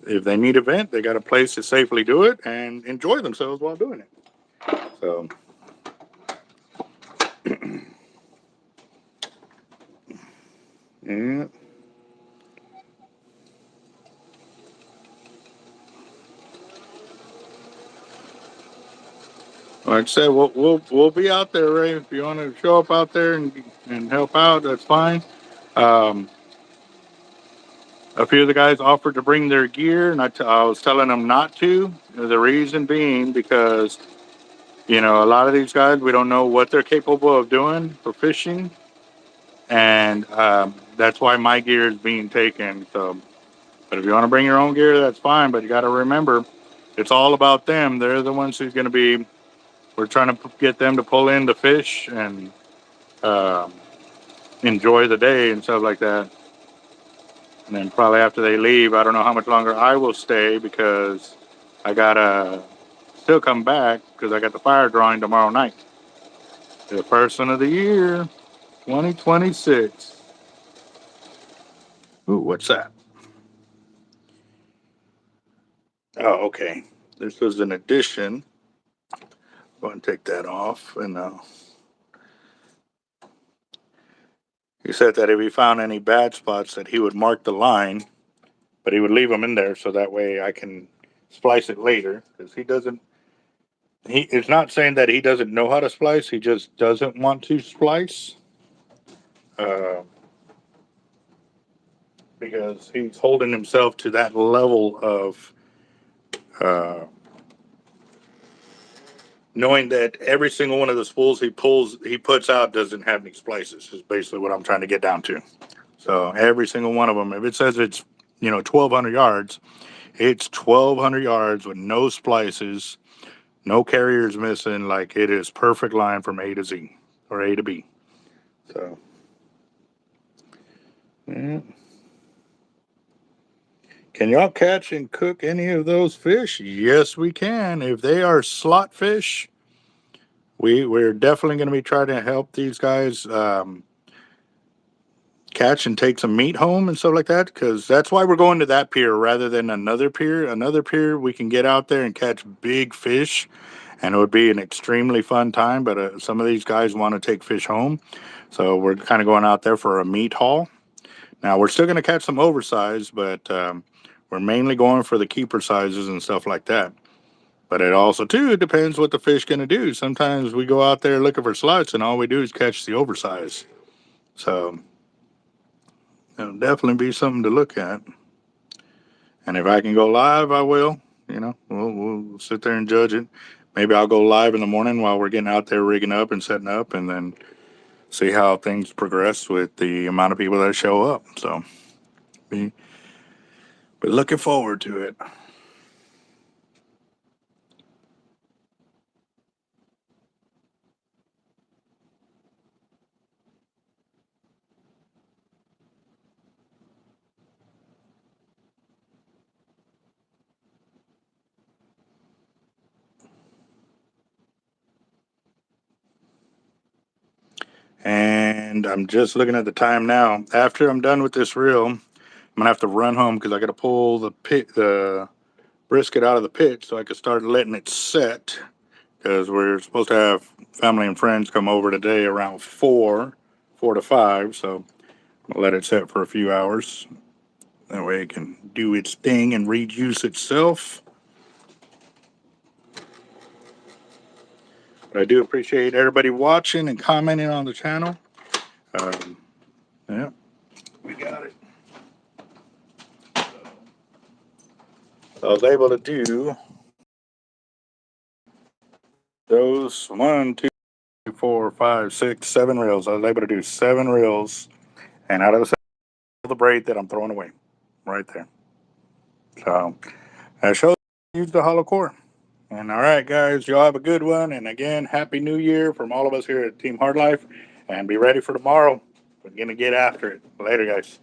if they need a vent, they got a place to safely do it and enjoy themselves while doing it. So, yeah. Like I said, we'll be out there, Ray. If you want to show up out there and help out, that's fine. Um, a few of the guys offered to bring their gear, and I was telling them not to. The reason being because a lot of these guys we don't know what they're capable of doing for fishing, and that's why my gear is being taken. So, but if you want to bring your own gear, that's fine. But you got to remember, it's all about them. They're the ones who's going to be. We're trying to get them to pull in the fish and um, enjoy the day and stuff like that. And then probably after they leave, I don't know how much longer I will stay because I gotta still come back because I got the fire drawing tomorrow night. The first one of the year, 2026. Ooh, what's that? Oh, okay. This was an addition. Go and take that off. And he said that if he found any bad spots, that he would mark the line, but he would leave them in there so that way I can splice it later because he doesn't. It's not saying that he doesn't know how to splice. He just doesn't want to splice uh, because he's holding himself to that level of uh, knowing that every single one of the spools he puts out doesn't have any splices. Is basically what I'm trying to get down to. So every single one of them, if it says it's 1,200 yards, it's 1,200 yards with no splices, no carriers missing. Like it is perfect line from A to Z or A to B. So. Yeah. Can y'all catch and cook any of those fish? Yes, we can. If they are slot fish, we're definitely going to be trying to help these guys catch and take some meat home and stuff like that. Because that's why we're going to that pier rather than another pier. Another pier, we can get out there and catch big fish, and it would be an extremely fun time. But some of these guys want to take fish home, so we're kind of going out there for a meat haul. Now we're still going to catch some oversized, but we're mainly going for the keeper sizes and stuff like that. But it also too depends what the fish going to do. Sometimes we go out there looking for slots, and all we do is catch the oversized. So it'll definitely be something to look at. And if I can go live, I will. We'll sit there and judge it. Maybe I'll go live in the morning while we're getting out there rigging up and setting up, and then see how things progress with the amount of people that show up. So be looking forward to it. And I'm just looking at the time now. After I'm done with this reel, I'm gonna have to run home because I got to pull the brisket out of the pit so I can start letting it set. Because we're supposed to have family and friends come over today around 4 to 5. So I'll let it set for a few hours. That way it can do its thing and rejuice itself. But I do appreciate everybody watching and commenting on the channel. Yeah, we got it. So I was able to do those 1, 2, 3, 4, 5, 6, 7 reels. I was able to do 7 reels, and out of the braid that I'm throwing away right there. So that shows use the hollow core. And all right, guys, y'all have a good one. And again, Happy New Year from all of us here at Team Hard Life. And be ready for tomorrow. We're going to get after it. Later, guys.